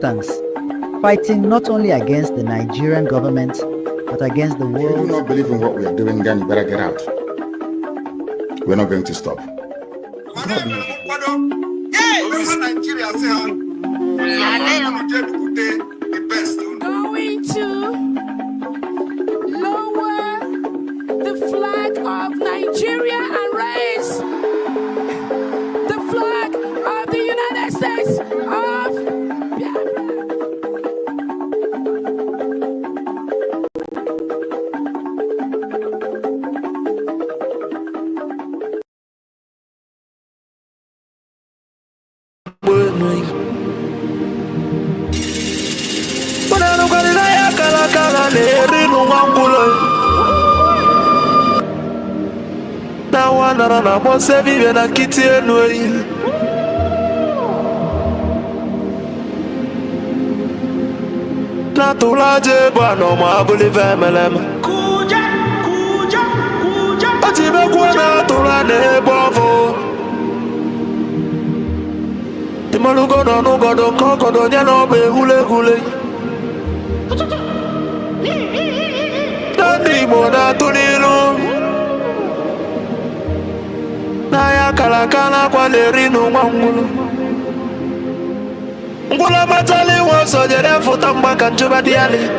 resistance, fighting not only against the Nigerian government, but against the world. If you do not believe in what we are doing, then you better get out. We're not going to stop. Going to lower the flag of Nigeria and raise the flag of the United States of Biafra. Na mose vive na kiti enui na tulaje bwana mabuli vemelem kuja atibe kuona tulane bovo timalugo no nugodo kokodo nyano be hule Dani mona tunilu Naya kalakala kwa lerinu mwangulu Ngula matali waso jere futa mbaka njuba diali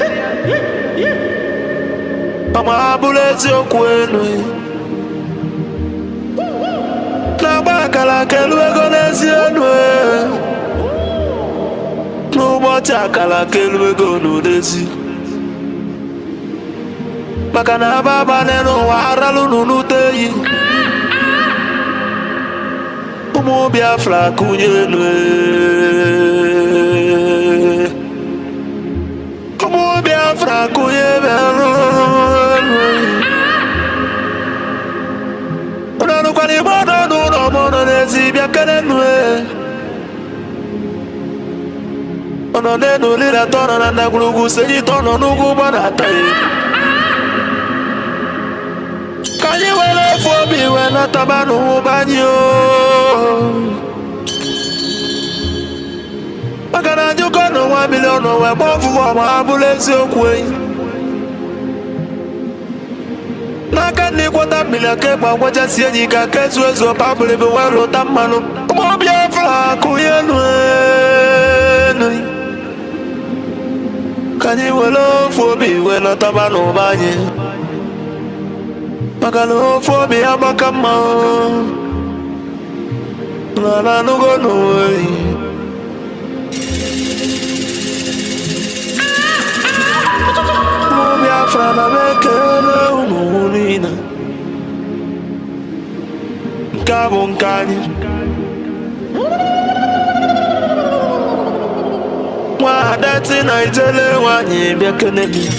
Mama abulezi okwenu Nabaka la kelwe nezi enwe Nubocha kala kelwe gonudezi Makana baba neno waralu nunuteyi Umu Biafra kunyenwe Umu Biafra kunyenwe Unanu kwa ni mono nuno mono nezi biakenenwe Ono nenu lila tono na nagulugu seji tono nugu bana tayi Kanyi wele fobi wena tabanu banyo Makana juko no 1 million we bofu wa mabulezi okwe Naka ni kwata milake kwa wacha sienyi kakesu ezo pabule bewelo tamanu Umo Biafra kuyenwe Kanyi wele fobi wena tabanu banyo Makalo fobi abakama Nana nugo noe Biafra na mekele umunina Nkabo nkani Mwadati na ijele wanyi biakeneli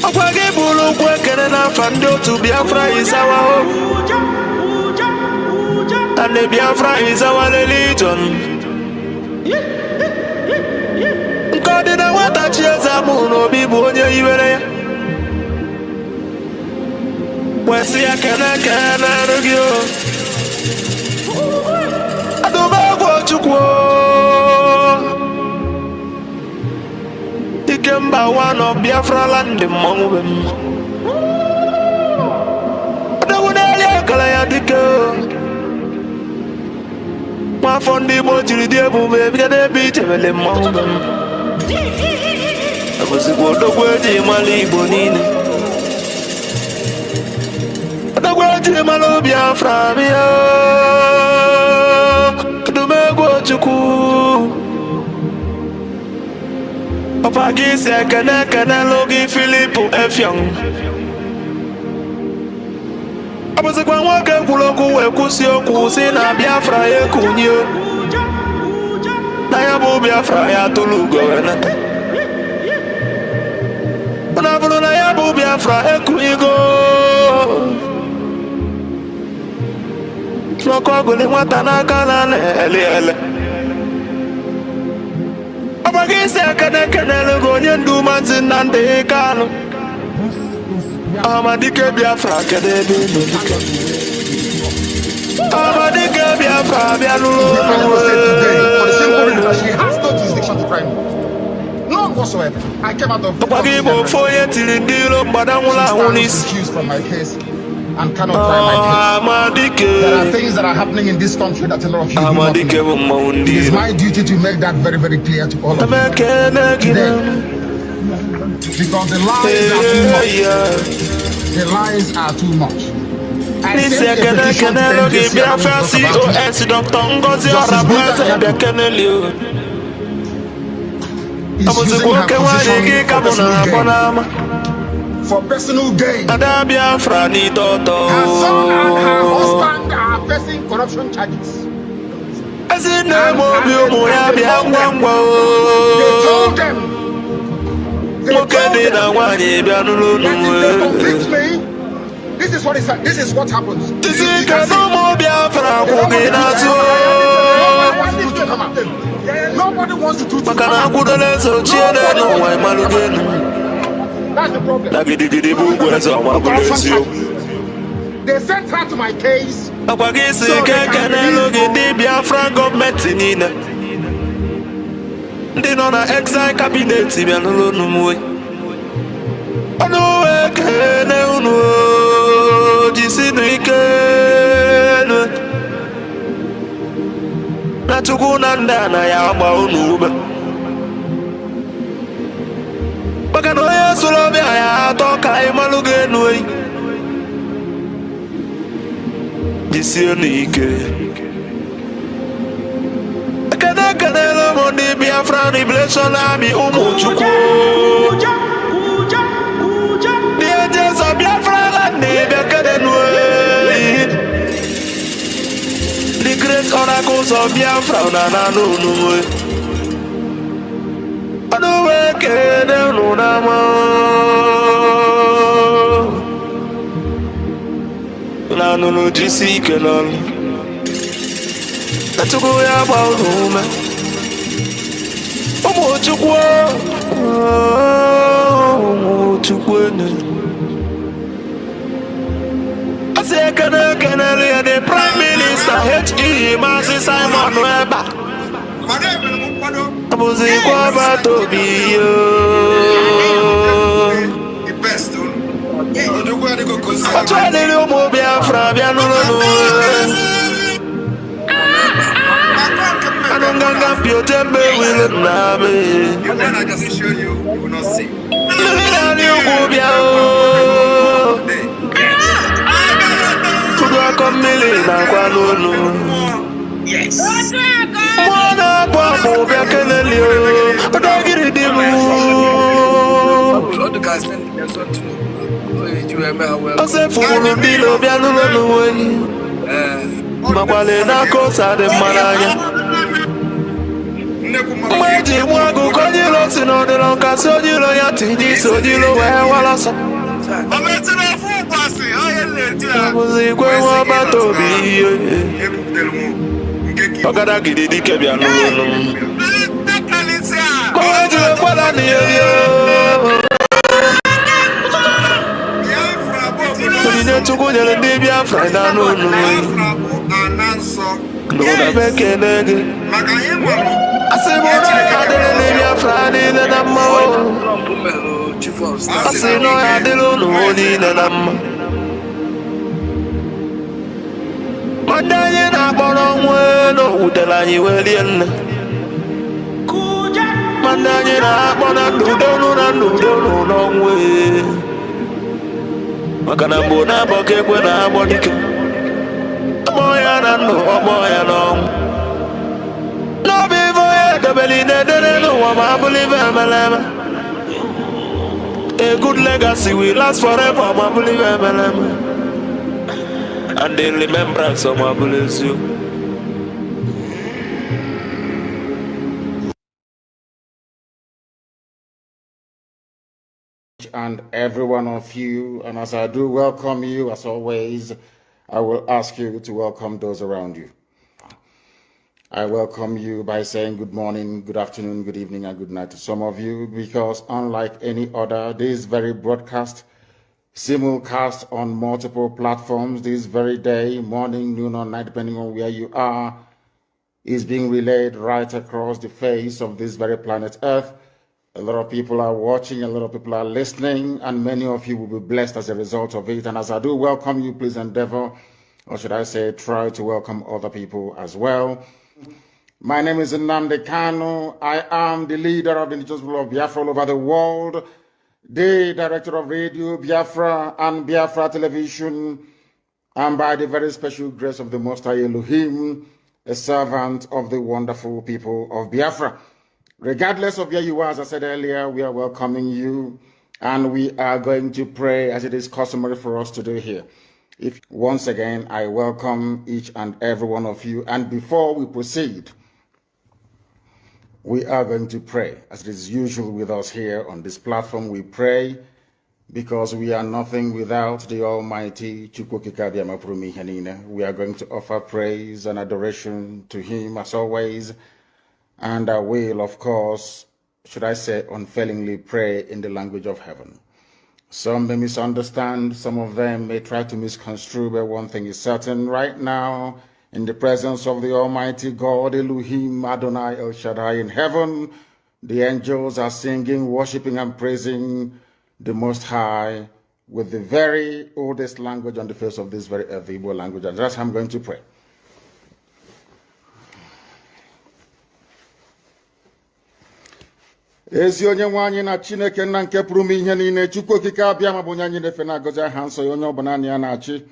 Akwage bulu kwekene na fando to Biafra is our hope And the Biafra is our religion Nkodi na wata chieza muno bibu onye iwere Wesi ya kene rugio Aduba kwa chukwo Ikemba one of Biafra land mongwem Adawuneli akala ya dike Mafondi mojiri diebu bebide bitebele mongwem Akosikwo dogweji mali Igbo nine Dogweji malo Biafra miya Dumegwo chukwu Papa gisi kene logi Philipu Efyong Abusikwa nwoke kwuloku wekusi okwu si na Biafra ekunyo Na ya bụ Biafra ya tulugo wenata Una bulu na ya bụ Biafra ekunyigo Noko guli nwata n'aka na ele Abagisi kene logo onye ndu Mazi Nnamdi Kanu Amadike Biafra kedebe n'olike Amadike Biafra today for the simple reason that she has no jurisdiction to try me. None whatsoever. I came out of the accused from my case and cannot try my case. There are things that are happening in this country that a lot of you do not know. It is my duty to make that very, very clear to all of you today. Because the lies are too much. The lies are too much. I sent a petition to for personal gain. Her son and her husband are facing corruption charges. They told them that if they convict me, this is what happens. Nobody wants to do it. That's the problem. They sent her to my case. So they can the Biafra government they know na exile cabinet na tukunanda na ya gba unu baka no ya solo be ya to kai maluge nuyi disionike akada lo mo di Biafra revelation ami umuchukwu the angels of Biafra land be akada nuyi the great oracles of Biafra na no no no jisi kenan atugo ya ba unu omo chukwu ase kana the prime minister H.E. Masi Simon Weba abuzi kwa batobi the best atwalele omo Biafra bia no anonganga piotembe wile name I just show you will not see lele omo bia kudu akomele na kwa lolu yes mwana kwa mo bia keneli o odagiri dimu all the guys spend their son to I say for the deal of Yanuano, Mabalena Cosa de Malaya. Mighty Wago, Codilos in order on Casodio, Yati, so you know where Wallace. I was equal about to be. Pagada Gidi Cabiano. Go to what I need. To go to the Biafra, no, I say, Biafra, I say, no, I don't know. Mandayan, I bought on no, the line will in. Mandayan, I bought on no way. Makana mbona boke kwena bonike moya na no moya no no be voye de beline de no wa believe amalama a good legacy will last forever ma believe amalama and the remembrance of my beliefs you. And every one of you, and as I do welcome you, as always, I will ask you to welcome those around you. I welcome you by saying good morning, good afternoon, good evening, and good night to some of you, because unlike any other, this very broadcast simulcast on multiple platforms this very day, morning, noon, or night, depending on where you are, is being relayed right across the face of this very planet Earth. A lot of people are watching, a lot of people are listening, and many of you will be blessed as a result of it. And as I do welcome you, please endeavor, or should I say, try to welcome other people as well. My name is Nnamdi Kanu. I am the leader of the indigenous people of Biafra all over the world, the director of Radio Biafra and Biafra Television, and by the very special grace of the Most High Elohim, a servant of the wonderful people of Biafra. Regardless of where you are, as I said earlier, we are welcoming you, and we are going to pray as it is customary for us to do here. Once again, I welcome each and every one of you, and before we proceed, we are going to pray. As it is usual with us here on this platform, we pray because we are nothing without the Almighty. We are going to offer praise and adoration to Him as always, and I will, of course, should I say, unfailingly pray in the language of heaven. Some may misunderstand, some of them may try to misconstrue, but one thing is certain right now, in the presence of the Almighty God, Elohim, Adonai, El Shaddai in heaven, the angels are singing, worshiping, and praising the Most High with the very oldest language on the face of this very earth, the Igbo language. And that's how I'm going to pray. Ezi onye nwe anyị na Chineke nna nke pụrụ ime ihe niile, Chukwu okike abịa ma bụ onye anyị na-efe na-agọzi aha nsọ ya, onye ọbụla ya na-achị,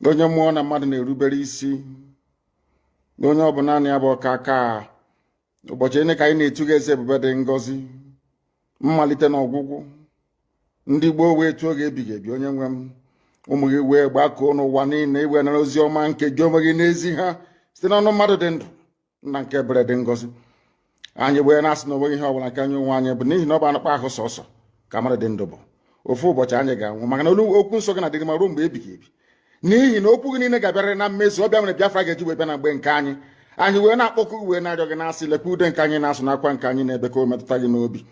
onye mmụọ na mmadụ na-erubere isi, onye ọbụla ya bụ ọkaka. Ụbọchị ene ka anyị na-etuga eze ebube dị ngọzi, mmalite na ọgwụgwụ, ndị gboo wee tuo oge ebighị ebi. Onye nwe m, ụmụ gị wee gbakọọ n'ụwa niile iwe nara ozi ọma nke gị onwe gị n'ezi ha site n'ọnụ mmadụ dị ndụ, nna nke ebere dị ngọzi. Anyị wee na-asị na onweghị ihe ọbụla nke anyị onwe anyị bụ n'ihi na ọ bụ anụkpa ahụ sọsọ ka mmadụ dị ndụ bụ. Ofu ụbọchị anyị ga-anwụ, maka na okwu nsọ gị na-adịgị ma ruo mgbe ebighị ebi, n'ihi na okwu gị niile ga-abịarịrị na mmezu. Ọbịa mere Biafra ga-eji wee bịa na mgbe nke anyị. Anyị wee na-akpọkụ wee na-arịọ gị na-asị, lekwa ude nke anyị na-asụ n'akwa nke anyị na-ebe ka o metụta gị n'obi.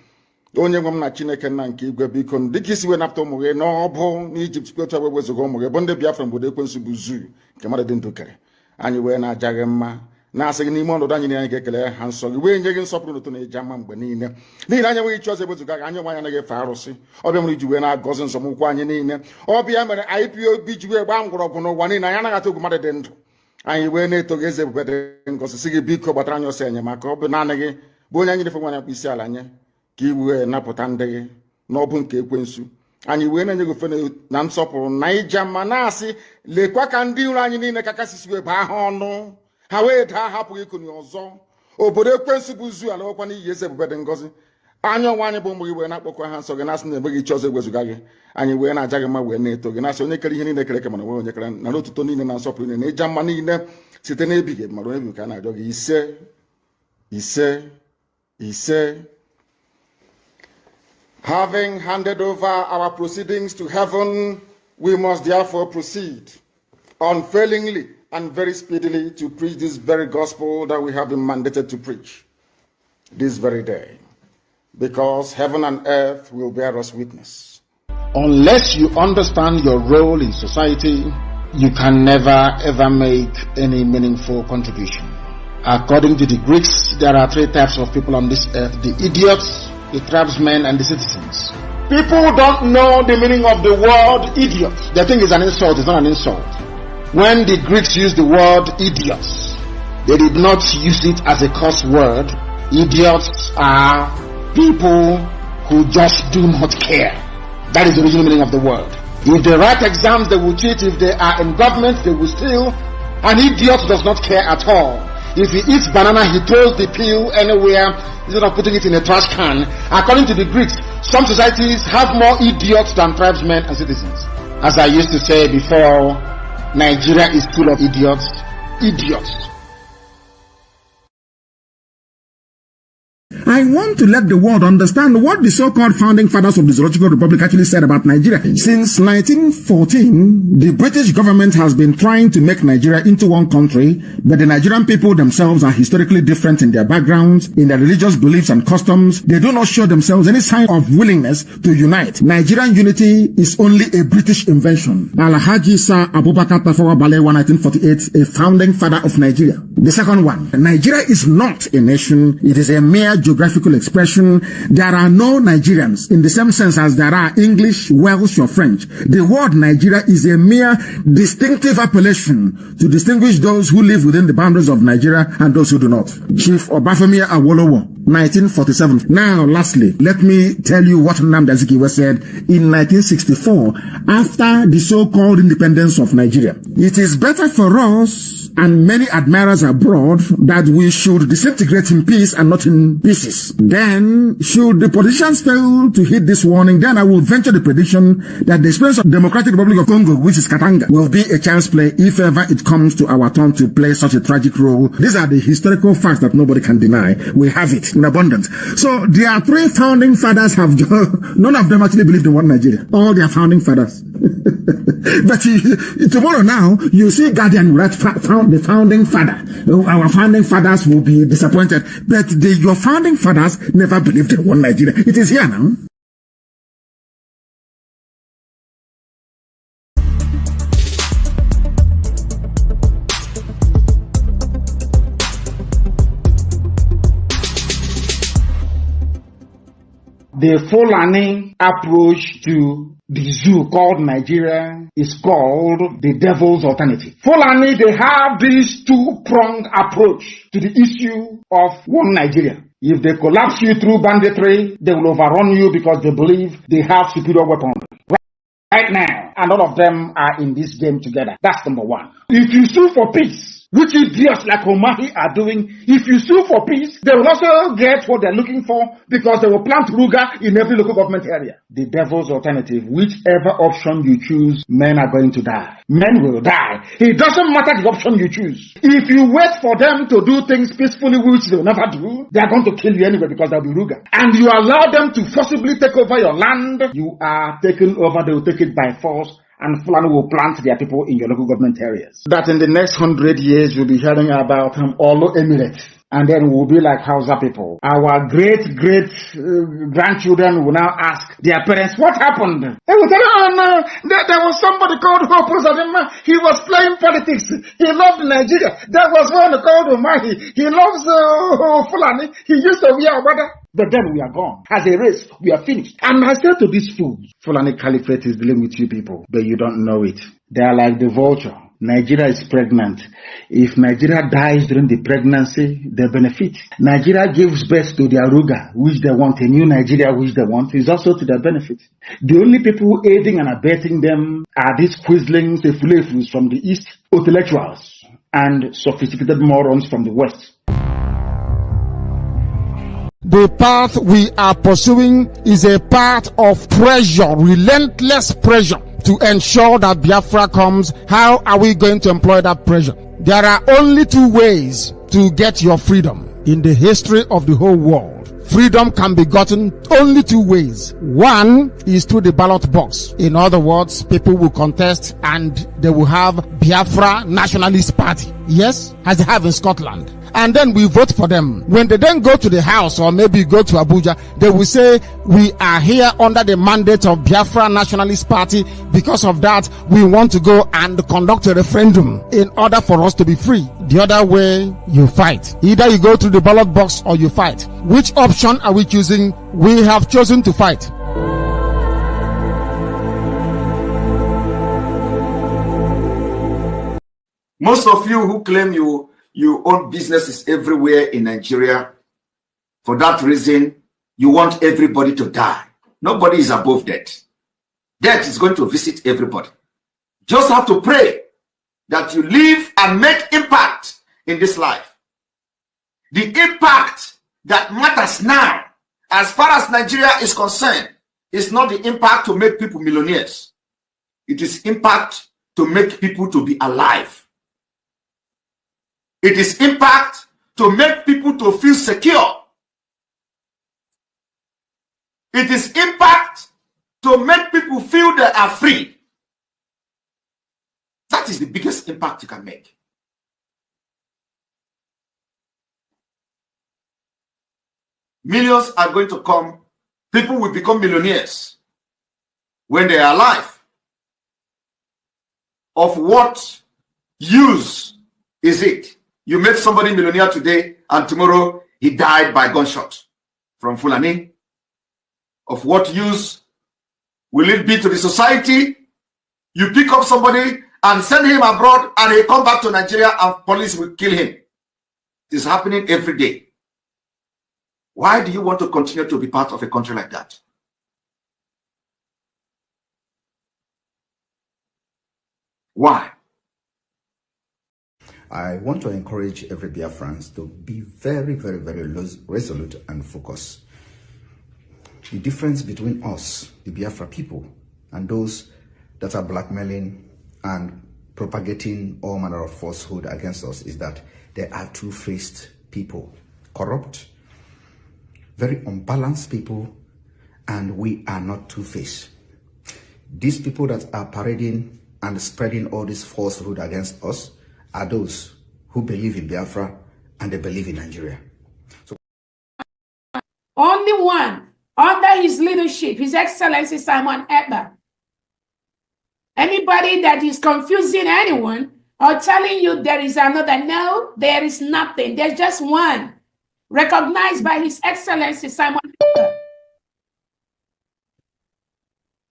Onye nwe m na Chineke nna nke igwe, biko dịka isi wee napụta ụmụ gị n'ọbụ n'Ijipt kpe otu wee wezuga ụmụ gị bụ ndị Biafra mgbodo ekwensu bụ zuu nke mmadụ dị ndụ kere. Anyị wee na-aja gị mma, na-asị gị n'ime ọnọdụ anyị niile anyị ga-ekele ha nsọ gị, wee nye gị nsọpụrụ n'ụtụ na eji ama mgbe niile, n'ihi na anyị enweghị chi ọzọ ewezuga gị. Anyị nwe anyị anaghị efe arụsị. Ọbịa mere iji wee na-agọzi nzọmụkwụ anyị niile. Ọbịa mere IPOB ji wee gbaa mgbọrọgwụ n'ụwa niile. Anyị anaghị atụ egwu mmadụ dị ndụ. Anyị wee na-eto gị eze ebube dị ngọzi, sị gị biko gbatara anyị ọsọ enyemaka. Ọ bụ naanị gị bụ onye anyị na-efe nwanyị akpụ isi ala nye, ka i wee napụta ndị gị n'ọbụ nke ekwensu. Anyị wee na-enye gị ofe na nsọpụrụ na ija mma, na-asị lekwa ka ndị iro anyị niile ka kasisi wee baa ha ọnụ, ha wee daa hapụghị ikoni ọzọ. Obodo ekwensu bụ zu ala nwekwa n'iyi eze ebube dị ngọzi. Anya ọnwa anyị bụ ụmụ gị wee na-akpọkwa ha nsọ gị, na-asị na enweghị chi ọzọ ewezuga gị. Anyị wee na-aja gị mma, wee na-eto gị, na-asị onye kere ihe niile kere eke mana onwe onye kere, na n'otuto niile na nsọpụrụ niile na ịja mma niile site n'ebighị ebi mara onye bi ka a na-arịọ gị. Ise ise ise. Having handed over our proceedings to heaven, we must therefore proceed unfailingly and very speedily to preach this very gospel that we have been mandated to preach this very day, because heaven and earth will bear us witness. Unless you understand your role in society, you can never ever make any meaningful contribution. According to the Greeks, there are three types of people on this earth: the idiots, the tribesmen, and the citizens. People don't know the meaning of the word idiot. They think it's an insult. It's not an insult. When the Greeks used the word idiots, they did not use it as a curse word. Idiots are people who just do not care. That is the original meaning of the word. If they write exams, they will cheat. If they are in government, they will steal. An idiot does not care at all. If he eats banana, he throws the peel anywhere instead of putting it in a trash can. According to the Greeks, some societies have more idiots than tribesmen and citizens. As I used to say before, Nigeria is full of idiots. Idiots. I want to let the world understand what the so-called founding fathers of the Zoological Republic actually said about Nigeria. Since 1914, the British government has been trying to make Nigeria into one country, but the Nigerian people themselves are historically different in their backgrounds, in their religious beliefs and customs. They do not show themselves any sign of willingness to unite. Nigerian unity is only a British invention. Alhaji Sir Abubakar Tafawa Balewa, 1948, a founding father of Nigeria. The second one, Nigeria is not a nation. It is a mere geographical expression. There are no Nigerians in the same sense as there are English, Welsh, or French. The word Nigeria is a mere distinctive appellation to distinguish those who live within the boundaries of Nigeria and those who do not. Chief Obafemi Awolowo, 1947. Now, lastly, let me tell you what Nnamdi Azikiwe said in 1964 after the so-called independence of Nigeria. It is better for us and many admirers abroad that we should disintegrate in peace and not in pieces. Then, should the politicians fail to heed this warning, then I will venture the prediction that the experience of the Democratic Republic of Congo, which is Katanga, will be a chance play if ever it comes to our turn to play such a tragic role. These are the historical facts that nobody can deny. We have it in abundance. So, their three founding fathers have, none of them actually believed in one Nigeria. All their founding fathers. But tomorrow now, you see Guardian write the founding father. Our founding fathers will be disappointed. But your founding fathers never believed in one Nigeria. It is here now. The Fulani approach to the zoo called Nigeria is called the devil's alternative. Fulani, they have this two-pronged approach to the issue of one Nigeria. If they collapse you through banditry, they will overrun you because they believe they have superior weaponry. Right now, and all of them are in this game together. That's number one. If you sue for peace, which idiots like Omahi are doing, if you sue for peace, they will also get what they're looking for because they will plant Ruga in every local government area. The devil's alternative, whichever option you choose, men are going to die. Men will die. It doesn't matter the option you choose. If you wait for them to do things peacefully, which they will never do, they are going to kill you anyway because they'll be Ruga. And you allow them to forcibly take over your land, you are taken over, they will take it by force. And Fulani will plant their people in your local government areas. That in the next 100 years, you'll be hearing about Olo Emirates. And then we'll be like Hausa people. Our great-grandchildren will now ask their parents, what happened? They will tell them, oh no, there was somebody called Hope Uzodinma. He was playing politics. He loved Nigeria. There was one called Omahi. He loves Fulani. He used to be our brother. But then we are gone. As a race, we are finished. And I said to these fools, Fulani Caliphate is dealing with you people, but you don't know it. They are like the vulture. Nigeria is pregnant. If Nigeria dies during the pregnancy, they benefit. Nigeria gives birth to their Ruga, which they want, a new Nigeria which they want, is also to their benefit. The only people aiding and abetting them are these quislings, the fulefus from the East, intellectuals, and sophisticated morons from the West. The path we are pursuing is a path of pressure, relentless pressure, to ensure that Biafra comes. How are we going to employ that pressure? There are only two ways to get your freedom in the history of the whole world. Freedom can be gotten only two ways. One is through the ballot box. In other words, people will contest and they will have Biafra Nationalist Party. Yes, as they have in Scotland. And then we vote for them. When they then go to the house or maybe go to Abuja, they will say, we are here under the mandate of Biafra Nationalist Party. Because of that, we want to go and conduct a referendum in order for us to be free. The other way, you fight. Either you go to the ballot box or you fight. Which option are we choosing? We have chosen to fight. Most of you who claim you own businesses everywhere in Nigeria, for that reason, you want everybody to die. Nobody is above death. Death is going to visit everybody. Just have to pray that you live and make impact in this life. The impact that matters now, as far as Nigeria is concerned, is not the impact to make people millionaires. It is impact to make people to be alive. It is impact to make people to feel secure. It is impact to make people feel they are free. That is the biggest impact you can make. Millions are going to come. People will become millionaires when they are alive. Of what use is it? You make somebody millionaire today and tomorrow he died by gunshot from Fulani. Of what use will it be to the society? You pick up somebody and send him abroad and he come back to Nigeria and police will kill him. It is happening every day. Why do you want to continue to be part of a country like that? Why? I want to encourage every Biafrans to be very, very, very resolute and focused. The difference between us, the Biafra people, and those that are blackmailing and propagating all manner of falsehood against us is that they are two-faced people, corrupt, very unbalanced people, and we are not two-faced. These people that are parading and spreading all this falsehood against us are those who believe in Biafra and they believe in Nigeria. So, only one under his leadership, His Excellency Simon Ekpa. Anybody that is confusing anyone or telling you there is another, no, there is nothing. There's just one, recognized by His Excellency Simon Ekpa.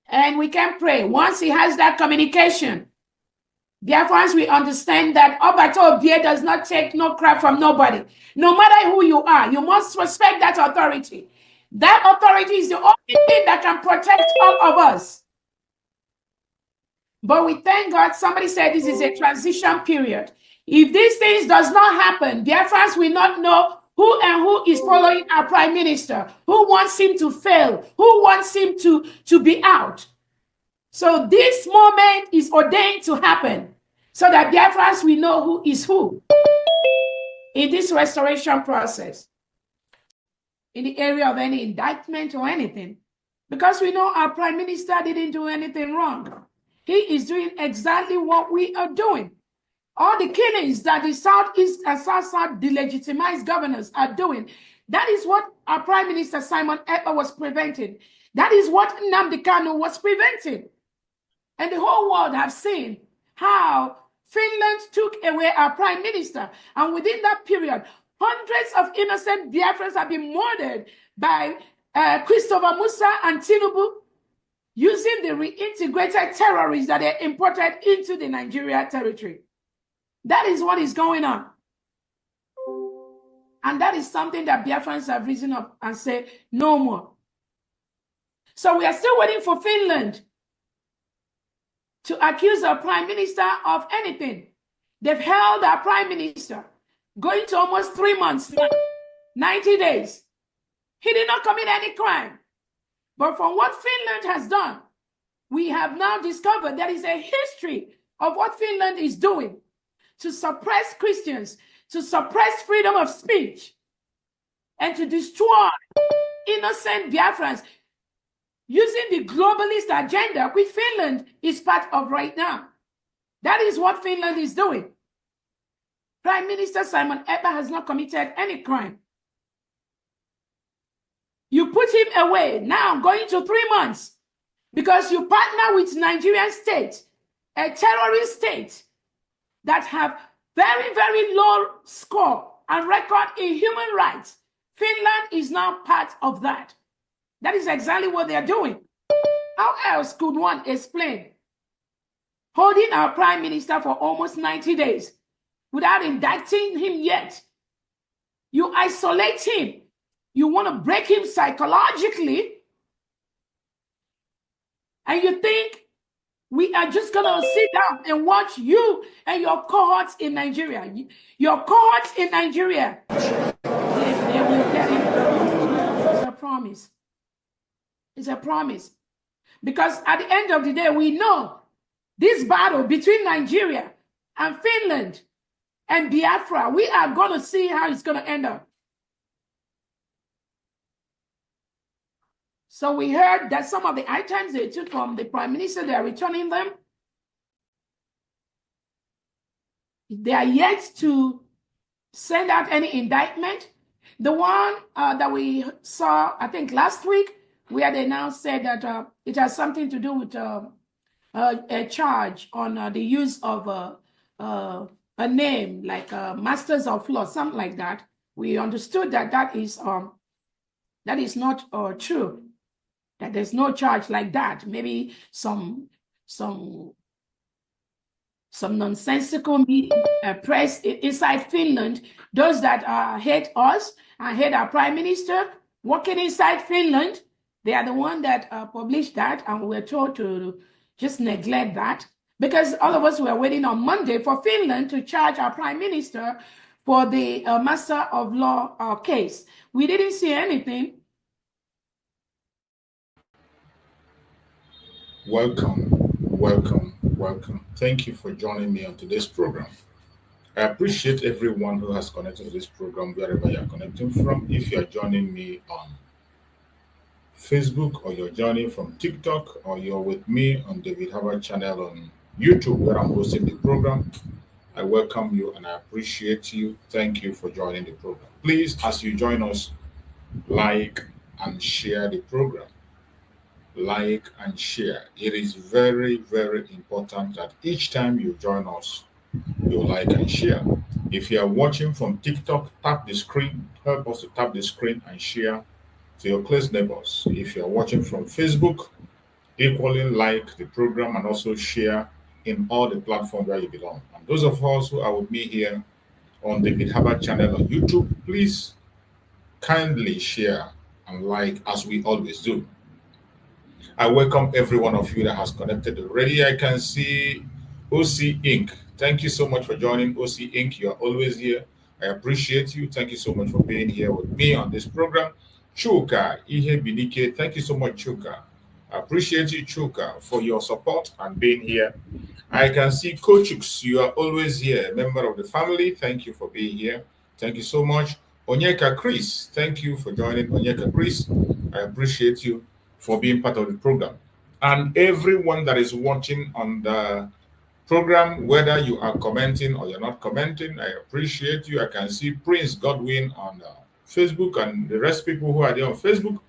And we can pray. Once he has that communication, Biafrans, we understand that Obato Obie does not take no crap from nobody. No matter who you are, you must respect that authority. That authority is the only thing that can protect all of us. But we thank God, somebody said this is a transition period. If these things does not happen, Biafrans will not know who and who is following our prime minister, who wants him to fail, who wants him to be out. So this moment is ordained to happen so that Biafrans will know who is who in this restoration process, in the area of any indictment or anything, because we know our prime minister didn't do anything wrong. He is doing exactly what we are doing. All the killings that the Southeast and South delegitimized governors are doing, that is what our Prime Minister Simon Ekpa was preventing. That is what Nnamdi Kanu was preventing. And the whole world have seen how Finland took away our Prime Minister. And within that period, hundreds of innocent Biafrans have been murdered by Christopher Musa and Tinubu using the reintegrated terrorists that they imported into the Nigeria territory. That is what is going on. And that is something that Biafrans have risen up and said, no more. So we are still waiting for Finland to accuse our prime minister of anything. They've held our prime minister going to almost 3 months now, 90 days. He did not commit any crime. But from what Finland has done, we have now discovered there is a history of what Finland is doing to suppress Christians, to suppress freedom of speech, and to destroy innocent Biafrans using the globalist agenda, which Finland is part of right now. That is what Finland is doing. Prime Minister Simon Ekpa has not committed any crime. You put him away now, going to 3 months, because you partner with Nigerian state, a terrorist state, that have very, very low score and record in human rights. Finland is now part of that. That is exactly what they are doing. How else could one explain holding our prime minister for almost 90 days without indicting him yet? You isolate him. You want to break him psychologically. And you think we are just going to sit down and watch you and your cohorts in Nigeria. Your cohorts in Nigeria, they will get it. It's a promise. It's a promise. Because at the end of the day, we know this battle between Nigeria and Finland and Biafra, we are going to see how it's going to end up. So we heard that some of the items they took from the Prime Minister, they are returning them. They are yet to send out any indictment. The one that we saw, I think last week, where they now said that it has something to do with a charge on the use of a name like Masters of Law, something like that. We understood that that is not true. That there's no charge like that. Maybe some nonsensical press inside Finland, those that hate us and hate our Prime Minister, working inside Finland, they are the one that published that, and we're told to just neglect that, because all of us were waiting on Monday for Finland to charge our Prime Minister for the Master of Law case. We didn't see anything. Welcome, welcome, welcome. Thank you for joining me on today's program. I appreciate everyone who has connected to this program wherever you are connecting from. If you are joining me on Facebook, or you're joining from TikTok, or you're with me on David Harvard channel on YouTube where I'm hosting the program, I welcome you and I appreciate you. Thank you for joining the program. Please, as you join us, like and share the program. Like and share. It is very, very important that each time you join us, you like and share. If you are watching from TikTok, tap the screen. Help us to tap the screen and share to your close neighbors. If you are watching from Facebook, equally like the program and also share in all the platforms where you belong. And those of us who are with me here on the David Harvard channel on YouTube, please kindly share and like as we always do. I welcome every one of you that has connected already. I can see OC Inc. Thank you so much for joining OC Inc. You are always here. I appreciate you. Thank you so much for being here with me on this program. Chuka Ihe Binike, thank you so much, Chuka. I appreciate you, Chuka, for your support and being here. I can see Kochux, you are always here, member of the family. Thank you for being here. Thank you so much. Onyeka Chris, thank you for joining. Onyeka Chris, I appreciate you for being part of the program. And everyone that is watching on the program, whether you are commenting or you're not commenting, I appreciate you. I can see Prince Godwin on Facebook and the rest of people who are there on Facebook.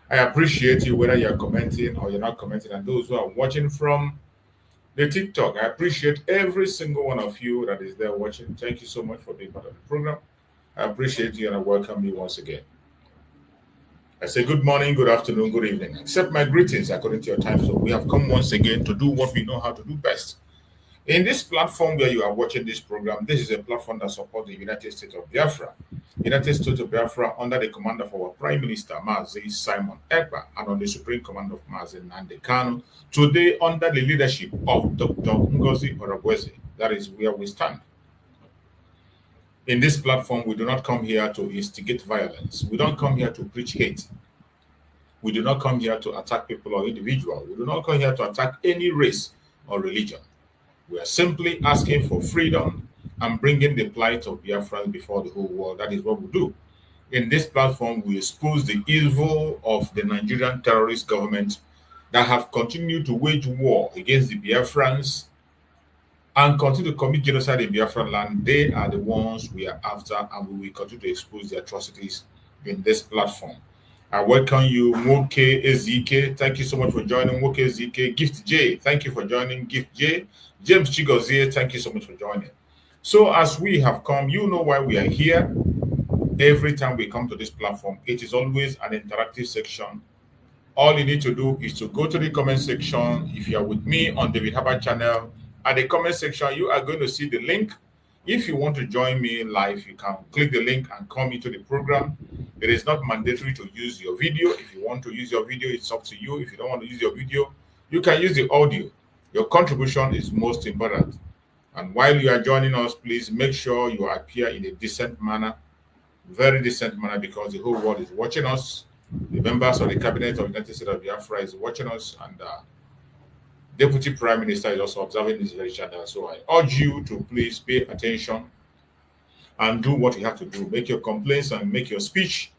I appreciate you whether you're commenting or you're not commenting. And those who are watching from the TikTok, I appreciate every single one of you that is there watching. Thank you so much for being part of the program. I appreciate you and I welcome you once again. I say good morning, good afternoon, good evening. Accept my greetings according to your time zone. We have come once again to do what we know how to do best. In this platform where you are watching this program, this is a platform that supports the United States of Biafra. United States of Biafra under the command of our Prime Minister, Mazi Simon Ekpa, and on the Supreme Command of Mazi Nnamdi Kanu. Today, under the leadership of Dr. DPMDrNgoziOrabueze, that is where we stand. In this platform, we do not come here to instigate violence. We don't come here to preach hate. We do not come here to attack people or individuals. We do not come here to attack any race or religion. We are simply asking for freedom and bringing the plight of Biafrans before the whole world. That is what we do. In this platform, we expose the evil of the Nigerian terrorist government that have continued to wage war against the Biafrans and continue to commit genocide in Biafran land. They are the ones we are after, and we will continue to expose the atrocities in this platform. I welcome you, Moke Ezike. Thank you so much for joining, Moke Ezike. Gift J, thank you for joining, Gift J. James Chigozie, thank you so much for joining. So as we have come, you know why we are here. Every time we come to this platform, it is always an interactive section. All you need to do is to go to the comment section. If you are with me on David Harvard channel, at the comment section, you are going to see the link. If you want to join me live, you can click the link and come into the program. It is not mandatory to use your video. If you want to use your video, it's up to you. If you don't want to use your video, you can use the audio. Your contribution is most important. And while you are joining us, please make sure you appear in a decent manner, very decent manner, because the whole world is watching us. The members of the cabinet of the United States of Biafra is watching us, and Deputy Prime Minister is also observing this very channel. So I urge you to please pay attention and do what you have to do. Make your complaints and make your speech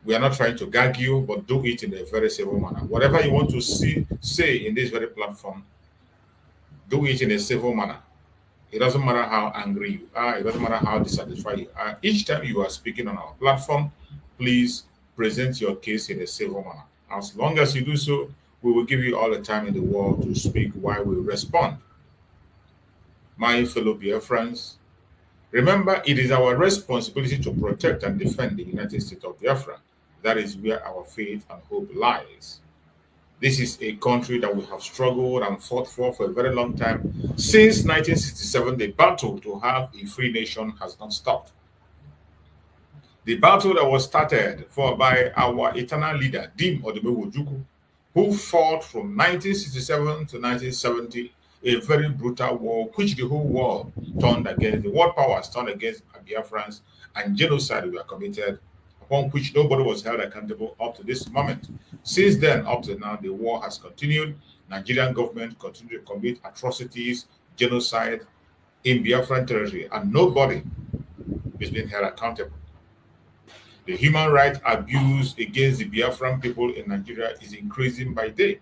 We are not trying to gag you, but do it in a very civil manner. Whatever you want to say in this very platform, do it in a civil manner. It doesn't matter how angry you are. It doesn't matter how dissatisfied you are. Each time you are speaking on our platform, please present your case in a civil manner. As long as you do so, we will give you all the time in the world to speak while we respond. My fellow Biafrans, remember, it is our responsibility to protect and defend the United States of Biafra. That is where our faith and hope lies. This is a country that we have struggled and fought for a very long time. Since 1967, the battle to have a free nation has not stopped. The battle that was started by our eternal leader, Dim Odumewu, who fought from 1967 to 1970, a very brutal war, which the whole world turned against, the world powers turned against Biafrans, and genocide were committed, upon which nobody was held accountable up to this moment. Since then, up to now, the war has continued. Nigerian government continued to commit atrocities, genocide in Biafran territory, and nobody is being held accountable. The human rights abuse against the Biafran people in Nigeria is increasing by day.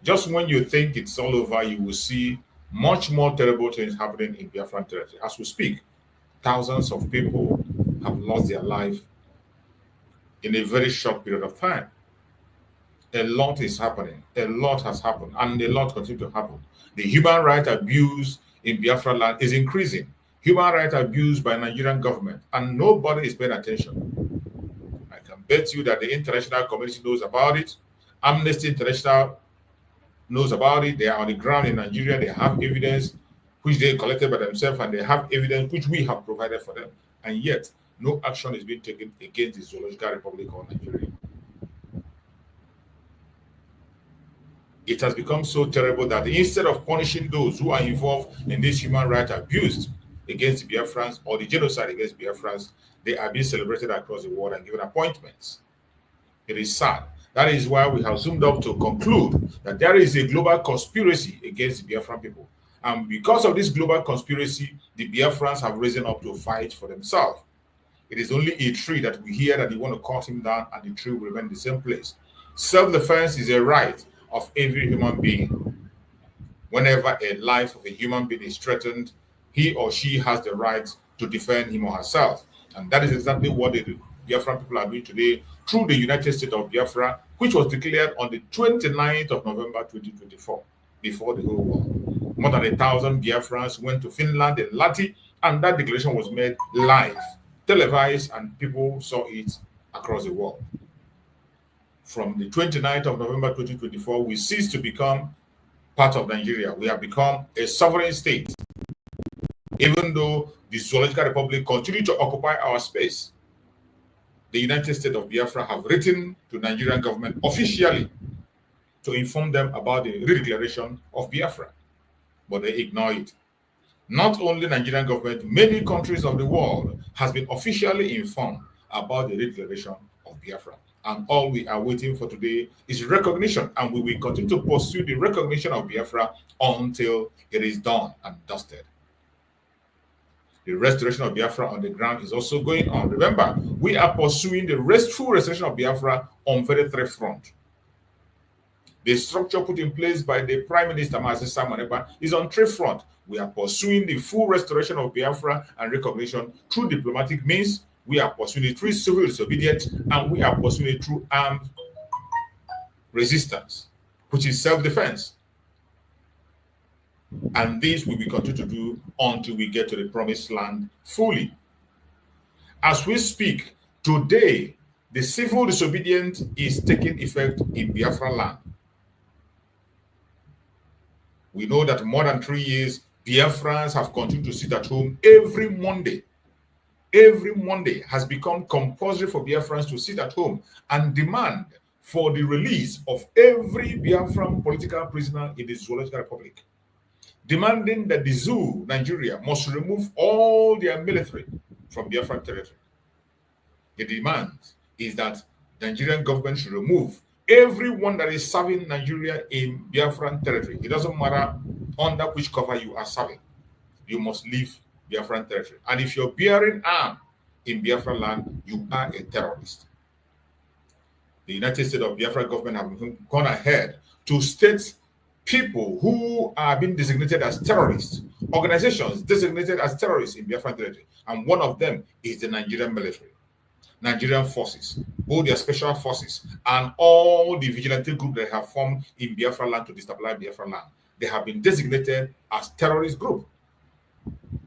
Just when you think it's all over, you will see much more terrible things happening in Biafran territory. As we speak, thousands of people have lost their life in a very short period of time. A lot is happening. A lot has happened, and a lot continues to happen. The human rights abuse in Biafra land is increasing. Human rights abuse by Nigerian government, and nobody is paying attention. I can bet you that the international community knows about it. Amnesty International knows about it. They are on the ground in Nigeria. They have evidence which they collected by themselves, and they have evidence which we have provided for them. And yet, no action is being taken against the Zoological Republic of Nigeria. It has become so terrible that instead of punishing those who are involved in this human rights abuse against Biafrans or the genocide against Biafrans, they are being celebrated across the world and given appointments. It is sad. That is why we have zoomed up to conclude that there is a global conspiracy against the Biafran people. And because of this global conspiracy, the Biafrans have risen up to fight for themselves. It is only a tree that we hear that they want to cut him down, and the tree will remain in the same place. Self-defense is a right of every human being. Whenever a life of a human being is threatened, he or she has the right to defend him or herself. And that is exactly what the Biafran people are doing today through the United States of Biafra, which was declared on the 29th of November 2024, before the whole world. More than 1,000 Biafrans went to Finland and Lati, and that declaration was made live, televised, and people saw it across the world. From the 29th of November 2024, we ceased to become part of Nigeria. We have become a sovereign state, even though the Zoological Republic continued to occupy our space. The United States of Biafra have written to the Nigerian government officially to inform them about the redeclaration of Biafra, but they ignore it. Not only the Nigerian government, many countries of the world has been officially informed about the redeclaration of Biafra. And all we are waiting for today is recognition, and we will continue to pursue the recognition of Biafra until it is done and dusted. The restoration of Biafra on the ground is also going on. Remember, we are pursuing the full restoration of Biafra on very three fronts. The structure put in place by the Prime Minister, Simon Ekpa, is on three fronts. We are pursuing the full restoration of Biafra and recognition through diplomatic means. We are pursuing it through civil disobedience, and we are pursuing it through armed resistance, which is self-defense. And this we will continue to do until we get to the promised land fully. As we speak, today, the civil disobedience is taking effect in Biafra land. We know that more than 3 years, Biafrans have continued to sit at home every Monday. Every Monday has become compulsory for Biafrans to sit at home and demand for the release of every Biafran political prisoner in the Zoological Republic, demanding that the zoo, Nigeria, must remove all their military from Biafran territory. The demand is that the Nigerian government should remove everyone that is serving Nigeria in Biafran territory. It doesn't matter under which cover you are serving. You must leave Biafran territory. And if you're bearing arms in Biafra land, you are a terrorist. The United States of Biafra government have gone ahead to state people who are being designated as terrorists, organizations designated as terrorists in Biafra territory. And one of them is the Nigerian military, Nigerian forces, both their special forces, and all the vigilante groups that have formed in Biafra land to destabilize Biafra land. They have been designated as terrorist group.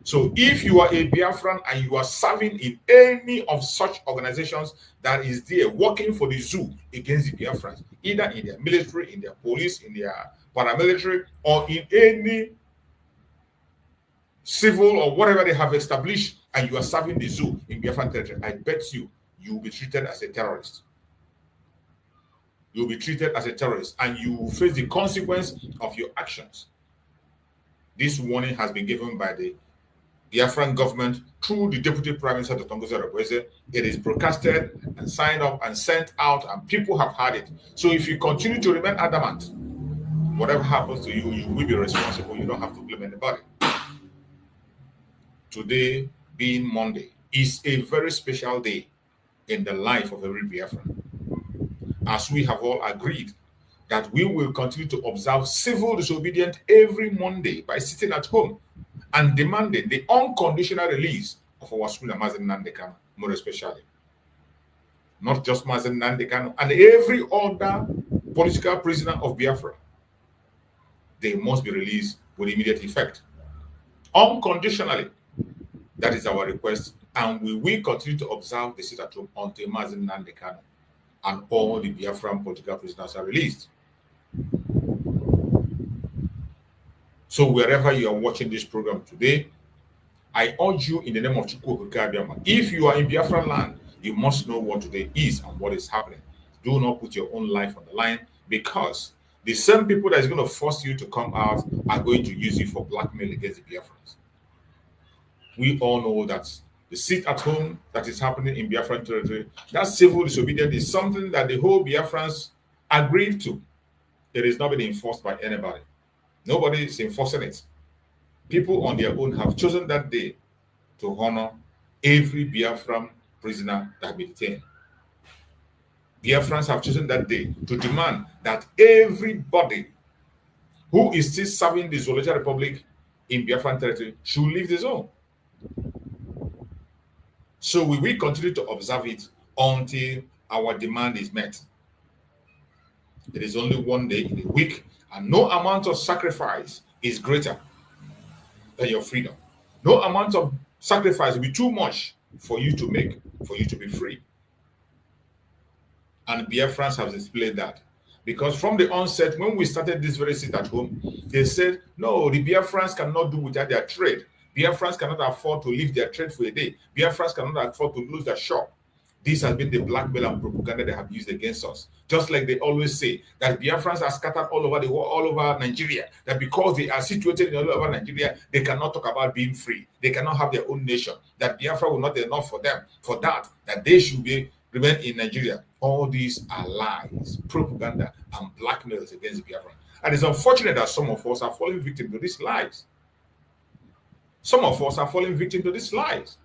So if you are a Biafran and you are serving in any of such organizations that is there working for the zoo against the Biafrans, either in their military, in their police, in their paramilitary, or in any civil or whatever they have established, and you are serving the zoo in Biafran territory, I bet you will be treated as a terrorist. You'll be treated as a terrorist and you will face the consequence of your actions. This warning has been given by the Biafran government through the Deputy Prime Minister, DPMDrNgoziOrabueze. It is broadcasted and signed up and sent out, and people have heard it. So if you continue to remain adamant, whatever happens to you, you will be responsible. You don't have to blame anybody. Today, being Monday, is a very special day in the life of every Biafran, as we have all agreed that we will continue to observe civil disobedience every Monday by sitting at home and demanding the unconditional release of our Sula Mazen Nnamdi Kanu, more especially. Not just Mazen Nnamdi Kanu, and every other political prisoner of Biafra. They must be released with immediate effect. Unconditionally. That is our request, and we will continue to observe the sit at home until Mazen Nnamdi Kanu and all the Biafran political prisoners are released. So wherever you are watching this program today, I urge you in the name of Chukwu Abiyama, if you are in Biafran land, you must know what today is and what is happening. Do not put your own life on the line, because the same people that is going to force you to come out are going to use you for blackmail against the Biafrans. We all know that the sit at home that is happening in Biafran territory, that civil disobedience is something that the whole Biafrans agreed to. It is not being enforced by anybody. Nobody is enforcing it. People on their own have chosen that day to honor every Biafran prisoner that has been detained. Biafrans have chosen that day to demand that everybody who is still serving the Zoological Republic in Biafran territory should leave the zone. So we will continue to observe it until our demand is met. It is only one day in a week, and no amount of sacrifice is greater than your freedom. No amount of sacrifice will be too much for you to make, for you to be free. And Biafrans have displayed that. Because from the onset, when we started this very sit at home, they said, no, the Biafrans cannot do without their trade. Biafrans cannot afford to leave their trade for a day. Biafrans cannot afford to lose their shop. This has been the blackmail and propaganda they have used against us. Just like they always say that Biafrans are scattered all over the world, all over Nigeria, that because they are situated all over Nigeria, they cannot talk about being free. They cannot have their own nation. That Biafra will not be enough for them. For that they should remain in Nigeria. All these are lies, propaganda, and blackmails against Biafra. And it's unfortunate that some of us are falling victim to these lies. Some of us are falling victim to these lies.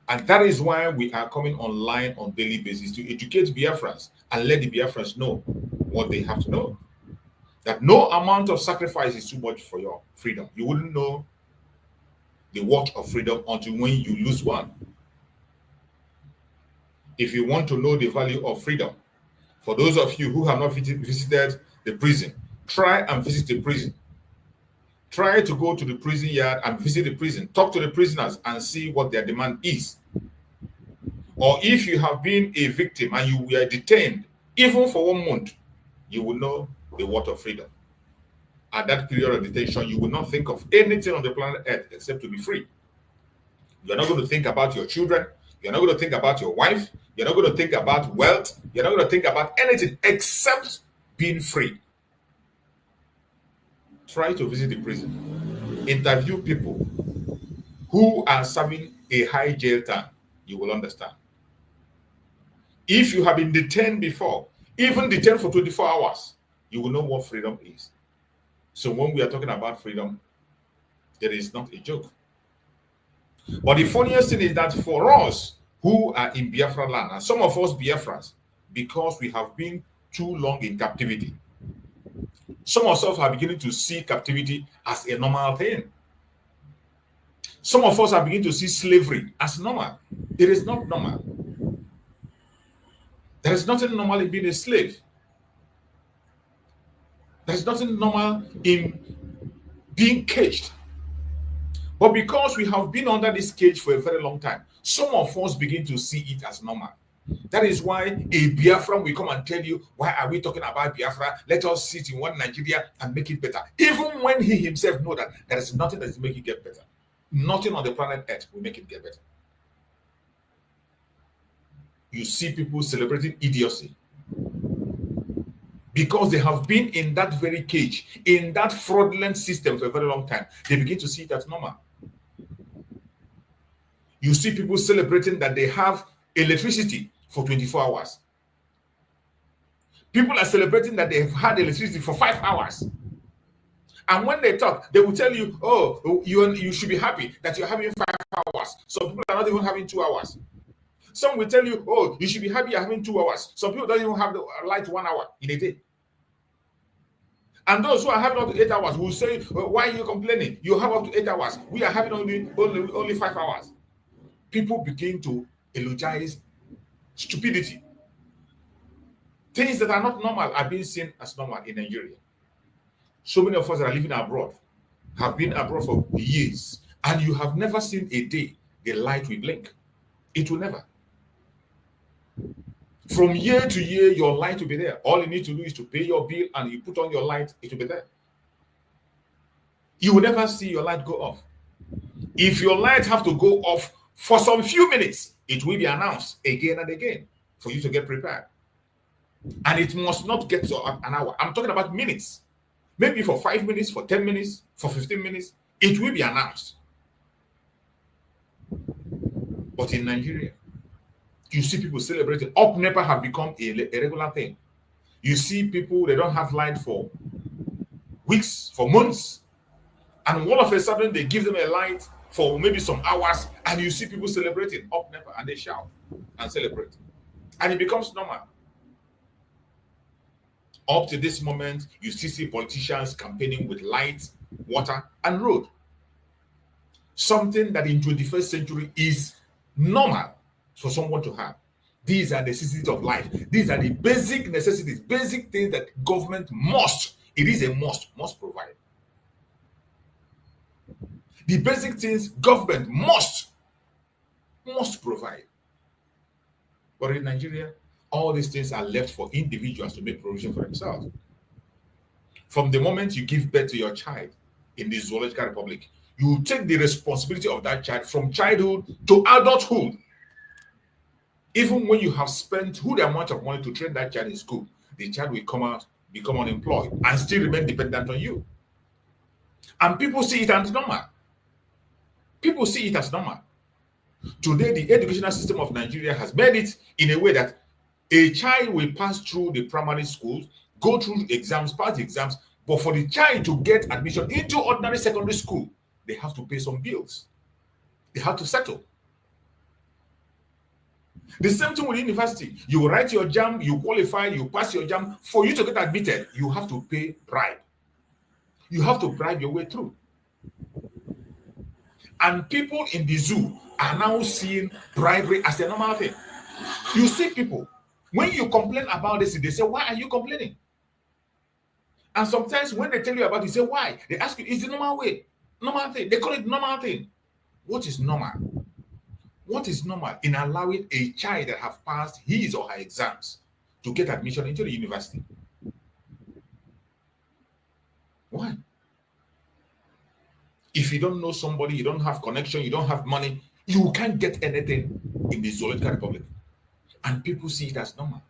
And that is why we are coming online on a daily basis to educate Biafrans and let the Biafrans know what they have to know. That no amount of sacrifice is too much for your freedom. You wouldn't know the worth of freedom until when you lose one. If you want to know the value of freedom, for those of you who have not visited the prison, try and visit the prison. Try to go to the prison yard and visit the prison. Talk to the prisoners and see what their demand is. Or if you have been a victim and you were detained, even for 1 month, you will know the worth of freedom. At that period of detention, you will not think of anything on the planet Earth except to be free. You're not going to think about your children. You're not going to think about your wife. You're not going to think about wealth. You're not going to think about anything except being free. Try to visit the prison. Interview people who are serving a high jail term. You will understand. If you have been detained before, even detained for 24 hours, you will know what freedom is. So when we are talking about freedom, it is not a joke. But the funniest thing is that for us who are in Biafra land, and some of us Biafrans, because we have been too long in captivity, some of us are beginning to see captivity as a normal thing. Some of us are beginning to see slavery as normal. It is not normal. There is nothing normal in being a slave. There is nothing normal in being caged. But because we have been under this cage for a very long time, some of us begin to see it as normal. That is why a Biafran will come and tell you, why are we talking about Biafra? Let us sit in one Nigeria and make it better. Even when he himself knows that there is nothing that is making it get better. Nothing on the planet Earth will make it get better. You see people celebrating idiocy because they have been in that very cage, in that fraudulent system for a very long time. They begin to see it as normal. You see people celebrating that they have electricity for 24 hours. People are celebrating that they've had electricity for 5 hours. And when they talk, they will tell you, oh, you should be happy that you're having 5 hours. Some people are not even having 2 hours. Some will tell you, oh, you should be happy you're having 2 hours. Some people don't even have the light 1 hour in a day. And those who are having up to 8 hours will say, why are you complaining? You have up to 8 hours. We are having only 5 hours. People begin to eulogize stupidity. Things that are not normal are being seen as normal in Nigeria. So many of us that are living abroad have been abroad for years, and you have never seen a day the light will blink. It will never. From year to year, your light will be there. All you need to do is to pay your bill and you put on your light, it will be there. You will never see your light go off. If your light have to go off for some few minutes, it will be announced again and again for you to get prepared. And it must not get to an hour. I'm talking about minutes. Maybe for 5 minutes, for 10 minutes, for 15 minutes, it will be announced. But in Nigeria, you see people celebrating. Up NEPA have become a regular thing. You see people, they don't have light for weeks, for months. And all of a sudden, they give them a light for maybe some hours. And you see people celebrating up NEPA, and they shout and celebrate. And it becomes normal. Up to this moment, you still see politicians campaigning with light, water, and road. Something that in 21st century is normal for someone to have. These are the necessities of life. These are the basic necessities, basic things that government must, it is a must provide. The basic things government must provide. But in Nigeria, all these things are left for individuals to make provision for themselves. From the moment you give birth to your child in the Zoological Republic, you take the responsibility of that child from childhood to adulthood. Even when you have spent huge amount of money to train that child in school, the child will come out, become unemployed, and still remain dependent on you. And people see it as normal. People see it as normal. Today, the educational system of Nigeria has made it in a way that a child will pass through the primary schools, go through exams, pass the exams, but for the child to get admission into ordinary secondary school, they have to pay some bills. They have to settle. The same thing with university. You write your JAM, you qualify, you pass your JAM. For you to get admitted, you have to pay bribe. You have to bribe your way through. And people in the zoo are now seeing bribery as a normal thing. You see people, when you complain about this, they say, why are you complaining? And sometimes when they tell you about it, you say, why? They ask you, is it normal way? Normal thing. They call it normal thing. What is normal? What is normal in allowing a child that have passed his or her exams to get admission into the university? Why? If you don't know somebody, you don't have connection, you don't have money, you can't get anything in the Zoological Republic. And people see it as normal.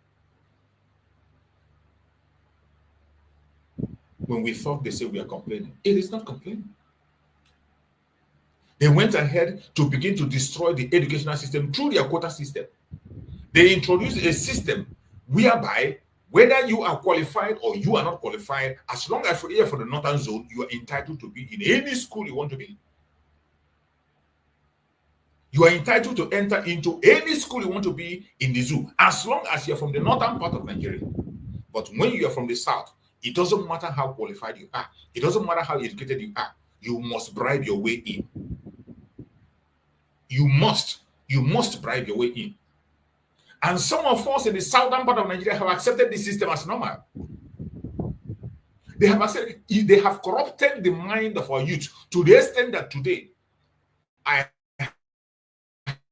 When we thought they say we are complaining, it is not complaining. They went ahead to begin to destroy the educational system through their quota system. They introduced a system whereby whether you are qualified or you are not qualified, as long as you're here for the northern zone, you are entitled to be in any school you want to be. You are entitled to enter into any school you want to be in the zoo, as long as you're from the northern part of Nigeria. But when you are from the south, it doesn't matter how qualified you are. It doesn't matter how educated you are. You must bribe your way in. You must bribe your way in. And some of us in the southern part of Nigeria have accepted this system as normal. They have corrupted the mind of our youth to the extent that today, I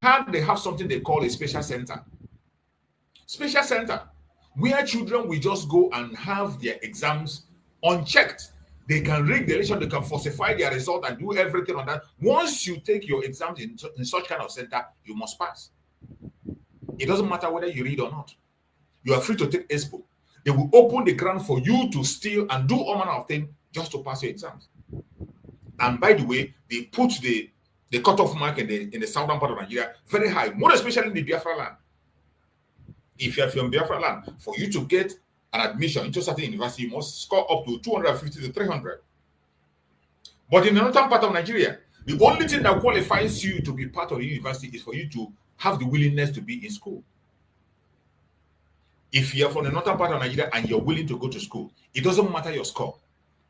heard they have something they call a special center. Special center, where children will just go and have their exams unchecked. They can rig the election, they can falsify their result and do everything on that. Once you take your exams in such kind of center, you must pass. It doesn't matter whether you read or not. You are free to take expo. They will open the ground for you to steal and do all manner of things just to pass your exams. And by the way, they put the cutoff mark in the southern part of Nigeria very high, more especially in the Biafra land. If you are from Biafra land, for you to get an admission into a certain university, you must score up to 250 to 300. But in the northern part of Nigeria, the only thing that qualifies you to be part of the university is for you to have the willingness to be in school. If you're from the northern part of Nigeria and you're willing to go to school, it doesn't matter your score.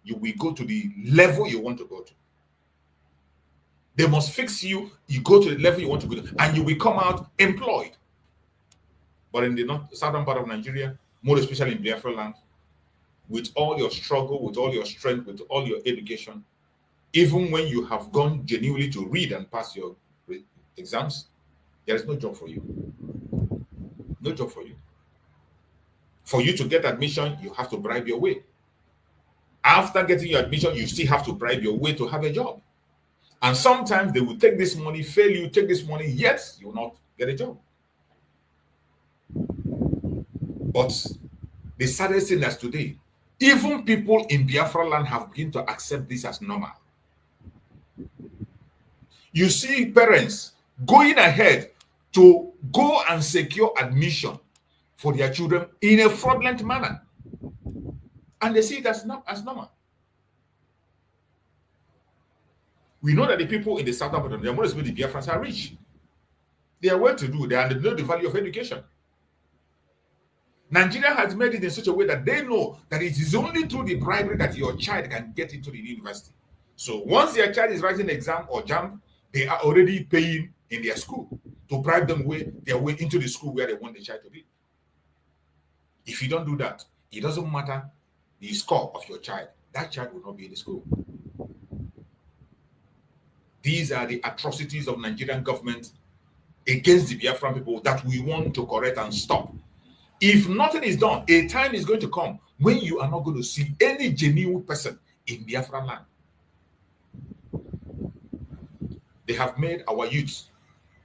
You will go to the level you want to go to. They must fix you. You go to the level you want to go to, and you will come out employed. But in the southern part of Nigeria, more especially in Biafra land, with all your struggle, with all your strength, with all your education, even when you have gone genuinely to read and pass your exams, there is no job for you. No job for you. For you to get admission, you have to bribe your way. After getting your admission, you still have to bribe your way to have a job. And sometimes they will take this money, fail you, take this money, yet you will not get a job. But the saddest thing is today, even people in Biafra land have begun to accept this as normal. You see parents going ahead to go and secure admission for their children in a fraudulent manner. And they see it as normal. We know that the people in the southern part of the more the Biafrans are rich. They are well to do. They know the value of education. Nigeria has made it in such a way that they know that it is only through the bribery that your child can get into the university. So once their child is writing an exam or JAMB, they are already paying in their school to bribe them their way into the school where they want the child to be. If you don't do that, it doesn't matter the score of your child. That child will not be in the school. These are the atrocities of Nigerian government against the Biafran people that we want to correct and stop. If nothing is done, a time is going to come when you are not going to see any genuine person in Biafran land. They have made our youth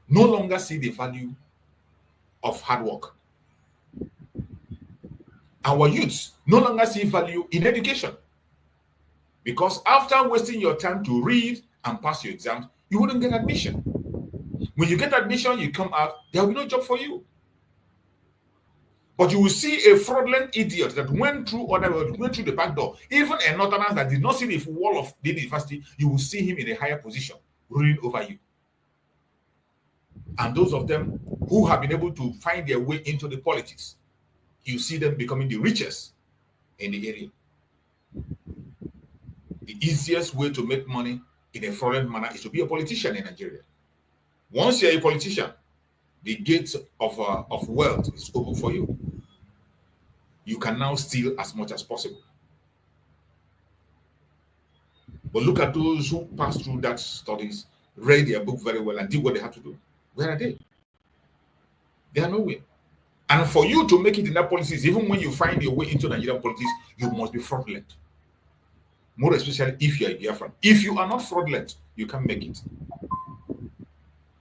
no longer see the value of hard work. Our youth no longer see value in education. Because after wasting your time to read and pass your exams, you wouldn't get admission. When you get admission, you come out, there will be no job for you. But you will see a fraudulent idiot that went through the back door. Even a northerner that did not see the wall of the university, you will see him in a higher position, ruling over you. And those of them who have been able to find their way into the politics, you see them becoming the richest in the area. The easiest way to make money in a fraudulent manner is to be a politician in Nigeria. Once you're a politician, the gates of wealth is open for you. You can now steal as much as possible. But look at those who passed through that studies, read their book very well, and did what they have to do. Where are they? They are nowhere. And for you to make it in that politics, even when you find your way into Nigerian politics, you must be fraudulent. More especially if you are a Biafran. If you are not fraudulent, you can't make it.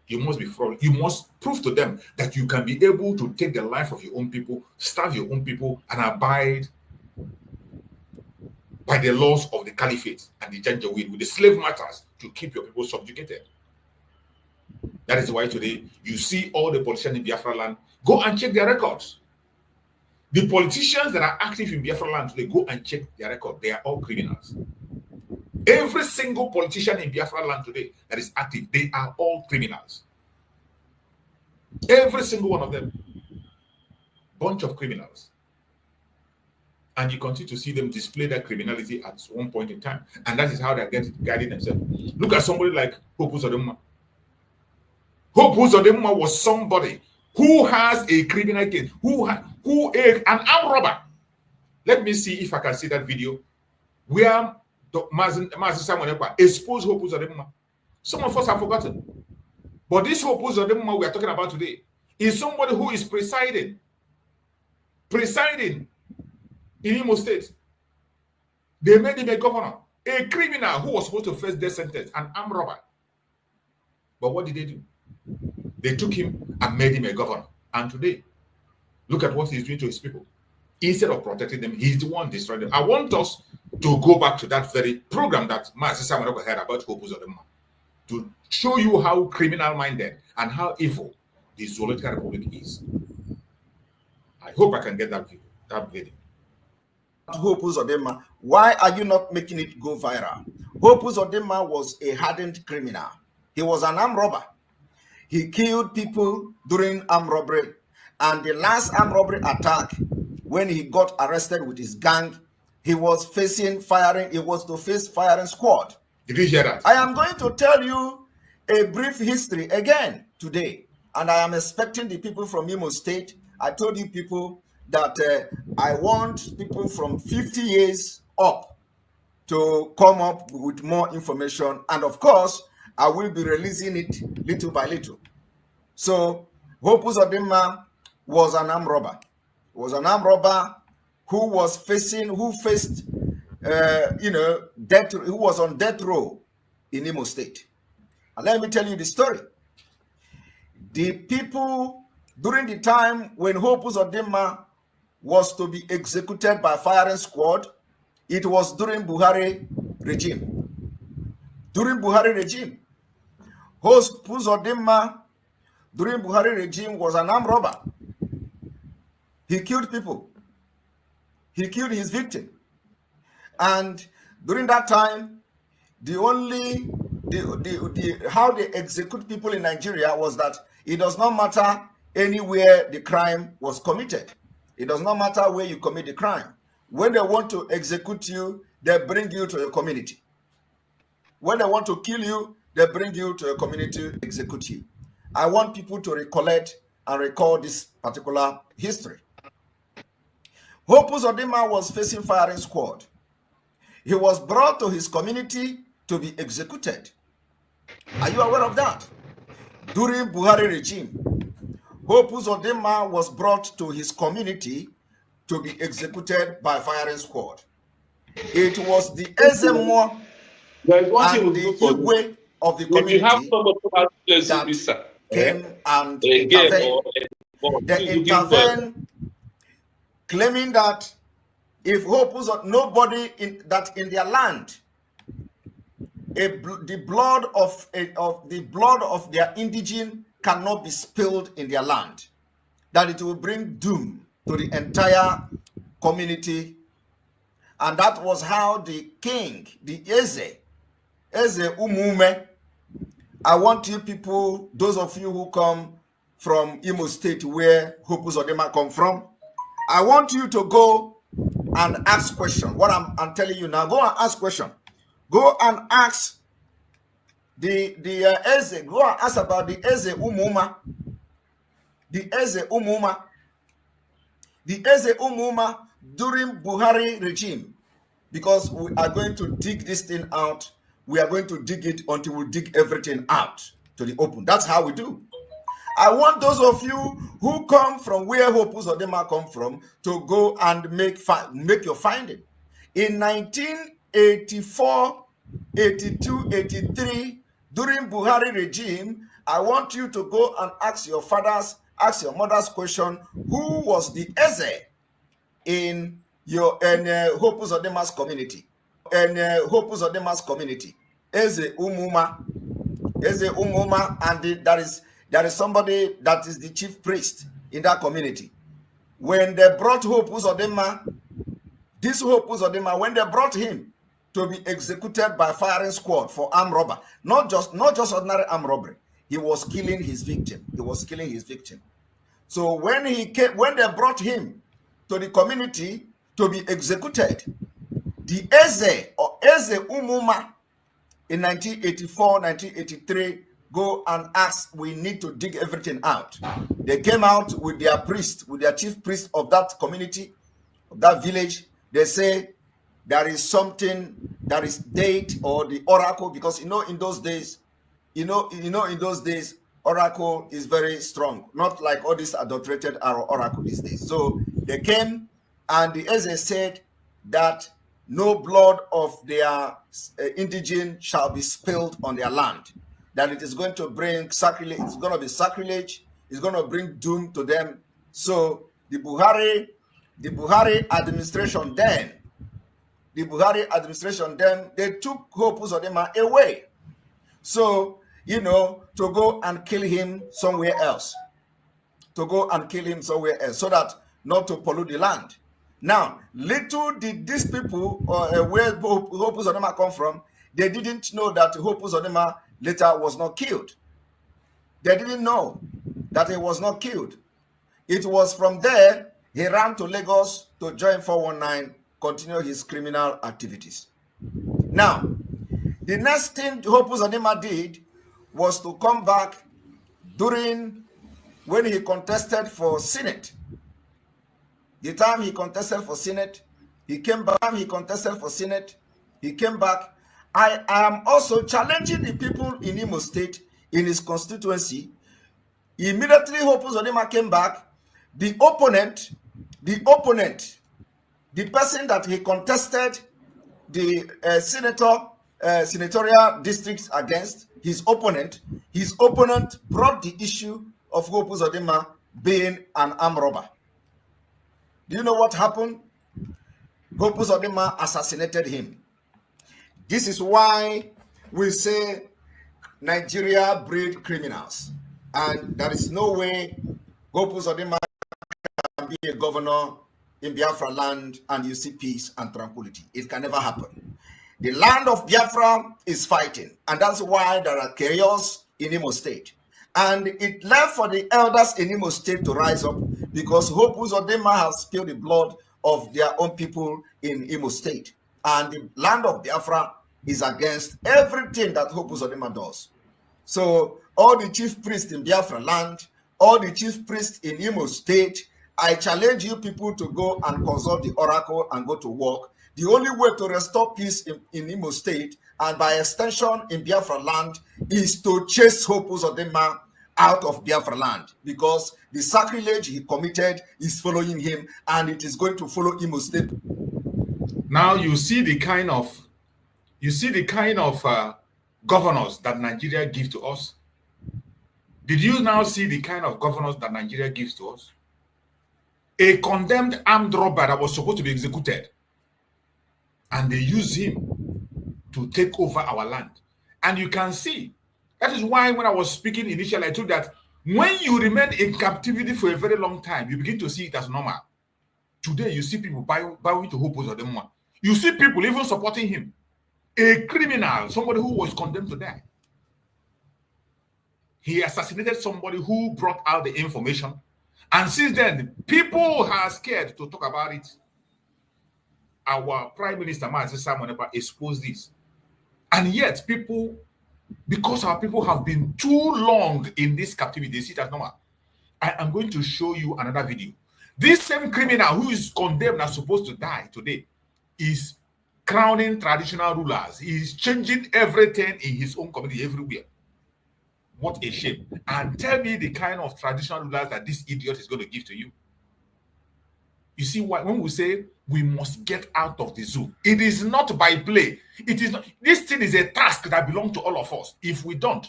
You must be fraudulent. You must prove to them that you can be able to take the life of your own people, starve your own people, and abide by the laws of the caliphate and the Janjaweed with the slave masters to keep your people subjugated. That is why today you see all the politicians in Biafra land. Go and check their records. The politicians that are active in Biafra land today, go and check their record. They are all criminals. Every single politician in Biafra land today that is active, they are all criminals. Every single one of them. Bunch of criminals. And you continue to see them display their criminality at one point in time. And that is how they're guiding themselves. Look at somebody like Hope Uzodinma. Hope Uzodinma was somebody who has a criminal case, an armed robber. Let me see if I can see that video where Mazi Samuel exposed Hope Uzodinma. Some of us have forgotten. But this Hope Uzodinma we are talking about today is somebody who is presiding in Imo State. They made him a governor, a criminal who was supposed to face death sentence, an armed robber. But what did they do? They took him and made him a governor. And today, look at what he's doing to his people. Instead of protecting them, he's the one destroying them. I want us to go back to that very program that Mazi Samuel had about Hope Uzodinma to show you how criminal-minded and how evil the Zoological Republic is. I hope I can get that video. Hope Uzodinma, why are you not making it go viral? Hope Uzodinma was a hardened criminal. He was an armed robber. He killed people during armed robbery. And the last armed robbery attack, when he got arrested with his gang, he was facing firing. He was to face firing squad. Did you hear that? I am going to tell you a brief history again today. And I am expecting the people from Imo State. I told you people that I want people from 50 years up to come up with more information. And of course, I will be releasing it little by little. So, Hope Uzodinma was an armed robber. He was an armed robber who faced, death, who was on death row in Imo State. And let me tell you the story. The people, during the time when Hope Uzodinma was to be executed by firing squad, it was during Buhari regime. During Buhari regime, Hope Uzodinma during Buhari regime was an armed robber. He killed people. He killed his victim. And during that time, how they execute people in Nigeria was that it does not matter anywhere the crime was committed. It does not matter where you commit the crime. When they want to execute you, they bring you to a community. When they want to kill you, they bring you to a community to execute you. I want people to recollect and recall this particular history. Hope Uzodinma was facing firing squad. He was brought to his community to be executed. Are you aware of that? During Buhari regime, Hope Uzodinma was brought to his community to be executed by firing squad. It was the Ezemo and the Igwe of the community that came and intervened. They intervened, claiming that if Hope nobody in their land, the blood of their indigene cannot be spilled in their land, that it will bring doom to the entire community. And that was how the king, the Eze Umume, I want you people, those of you who come from Imo State where Hope Uzodinma come from, I want you to go and ask questions. What I'm telling you now, go and ask questions. Go and ask the Eze. Go and ask about the Eze Umuma. The Eze Umuma. The Eze Umuma during Buhari regime. Because we are going to dig this thing out. We are going to dig it until we dig everything out to the open. That's how we do. I want those of you who come from where Hope Uzodinma come from to go and make your finding. In 1984, 82, 83, during Buhari regime, I want you to go and ask your mother's question, who was the Eze in Hope Uzodinma's community? Hope Uzodinma's community. Eze Umuma. Eze Umuma, and there is somebody that is the chief priest in that community. When they brought Hope Uzodinma, this Hope Uzodinma, when they brought him to be executed by firing squad for armed robbery, not just ordinary armed robbery, he was killing his victim. He was killing his victim. So when they brought him to the community to be executed, the Eze or Eze Umuma in 1984, 1983, go and ask, we need to dig everything out. They came out with their priest, with their chief priest of that community, of that village. They say there is something, there is date or the oracle, because in those days, in those days, oracle is very strong, not like all these adulterated oracle these days. So they came and the Eze said that no blood of their indigene shall be spilled on their land, that it is going to bring sacrilege, it's going to be sacrilege, it's going to bring doom to them. So the Buhari administration then, they took Hope Uzodinma away. So, to go and kill him somewhere else. So that not to pollute the land. Now, little did these people, where Hope Uzodinma come from, they didn't know that Hope Uzodinma later was not killed. They didn't know that he was not killed. It was from there he ran to Lagos to join 419, continue his criminal activities. Now, the next thing Hope Uzodinma did was to come back when he contested for Senate. The time he contested for Senate, he came back. He came back. I am also challenging the people in Imo State, in his constituency. Immediately, Hope Uzodinma came back. The opponent, the person that he contested the senatorial districts against, his opponent brought the issue of Hope Uzodinma being an armed robber. Do you know what happened? Hope Uzodinma assassinated him. This is why we say Nigeria breed criminals. And there is no way Hope Uzodinma can be a governor in Biafra land and you see peace and tranquility. It can never happen. The land of Biafra is fighting. And that's why there are chaos in Imo State. And it left for the elders in Imo State to rise up, because Hope Uzodinma has spilled the blood of their own people in Imo State. And the land of Biafra is against everything that Hope Uzodinma does. So all the chief priests in Biafra land, all the chief priests in Imo State, I challenge you people to go and consult the oracle and go to work. The only way to restore peace in Imo State, and by extension in Biafra land, is to chase Hope Uzodinma out of Biafra land, because the sacrilege he committed is following him, and it is going to follow Imo State. Now you see the kind of governors that Nigeria gives to us. Did you now see the kind of governors that Nigeria gives to us? A condemned armed robber that was supposed to be executed, and they use him to take over our land. And you can see, that is why when I was speaking initially, I told that when you remain in captivity for a very long time, you begin to see it as normal. Today, you see people bowing to Hope Uzodinma. You see people even supporting him. A criminal, somebody who was condemned to die. He assassinated somebody who brought out the information. And since then, people are scared to talk about it. Our Prime Minister, Simon, exposed this. And yet, people, because our people have been too long in this captivity, they see it as normal. I am going to show you another video. This same criminal who is condemned and supposed to die today is crowning traditional rulers. He is changing everything in his own community everywhere. What a shame. And tell me the kind of traditional rulers that this idiot is going to give to you. You see, when we say we must get out of the zoo, it is not by play. It is not. This thing is a task that belongs to all of us. If we don't,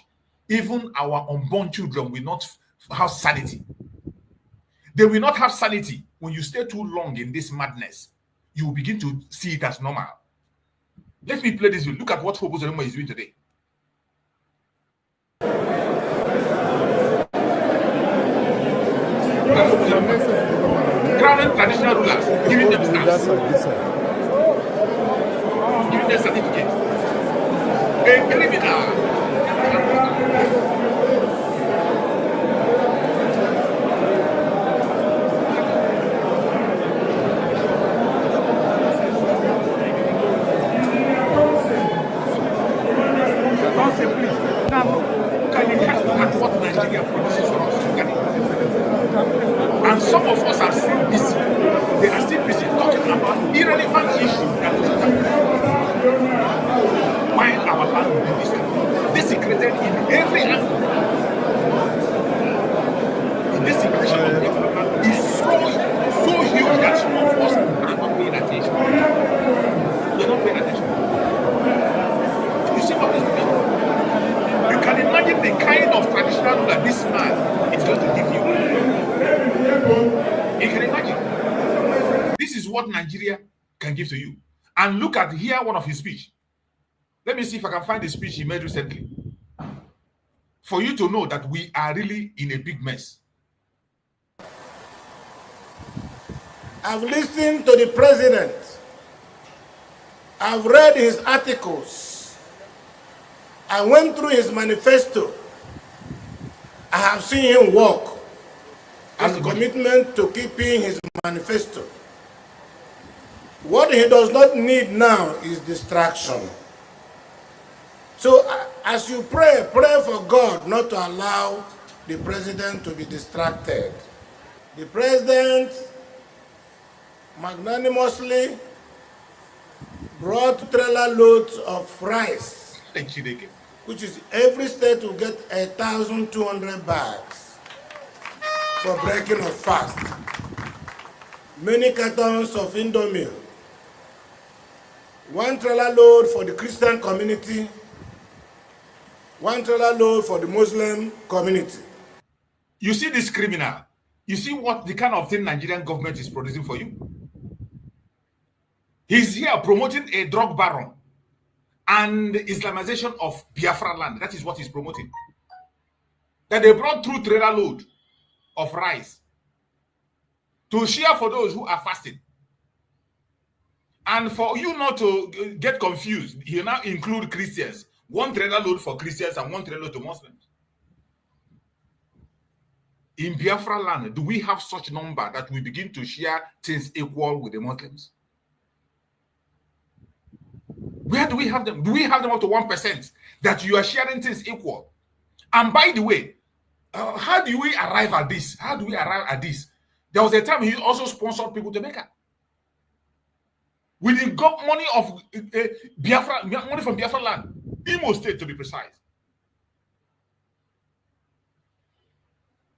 even our unborn children will not have sanity. They will not have sanity. When you stay too long in this madness, you will begin to see it as normal. Let me play this video. Look at what Hope Uzodinma is doing today. Crowning traditional rulers, giving them stamps, giving them certificates. A criminal. and look at here one of his speech. Let me see if I can find the speech he made recently, for you to know that we are really in a big mess. I've listened to the president. I've read his articles. I went through his manifesto. I have seen him work and commitment to keeping his manifesto. What he does not need now is distraction. So as you pray, pray for God not to allow the president to be distracted. The president magnanimously brought trailer loads of rice, which is every state will get 1,200 bags for breaking of fast. Many cartons of Indomie, 1 trailer load for the Christian community, 1 trailer load for the Muslim community. You see this criminal? You see what the kind of thing Nigerian government is producing for you? He's here promoting a drug baron and the Islamization of Biafra land. That is what he's promoting. That they brought through trailer load of rice to share for those who are fasting. And for you not to get confused, you now include Christians. 1 trailer load for Christians and 1 trailer load to Muslims. In Biafra land, do we have such number that we begin to share things equal with the Muslims? Where do we have them? Do we have them up to 1% that you are sharing things equal? And by the way, how do we arrive at this? How do we arrive at this? There was a time he also sponsored people to make it. We did got money of Biafra, money from Biafra land, Imo State to be precise.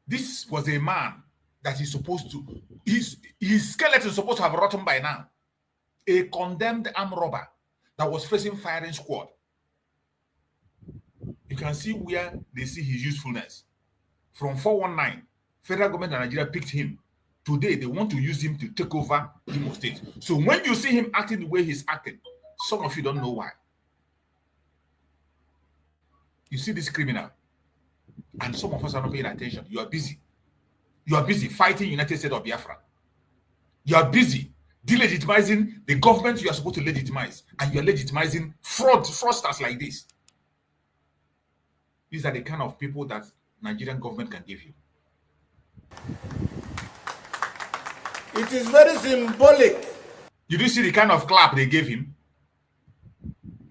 This was a man that is supposed to, his skeleton is supposed to have rotten by now. A condemned armed robber that was facing firing squad. You can see where they see his usefulness. From 419, federal government of Nigeria picked him. Today, they want to use him to take over Imo State. So when you see him acting the way he's acting, some of you don't know why. You see this criminal, and some of us are not paying attention. You are busy. You are busy fighting United States of Biafra. You are busy delegitimizing the government you are supposed to legitimize, and you are legitimizing fraudsters like this. These are the kind of people that Nigerian government can give you. It is very symbolic. You do see the kind of clap they gave him?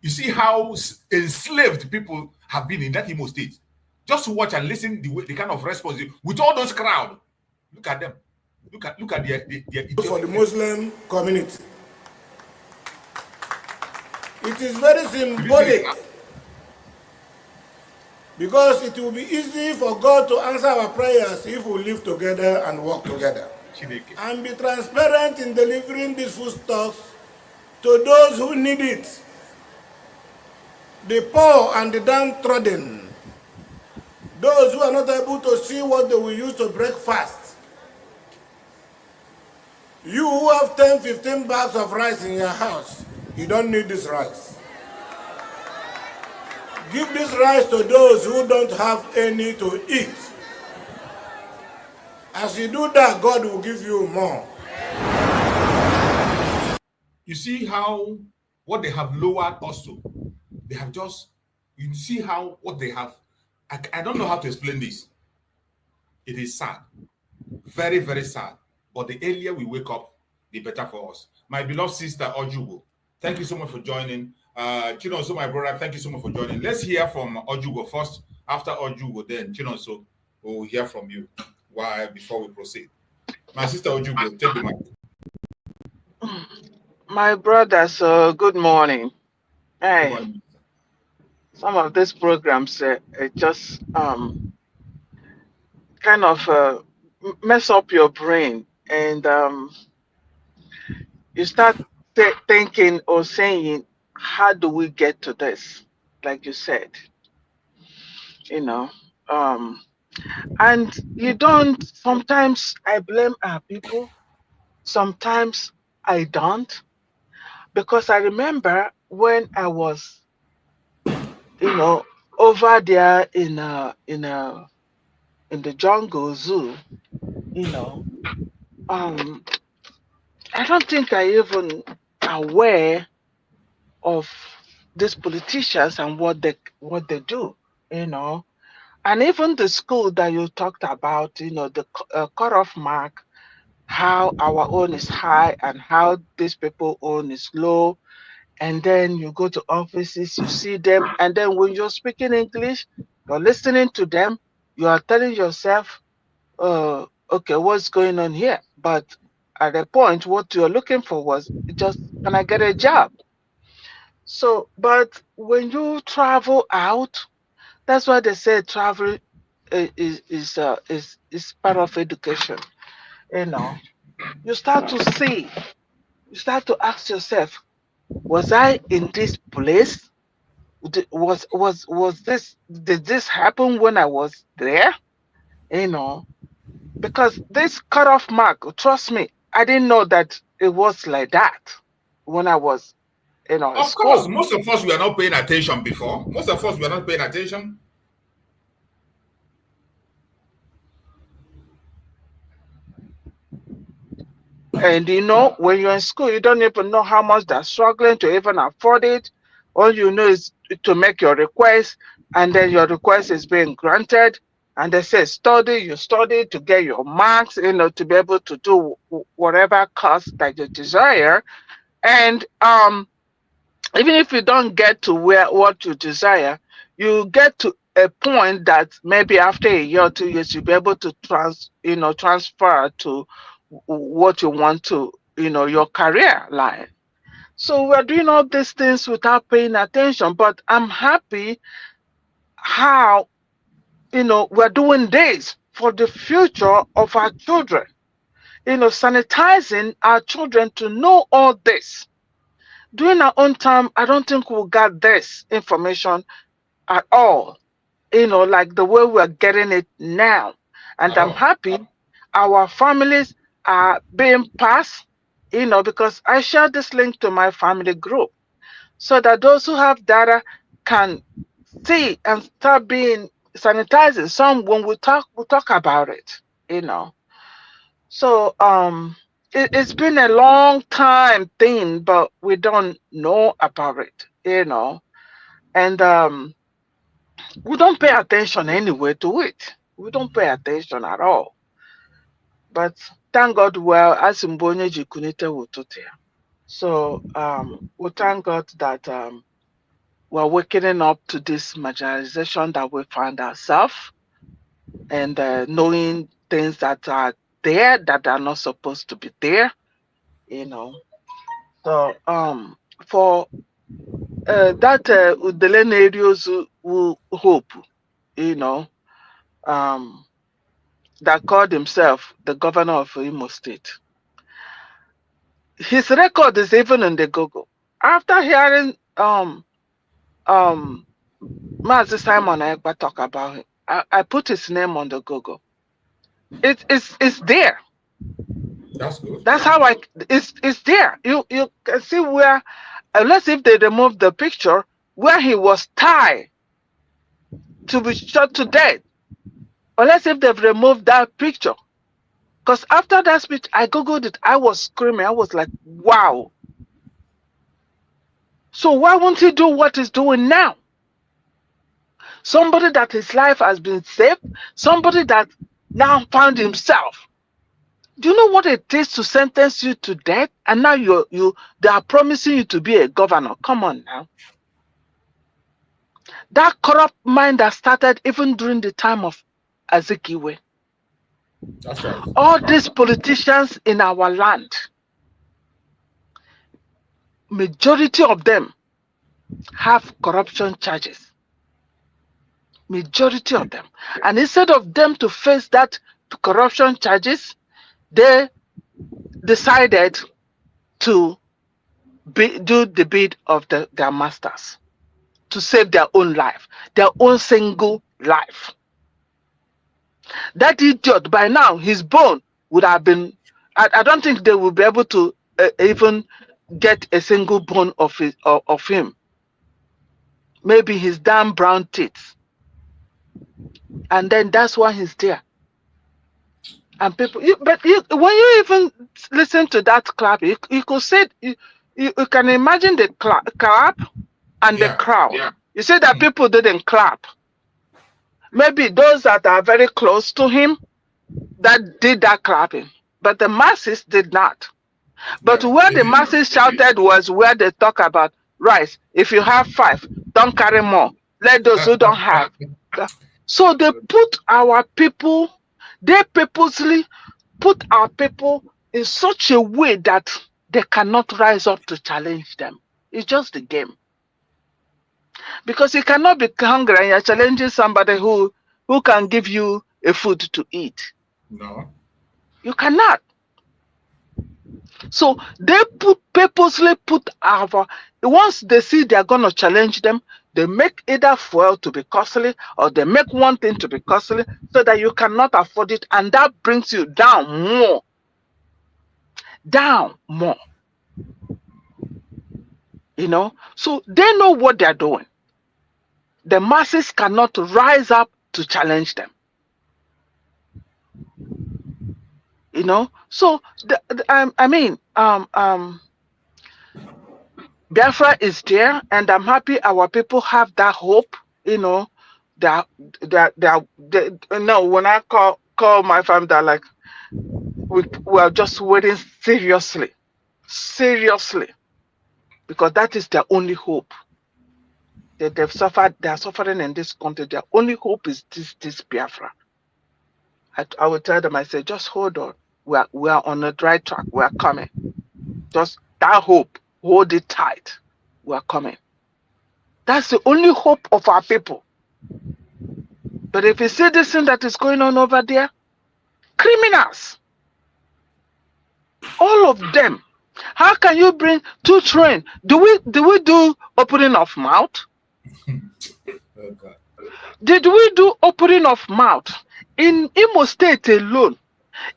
You see how enslaved people have been in that Imo State. Just to watch and listen the kind of response with all those crowd. Look at them. Look at their for the Muslim community. It is very symbolic because it will be easy for God to answer our prayers if we live together and work together and be transparent in delivering these foodstuffs to those who need it, the poor and the downtrodden, those who are not able to see what they will use to break fast. You who have 10, 15 bags of rice in your house, you don't need this rice. Give this rice to those who don't have any to eat. As you do that, God will give you more. You see how what they have lowered also. They have just, you see how what they have, I don't know how to explain this. It is sad. Very, very sad. But the earlier we wake up, the better for us. My beloved sister, Ojugo, thank you so much for joining. Chinonso, my brother, thank you so much for joining. Let's hear from Ojugo first. After Ojugo, then Chinonso will hear from you before we proceed. My sister Ojugo, take the mic. My brothers, good morning. Hey, good morning. Some of these programs just kind of mess up your brain, and you start thinking or saying, how do we get to this? Like you said, you know, and you don't, sometimes I blame our people, sometimes I don't. Because I remember when I was, over there in the jungle zoo, I don't think I even aware of these politicians and what they do, and even the school that you talked about, the cutoff mark, how our own is high and how these people own is low. And then you go to offices, you see them, and then when you're speaking English, you're listening to them, you are telling yourself, okay, what's going on here? But at a point, what you're looking for was just, can I get a job? So, but when you travel out, that's why they say travel is part of education. You start to see, you start to ask yourself, was I in this place? Did this happen when I was there? Because this cutoff mark, trust me, I didn't know that it was like that when I was, Of school. course, most of us were not paying attention before. Most of us were not paying attention. And when you're in school, you don't even know how much they're struggling to even afford it. All you know is to make your request, and then your request is being granted. And they say, study, you study to get your marks, to be able to do whatever course that you desire. And even if you don't get to what you desire, you get to a point that maybe after a year or 2 years, you'll be able to transfer to what you want to, your career line. So we're doing all these things without paying attention, but I'm happy how, we're doing this for the future of our children, sanitizing our children to know all this. During our own time, I don't think we got this information at all, like the way we're getting it now. And I'm happy our families are being passed, because I shared this link to my family group so that those who have data can see and start being sanitizing. Some, when we talk about it, So it's been a long time thing, but we don't know about it, and we don't pay attention anyway to it. We don't pay attention at all. But thank God, well, as Mbonye Jikunite Wututia. So we thank God that we're waking up to this marginalization that we find ourselves, and knowing things that are there that are not supposed to be there, So for that Udelene areas who hope, that called himself the governor of Imo State. His record is even in the Google. After hearing Mazi Simon Ekpa talk about him, I put his name on the Google. It's there. That's good. That's how it's there. You can see where, unless if they remove the picture where he was tied to be shot to death, unless if they've removed that picture. Because after that speech, I Googled it. I was screaming. I was like, wow. So why won't he do what he's doing now? Somebody that his life has been saved, somebody that now found himself. Do you know what it takes to sentence you to death? And now they are promising you to be a governor. Come on now. That corrupt mind that started even during the time of Azikiwe. That's right. All these politicians in our land, majority of them have corruption charges. Majority of them. And instead of them to face that corruption charges, they decided to do the bid of their masters, to save their own life, their own single life. That idiot, by now, his bone would have been, I don't think they will be able to even get a single bone of him. Maybe his damn brown teeth. And then that's why he's there. And people, when you even listen to that clap, you could say, you can imagine the clap and the crowd. Yeah. You say that people didn't clap. Maybe those that are very close to him that did that clapping, but the masses did not. But where the masses shouted was where they talk about rice. If you have 5, don't carry more. Let those who don't have. So they put our people, they purposely put our people in such a way that they cannot rise up to challenge them. It's just a game. Because you cannot be hungry and you're challenging somebody who can give you a food to eat. No. You cannot. So they purposely put once they see they're going to challenge them, they make either fuel to be costly or they make one thing to be costly so that you cannot afford it. And that brings you down more. Down more. You know, so they know what they're doing. The masses cannot rise up to challenge them. You know, so Biafra is there, and I'm happy our people have that hope. You know, when I call my family, they're like, we are just waiting seriously, because that is their only hope. They are suffering in this country. Their only hope is this Biafra. I will tell them, I say, just hold on. We are on the right track. We are coming. Just that hope, hold it tight. We are coming. That's the only hope of our people. But if you see this thing that is going on over there, criminals, all of them. How can you bring 2 trains? Do we do opening of mouth? Oh God. Did we do opening of mouth? In Imo State alone,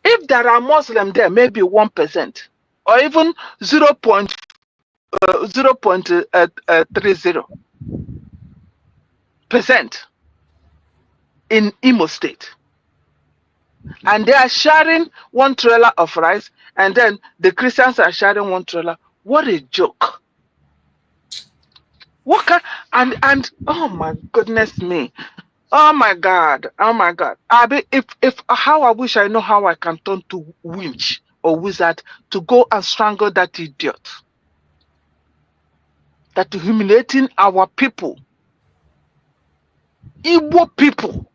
if there are Muslims there, maybe 1%, or even 0.30% in Imo State. And they are sharing 1 trailer of rice, and then the Christians are sharing 1 trailer. What a joke. What can, and oh my goodness me. Oh my God. How I wish I know how I can turn to winch or wizard to go and strangle that idiot. That humiliating our people, Igbo people,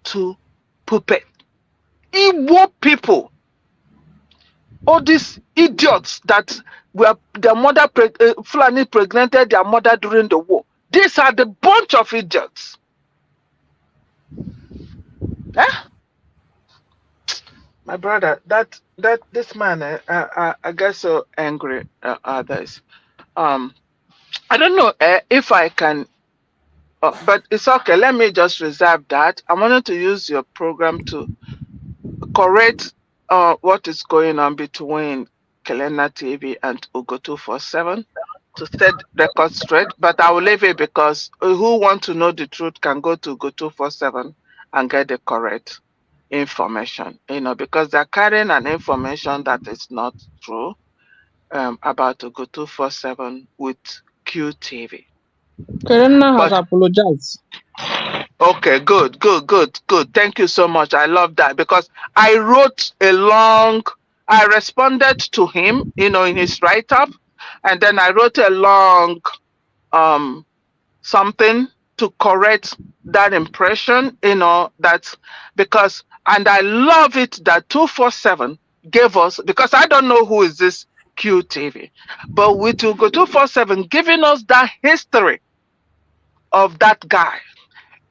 to puppet. Igbo people. All these idiots that were their mother, Fulani pregnanted their mother during the war. These are the bunch of idiots. Eh? My brother, this man, I get so angry at this. I don't know if I can, but it's okay. Let me just reserve that. I wanted to use your program to correct what is going on between Kelena TV and Ugo 247 to set record straight, but I will leave it because who want to know the truth can go to Ugo 247 and get the correct information, you know, because they're carrying an information that is not true about Ugo 247 with QTV. Kelena has apologized. Okay, good. Thank you so much. I love that because I responded to him, you know, in his write-up, and then I wrote a long something to correct that impression, you know, that's because, and I love it that 247 gave us, because I don't know who is this QTV, but with Ugo 247 giving us that history of that guy.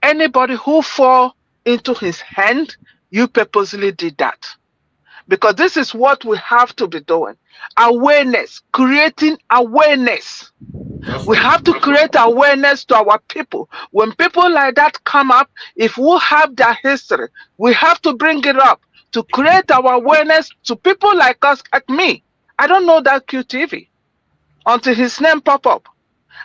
Anybody who fall into his hand, you purposely did that. Because this is what we have to be doing. Awareness, creating awareness. We have to create awareness to our people. When people like that come up, if we have their history, we have to bring it up to create our awareness to people like us, like me. I don't know that QTV until his name pop up.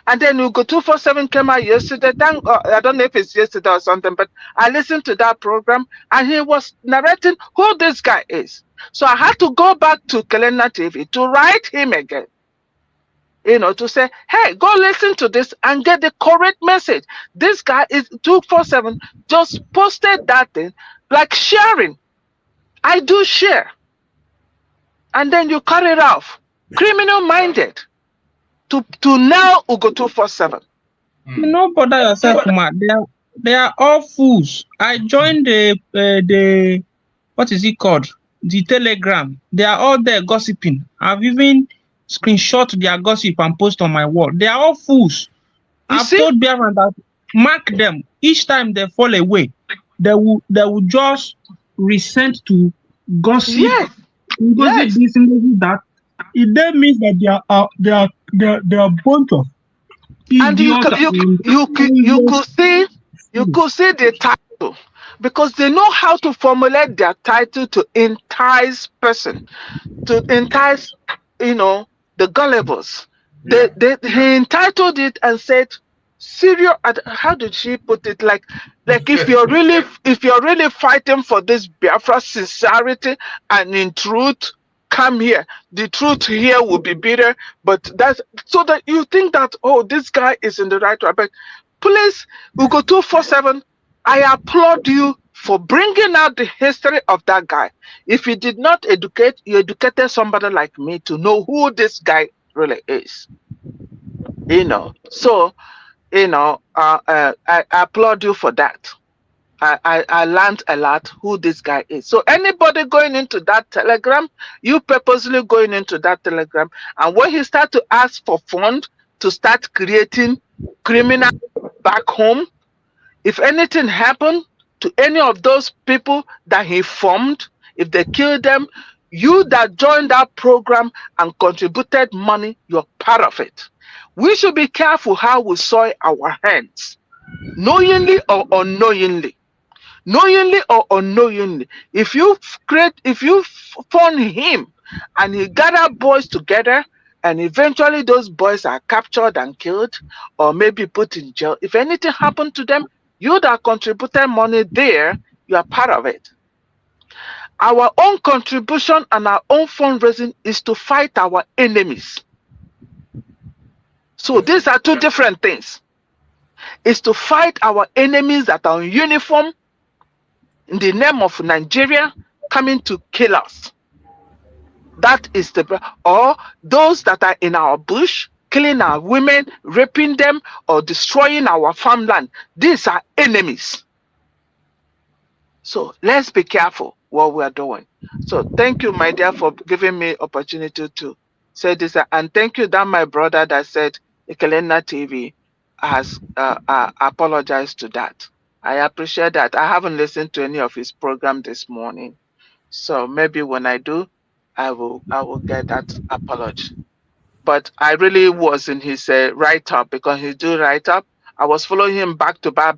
And then Ugo 247 came out yesterday. I don't know if it's yesterday or something, but I listened to that program and he was narrating who this guy is. So I had to go back to Kelena TV to write him again, to say, hey, go listen to this and get the correct message. This guy is 247 just posted that thing, like sharing. I do share. And then you cut it off. Criminal minded. To now Ugo 247. No bother yourself, man. They are all fools. I joined the what is it called? The Telegram. They are all there gossiping. I've even screenshot their gossip and post on my wall. They are all fools. I've told Biafra that mark them. Each time they fall away, they will just resent to gossip. Yes. Gossip this and that. It then means that they are a bunch of and you could see the title, because they know how to formulate their title to entice person, to entice the gullibles. Yeah. He entitled it and said, "Serious." How did she put it? Like if you're really fighting for this Biafra sincerity and in truth, come here. The truth here will be bitter, but that's so that you think that, oh, this guy is in the right track. But please, Ugo 247, I applaud you for bringing out the history of that guy. If you did not educate, you educated somebody like me to know who this guy really is. So, I applaud you for that. I learned a lot who this guy is. So anybody going into that Telegram, you purposely going into that Telegram, and when he start to ask for funds to start creating criminal back home, if anything happened to any of those people that he formed, if they killed them, you that joined that program and contributed money, you're part of it. We should be careful how we soil our hands, knowingly or unknowingly. Knowingly or unknowingly, if you fund him and he gathered boys together and eventually those boys are captured and killed or maybe put in jail, if anything happened to them, you that contributed money there, you are part of it. Our own contribution and our own fundraising is to fight our enemies. So these are two different things. It's to fight our enemies that are in uniform in the name of Nigeria coming to kill us. That is or those that are in our bush, killing our women, raping them, or destroying our farmland. These are enemies. So let's be careful what we are doing. So thank you, my dear, for giving me opportunity to say this. And thank you that my brother that said Kelena TV has apologized to that. I appreciate that. I haven't listened to any of his program this morning. So maybe when I do, I will get that apology. But I really was in his write-up, because he do write-up. I was following him back to back,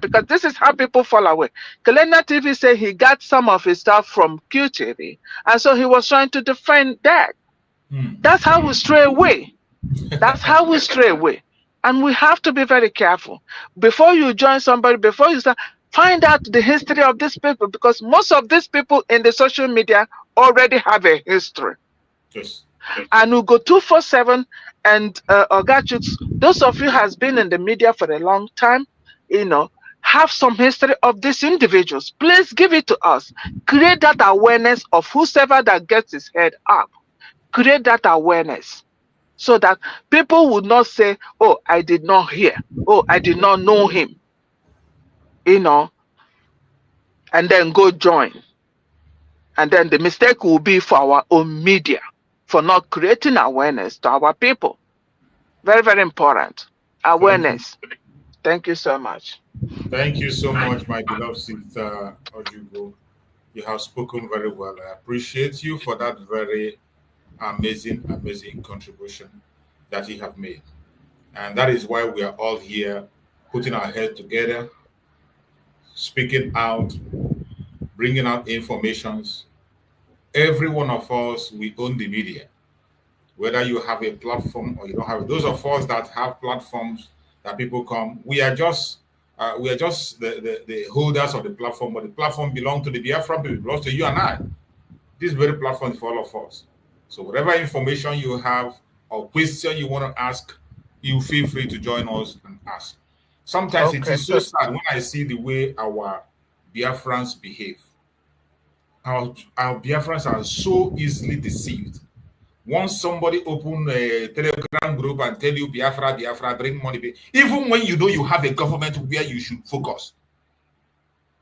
because this is how people fall away. Kelena TV said he got some of his stuff from QTV, and so he was trying to defend that. That's how we stray away. That's how we stray away. And we have to be very careful. Before you join somebody, before you start, find out the history of these people, because most of these people in the social media already have a history. Yes. And Ugo 247 and Ogachuk, those of you has been in the media for a long time, have some history of these individuals. Please give it to us. Create that awareness of whosoever that gets his head up. Create that awareness, so that people would not say, oh, I did not hear. Oh, I did not know him. And then go join. And then the mistake will be for our own media, for not creating awareness to our people. Very, very important. Awareness. Thank you so much. Thank you so much, my beloved sister Ojugo. You have spoken very well. I appreciate you for that very amazing contribution that you have made. And that is why we are all here, putting our heads together, speaking out, bringing out informations every one of us, we own the media. Whether you have a platform or you don't have it. Those of us that have platforms that people come, we are just the holders of the platform, but the platform belongs to the Biafran people, it belongs to you and I. This very platform is for all of us. So whatever information you have or question you want to ask, you feel free to join us and ask. Sometimes it is so sad when I see the way our Biafrans behave. Our Biafrans are so easily deceived. Once somebody open a Telegram group and tell you Biafra, bring money, even when you know you have a government where you should focus,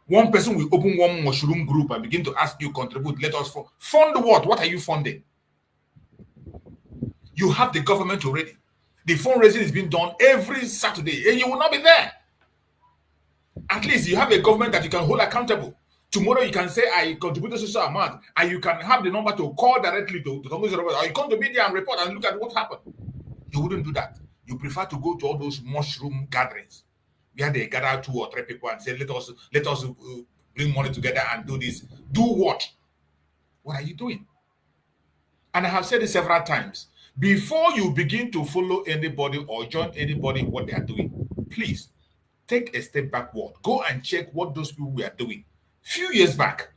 one person will open one mushroom group and begin to ask you contribute. Let us fund what? What are you funding? You have the government already. The fundraising is being done every Saturday, and you will not be there. At least you have a government that you can hold accountable. Tomorrow you can say, I contributed a social amount, and you can have the number to call directly to DPMDrNgoziOrabueze, or you come to media and report and look at what happened. You wouldn't do that. You prefer to go to all those mushroom gatherings where they gather 2 or 3 people and say, let us bring money together and do this. Do what? What are you doing? And I have said it several times. Before you begin to follow anybody or join anybody in what they are doing, please take a step backward. Go and check what those people were doing few years back.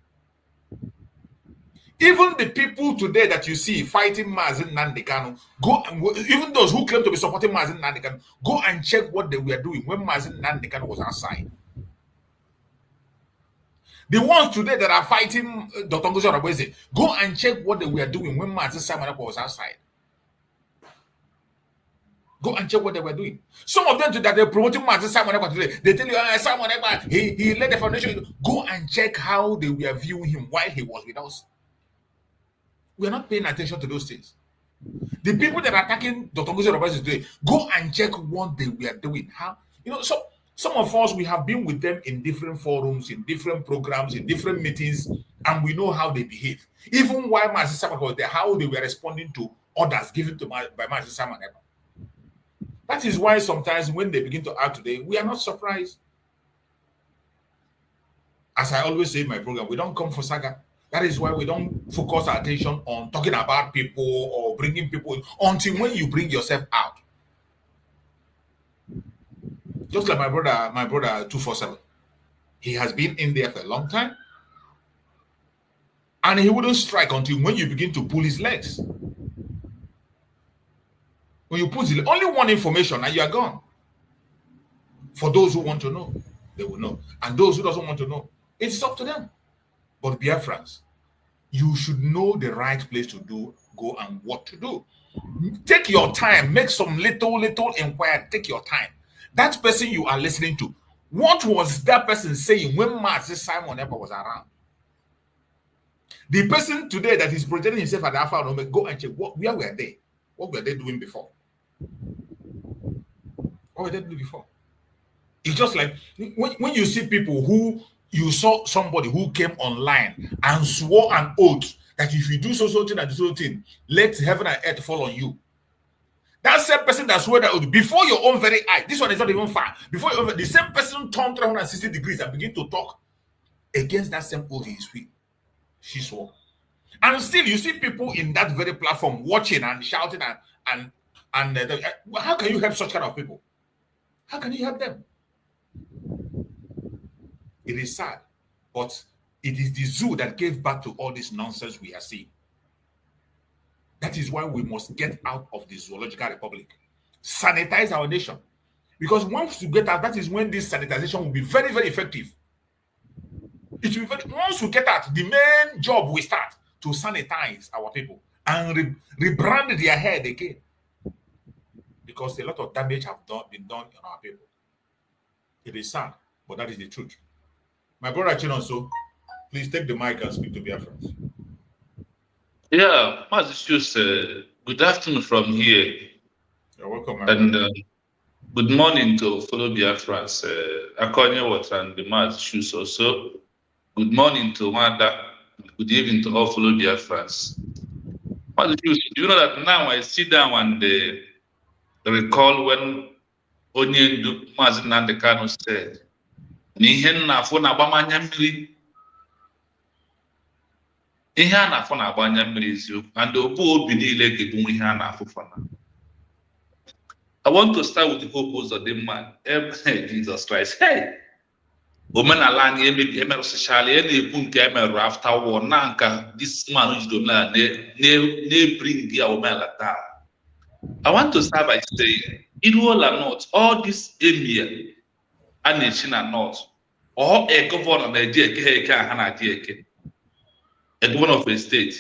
Even the people today that you see fighting Mazen Nnamdi Kanu, even those who claim to be supporting Mazen Nnamdi Kanu, go and check what they were doing when Mazen Nnamdi Kanu was outside. The ones today that are fighting DPMDrNgoziOrabueze, go and check what they were doing when Mazen Simon Ekpa was outside. Go and check what they were doing. Some of them today, they're promoting Mazen Simon Ekpa today. They tell you, Simon Ekpa, he led the foundation. Go and check how they were viewing him while he was with us. We are not paying attention to those things. The people that are attacking DPMDrNgoziOrabueze today, go and check what they were doing. How, so some of us, we have been with them in different forums, in different programs, in different meetings, and we know how they behave. Even while Mazen Simon was there, how they were responding to orders given to by Mazen Simon Ekpa. That is why sometimes when they begin to act today, we are not surprised. As I always say in my program, we don't come for saga. That is why we don't focus our attention on talking about people or bringing people in until when you bring yourself out. Just like my brother 247. He has been in there for a long time. And he wouldn't strike until when you begin to pull his legs. When you put only one information and you are gone. For those who want to know, they will know. And those who doesn't want to know, it's up to them. But Biafrans, you should know the right place to go and what to do. Take your time. Make some little inquiry. Take your time. That person you are listening to, what was that person saying when Mazen Simon Ekpa was around? The person today that is projecting himself at the Alpha and Omega, go and check where were they? What were they doing before? What were they doing before? It's just like when you see people who you saw somebody who came online and swore an oath that if you do so thing and so thing, let heaven and earth fall on you. That same person that swore that oath before your own very eye, this one is not even far. Before your own, the same person turned 360 degrees and begin to talk against that same oath she swore. And still, you see people in that very platform watching and shouting and how can you help such kind of people? How can you help them? It is sad, but it is the zoo that gave back to all this nonsense we are seeing. That is why we must get out of the zoological republic. Sanitize our nation. Because once you get out, that is when this sanitization will be very, very effective. It will be once we get out, the main job we start to sanitize our people and rebrand their head again. Because a lot of damage have been done on our people. It is sad, but that is the truth. My brother Chinonso, please take the mic and speak to Biafrans. Yeah, good afternoon from here. You're welcome, my and good morning to fellow Biafrans. Akonye Water and the Maz Shoes also. Good morning to Wanda. Good evening to all fellow Biafrans. Do you know that now I sit down and recall when Onyendu Mazen Nnamdi Kanu said, Nihen na fo na bamanya mmiri. ihe a na-afụ na-agbanya mmiri eziokwu and obu obi niile ga-ebunwe ihe a na-afụ fana. I want to start with the Hope Uzodimma. Jesus Christ. Hey! Omenala anyị emerụsịchala ya na-ekwu nke emerụ after war na nka this man ji omenala na-bring ya omenala down. I want to start by saying, Iruola North, all this emir a na-echi na North, or a governor na-eji eke ha na-adị eke, a governor of a state,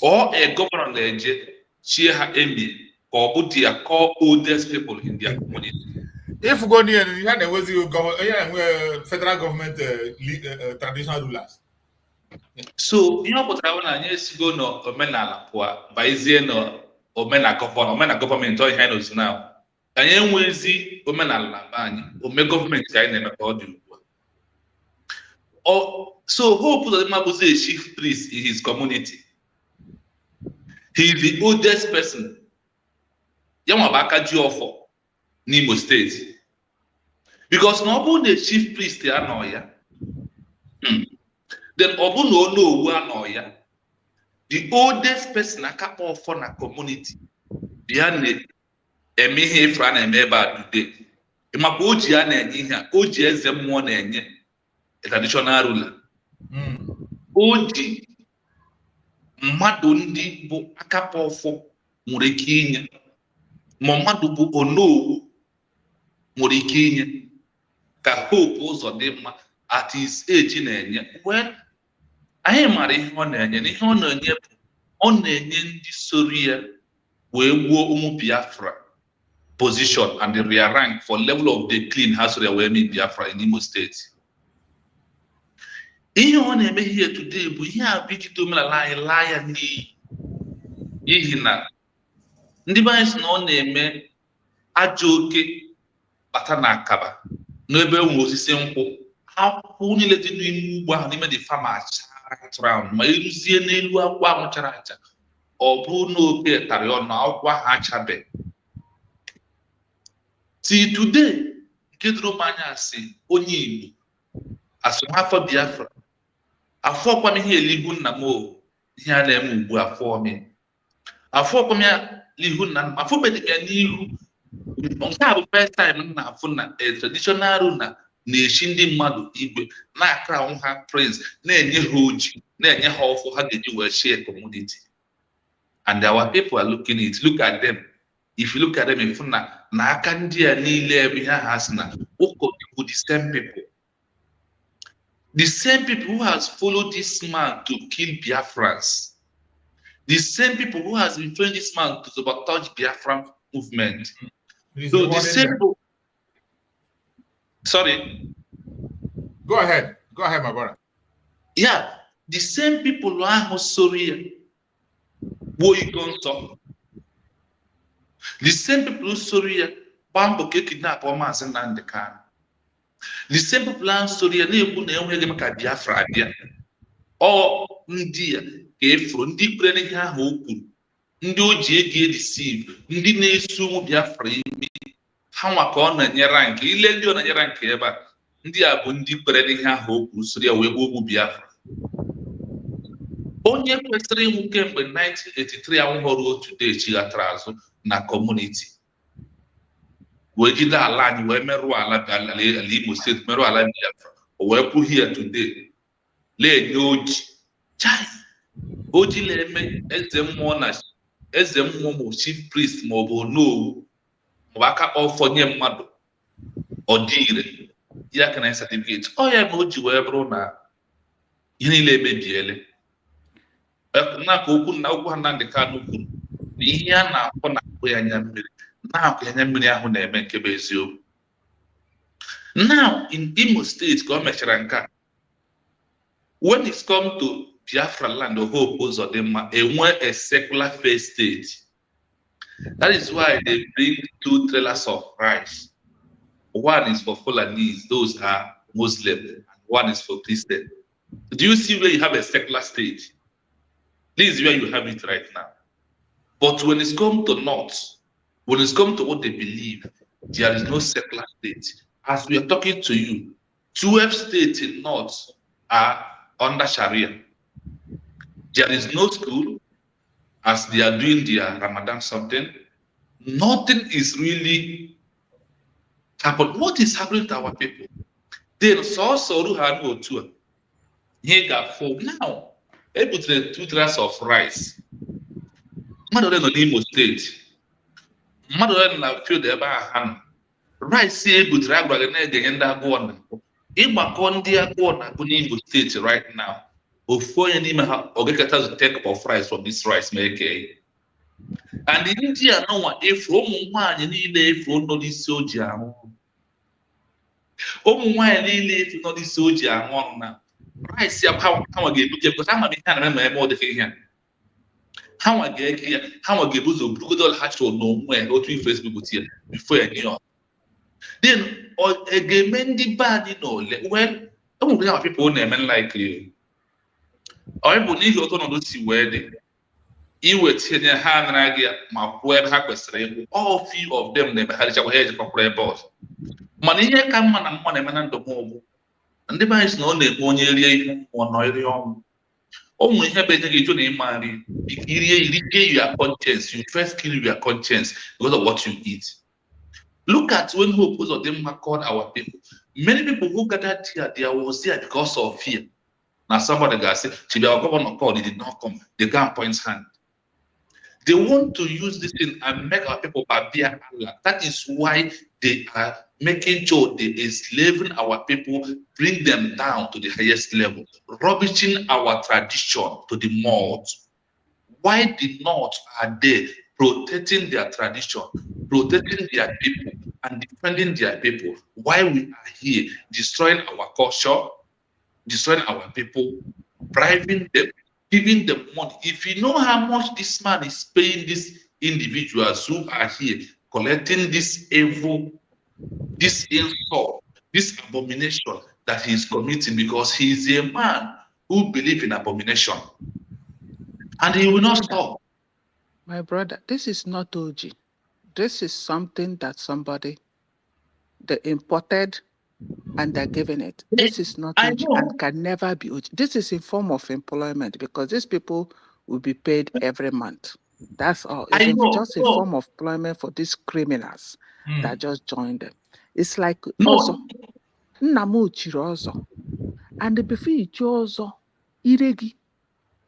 or a governor na-eji chie ha emir, or put their core oldest people in their community. If you go near, you have federal government traditional rulers. So, you know what I want to go no omenala kwa baizie no omenala government or handles now. And you will see omenala bani ome government na so Hope Uzodimma was a chief priest in his community. He is the oldest person. Yamabaka Jiofo. Nimo State. Because no the chief priest they are noya. Then obu no who are noya. The oldest person a couple of fun community. Behind it, a mehe fran and meba today. Ima oji ane iha, oji ezemone enye, a traditional ruler. Oji madundi bu a couple of murekinya. Momadu bu ono Murikinya ka Hope Uzodimma at his age na-enye. Well, anyị mara ihe ọ na-enye na ihe ọ na-enye bụ ọ na-enye ndị soro ya wee gbuo ụmụ Biafra position and the rear rank for level of the clean ha soro ya wee mee Biafra in Imo State. Ihe ọ na-eme here today bụ ihe a bikite omenala anyị laa ya n'iyi n'ihi na ndị be anyị sị na ọ na-eme ajọ oke bata na akaba n'ebe ụmụ osisi nkwụ akwụ niile dị n'ime ugbo ahụ n'ime the farmer round ma eruzie n'elu akwụ ahụ chara acha ọ bụrụ na oke tara ọnụ akwụkwọ ahụ achabe. Till today nke dụrụ m anya asị onye Igbo asụmafọ Biafra afọkwa m ihe elibu nna m o ihe a na-eme ugbu afọkwa m ya lihu nna m afọbedị ya n'ihu. Nke a bụ first time m na-afụ na traditional ruler na-echi ndị mmadụ igwe na-akra onwe ha praise na-enye ha oji na-enye ha ọfụ ha ga-eji wee share community. And our people are looking it. Look at them. If you look at them, if na aka ndị a niile ebe ha has na ụkọchukwu the same people. The same people who has followed this man to kill Biafrans. The same people who has influenced this man to sabotage Biafran movement. So the same people. Sorry. Go ahead, my brother. Yeah, the same people who are sorry. The same people who sorry. Bambo kidnap or mass and the car. The same people are sorry. Na Biafra dia. Or ndia kefro ndi prene ha hoku. Ndị oji ege deceive, ndị na-esu ụmụ Biafra ime ha nwa ka ọ na-enye rank ile ndị ọ na-enye rank ebe a ndị a bụ ndị kwere n'ihe ahụ o kwuru soro ya wee gbuo ụmụ Biafra. Onye kwesịrị ịnwụ kemgbe 1983 anwụghọrọ otu day chighatara azụ na community wee jide ala anyị wee merụọ ala Imo State merụọ ala Biafra o wee pụ here today lee nye oji chai oji na-eme eze mmụọ ma chief priest ma ọ bụ onowu ma aka ọfọ nye mmadụ ọ dị ire ya ka na certificate ọ ya ma o ji wee bụrụ na ihe niile emebiele na ka okwu ha na ndị Kanu kwuru na ihe a na-akpọ na akpụ ya anya mmiri na-akpụ ya anya mmiri ahụ na-eme nke bụ eziokwu. Now in Imo State ka o mechara nke a when it comes to Biafra land of Hope Uzodimma, a secular faith state. That is why they bring 2 trailers of rice. One is for Fulanese, those are Muslim, and one is for Christian. Do you see where you have a secular state? This is where you have it right now. But when it's come to North, when it's come to what they believe, there is no secular state. As we are talking to you, 12 states in North are under Sharia. There is no school as they are doing their Ramadan something. Nothing is really happening. What is happening to our people? They saw Soru had no tour. He got full now. Able to 2 tracks of rice. Mother no Imo State. Mother na field ebe hand. Rice able to rag na again that one. Imakondi agona Imo State right now. Before any to take of rice from this rice make. And in India, no one if from one you need a from no this soldier. Why if not this soldier on now? Rice ya how get because I'm a kind more the thing. How I get here, how I get those brutal hatch or no where or 3 Facebook here before I knew. Then or again the bad, well, don't have people name like you. I believe you don't see where they would see their hand idea, my web hackers, all few of them never had a head for prayer boss. Money here come and money man the mobile. And the man is no name on your or no. Only have better get your name, money. You kill your conscience, you first kill your conscience because of what you eat. Look at when who opposed of them called our people. Many people who gathered here, they was there because of fear. Now somebody got said, our governor called, he did not come. They can't point hand. They want to use this thing and make our people babia Allah. That is why they are making sure they enslaving our people, bring them down to the highest level, rubbishing our tradition to the mud. Why the North are they protecting their tradition, protecting their people, and defending their people? Why we are here destroying our culture, destroying our people, bribing them, giving them money. If you know how much this man is paying these individuals who are here collecting this evil, this insult, this abomination that he is committing, because he is a man who believes in abomination, and he will not stop. My brother, this is not OG. This is something that somebody they imported and they're giving it. This is not OG and can never be OG. This is a form of employment because these people will be paid every month. That's all. It's just a form of employment for these criminals that just joined them. It's like also Namu Chirozo. And before you Chozo, Iregi,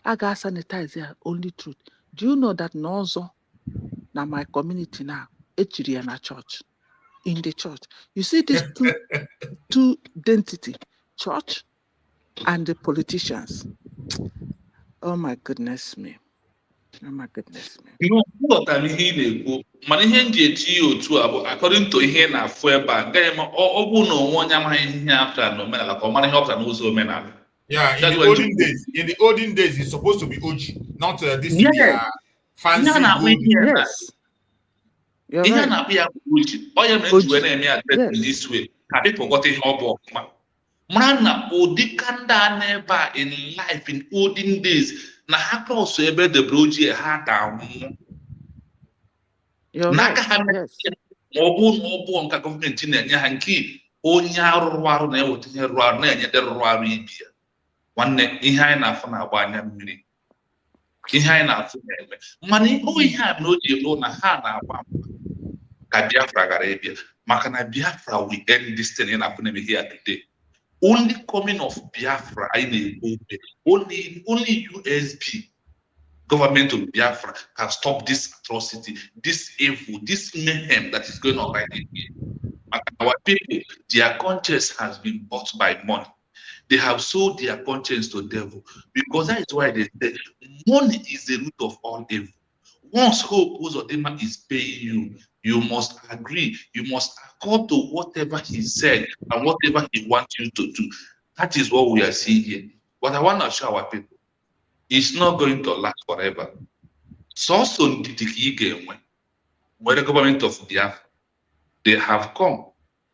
I got sanitize their only truth. Do you know that Nozo, now my community now, Echiriana church, in the church. You see these two identity, church and the politicians. Oh my goodness me. Oh my goodness me. You know what I mean? According to here na fueba, game or no one after no man like money after no so men. Yeah, in the olden days, it's supposed to be OG, not this fancy good. Yes. This way. Have people got it all Mana odikanda never in life in olden days. Na haka also ebe the broji ha down. Obu nka government na-enye ha nke onye arụrụ na ewetinye rụrụ na-enye de rụrụ ibia. Nwanne ihe anyị na-afụ na-agba anya mmiri. Ihe anyị na-afụ na-eme. Mana ihe a na o ji elu na ha na-agba ka Biafra gara ebia. Maka na Biafra we end this thing in Afunemi here today. Only coming of Biafra, only USB government of Biafra can stop this atrocity, this evil, this mayhem that is going on right here. Our people, their conscience has been bought by money. They have sold their conscience to the devil, because that is why they say money is the root of all evil. Once hope Uzodema is paying you, you must agree, you must accord to whatever he said and whatever he wants you to do. That is what we are seeing here. But I want to show our people, it's not going to last forever. So soon, when the government of Biafra, they have come,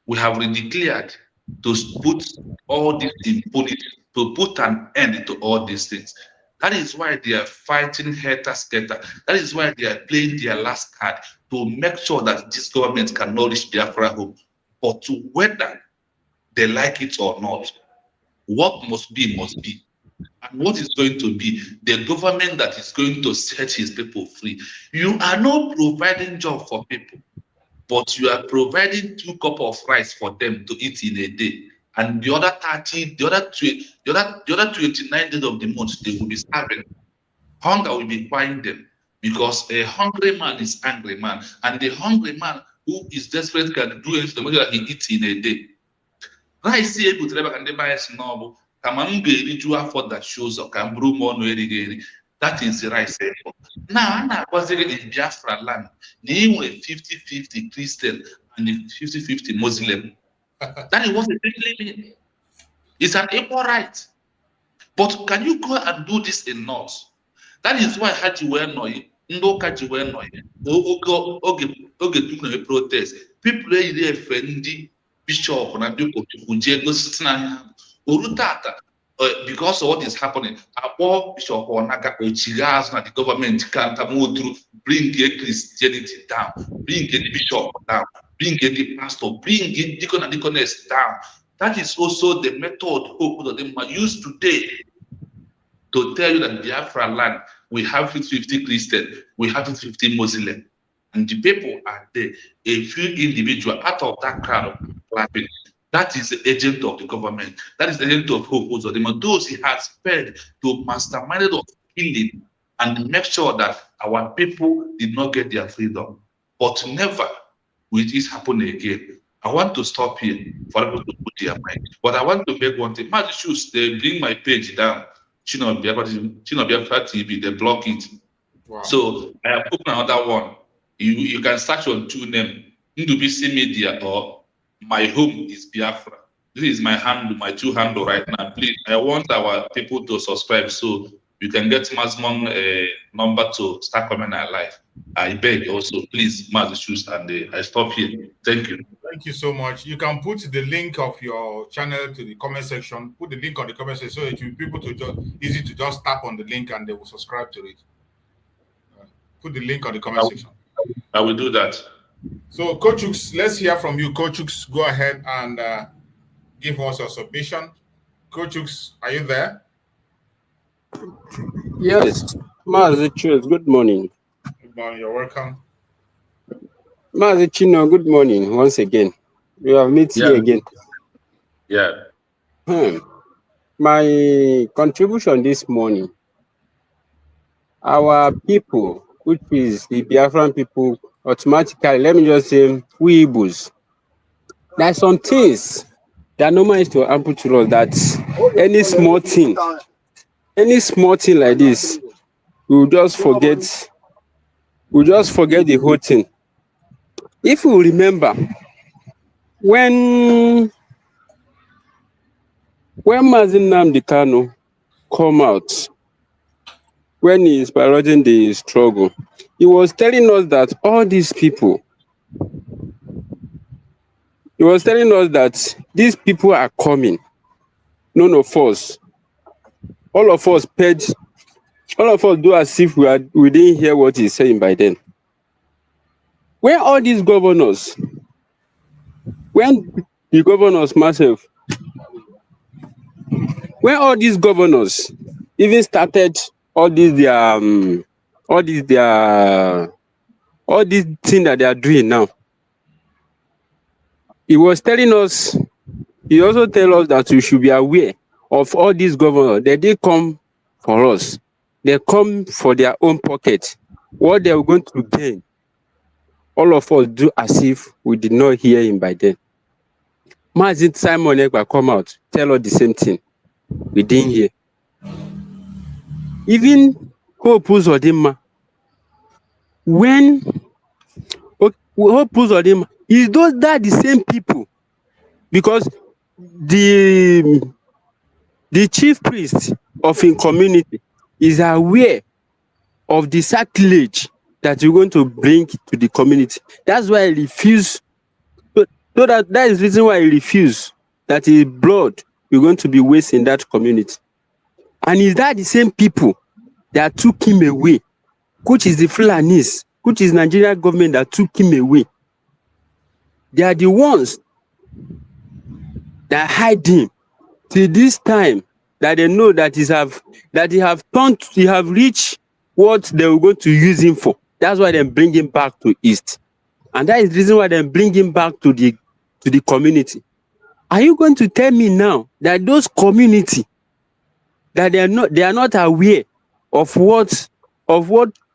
we have declared to put all this impunity, to put an end to all these things. That is why they are fighting helter-skelter. That is why they are playing their last card to make sure that this government can nourish Biafra home. But whether they like it or not, what must be, must be. and what is going to be the government that is going to set his people free. You are not providing job for people, but you are providing 2 cups of rice for them to eat in a day. And the other 29 days of the month, they will be starving. Hunger will be buying them, because a hungry man is angry man, and the hungry man who is desperate can do anything that he eats in a day. Rice able to can buy snob. That shows up can brew more. That is the rice. Now, I was in Biafra land. They were 50-50 Christian and 50-50 Muslim. That is what it really means. It's an equal right. But can you go and do this in North? That is why Haji were annoying. No Haji were annoying. Okay, protest. People are offending Bishop and people because of what is happening, Bishop the government can't move through, bring Christianity down, bring the bishop down, bring the pastor, bring the deacon and deaconess down. That is also the method hope that they use today to tell you that Biafra land, we have 50-50 Christian, we have 50-50 Muslim, and the people are there. A few individuals out of that crowd clapping. That is the agent of the government. That is the agent of hope. Those he has paid to mastermind of killing and make sure that our people did not get their freedom. But never will this happen again. I want to stop here for people to put their mind. But I want to make one thing. My shoes, they bring my page down. Chino Biafra TV, they block it. Wow. So I have opened another one. You can search on 2 names, NDBC Media or My Home is Biafra. This is my handle, my 2 handle right now. Please, I want our people to subscribe so you can get maximum number to start coming alive. I beg also, please, Shoes, and I stop here. Thank you. Thank you so much. You can put the link of your channel to the comment section. Put the link on the comment section so it will be people to just easy to just tap on the link and they will subscribe to it. Put the link on the comment section. I will do that. So, Coach Hooks, let's hear from you. Coach Hooks, go ahead and give us your submission. Coach Hooks, are you there? Yes, Mazichus, good morning. Good morning, you're welcome. Mazichino, good morning once again. We have met here again. Yeah. My contribution this morning, our people, which is the Biafran people, automatically, let me just say, we Igbos. There are some things that normally is to happen to us that any small thing like this, we'll just forget the whole thing. If you remember, when Mazi Nnamdi Kanu come out, when he is parodiing the struggle, he was telling us that all these people, are coming. None of us, all of us do as if we didn't hear what he's saying by then. When all these governors, myself, when all these governors even started all these things that they are doing now, he was telling us, he also tell us that we should be aware of all these governors. They did come for us. They come for their own pocket. What they are going to gain, all of us do as if we did not hear him by then. Mazin Simon Ekpa come out, tell us the same thing. We didn't hear. Even Hope Uzodinma, when Hope Uzodinma, is those that the same people? Because the chief priest of a community is aware of the sacrilege that you're going to bring to the community. That's why he refused. So that is the reason why he refused that his blood is going to be wasted in that community. And is that the same people that took him away, which is the Fulanis, which is Nigerian government that took him away? They are the ones that hide him till this time that they know that he have reached what they were going to use him for. That's why they bring him back to East. And that is the reason why they bring him back to the community. Are you going to tell me now that those community that they are not aware of what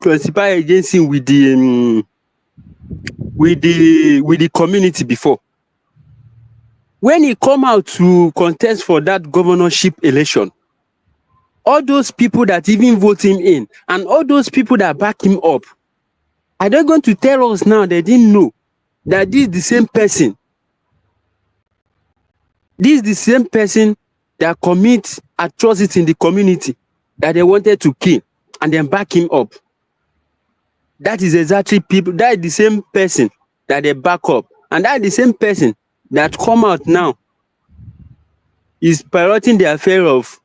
transpired against him with the community before? When he come out to contest for that governorship election, all those people that even vote him in and all those people that back him up, are they going to tell us now they didn't know that this is the same person? This is the same person that commits atrocities in the community that they wanted to kill and then back him up. That is exactly people. That is the same person that they back up, and that is the same person that come out now is piloting the affair of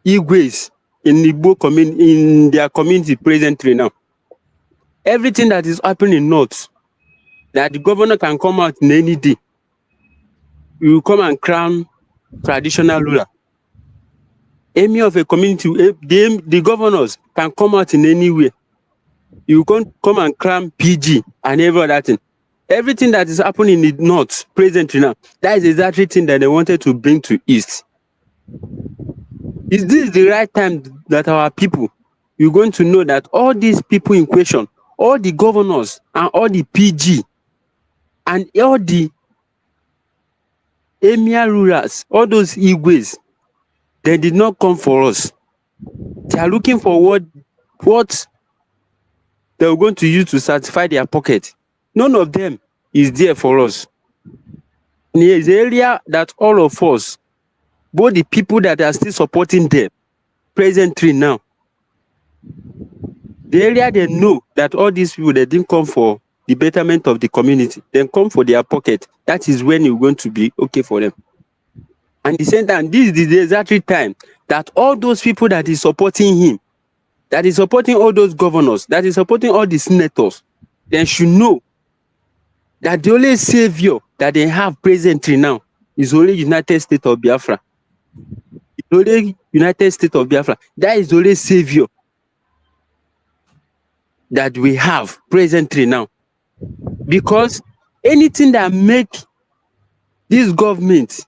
Igwes in their community presently now. Everything that is happening in North, that the governor can come out in any day. You will come and crown traditional ruler. Emir of a community, the governors can come out in any way. You can come and crown PG and every other thing. Everything that is happening in the North presently now, that is exactly the thing that they wanted to bring to East. Is this the right time that our people, you're going to know that all these people in question, all the governors and all the PG and all the emir rulers, all those Igwes, they did not come for us. They are looking for what they are going to use to satisfy their pocket. None of them is there for us. In the area that all of us, both the people that are still supporting them presently now, the area they know that all these people, they didn't come for the betterment of the community, they come for their pocket. That is when you're going to be okay for them. And at the same time, this is the exact time that all those people that is supporting him, that is supporting all those governors, that is supporting all the senators, they should know that the only savior that they have presently now is only United States of Biafra. It's only United States of Biafra. That is the only savior that we have presently now. Because anything that make this government,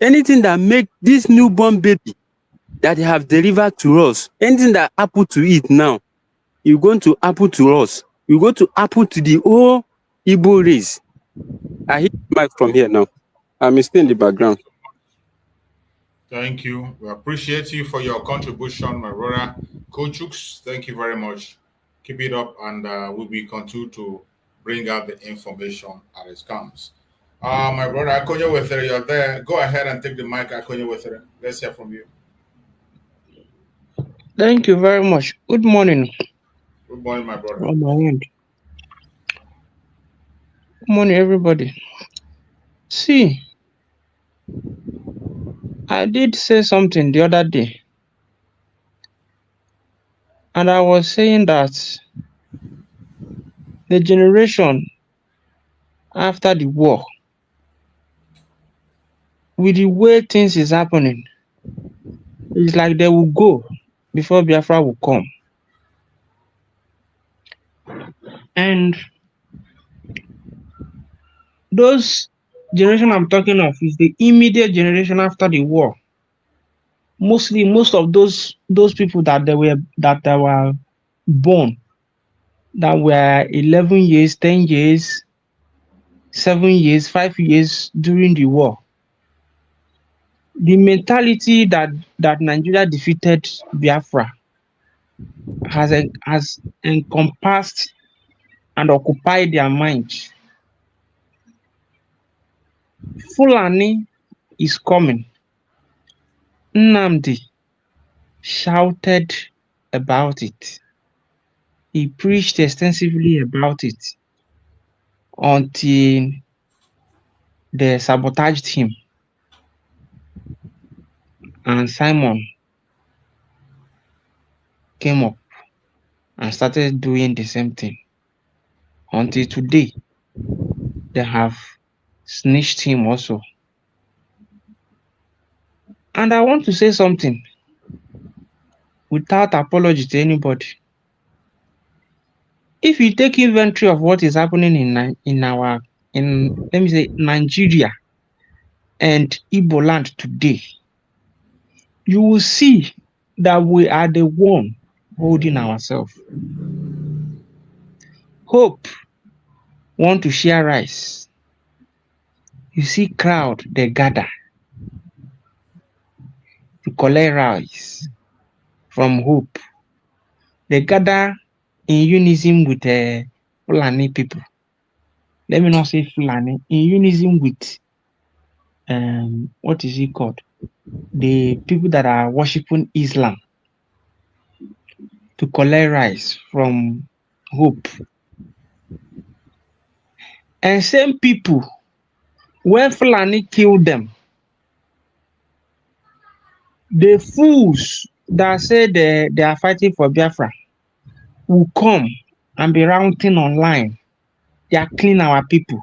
anything that make this newborn baby that they have delivered to us, anything that happen to it now, you're going to happen to us. You're going to happen to the whole Igbo race. I hit the mic from here now. I'm still in the background. Thank you. We appreciate you for your contribution, my brother. Coach Hooks, thank you very much. Keep it up, and we'll be continue to bring out the information as it comes. My brother Akonye Wethere, you're there. Go ahead and take the mic, Akonye Wethere. Let's hear from you. Thank you very much. Good morning. Good morning, my brother. On my end. Good morning, everybody. See, I did say something the other day, and I was saying that the generation after the war, with the way things is happening, it's like they will go before Biafra will come. And those generation I'm talking of is the immediate generation after the war. Most of those people that they were born, that were 11 years, 10 years, 7 years, 5 years during the war. The mentality that Nigeria defeated Biafra has encompassed and occupied their minds. Fulani is coming. Nnamdi shouted about it. He preached extensively about it until they sabotaged him. And Simon came up and started doing the same thing. Until today, they have snitched him also. And I want to say something without apology to anybody. If you take inventory of what is happening in let me say Nigeria and Igbo land today, you will see that we are the one holding ourselves. Hope want to share rice. You see crowd, they gather to collect rice from Hope. They gather in unison with Fulani people. Let me not say Fulani, in unison with what is it called? The people that are worshiping Islam to collect rice from Hope. And same people, when Fulani killed them, the fools that say they are fighting for Biafra will come and be ranting online. They are killing our people.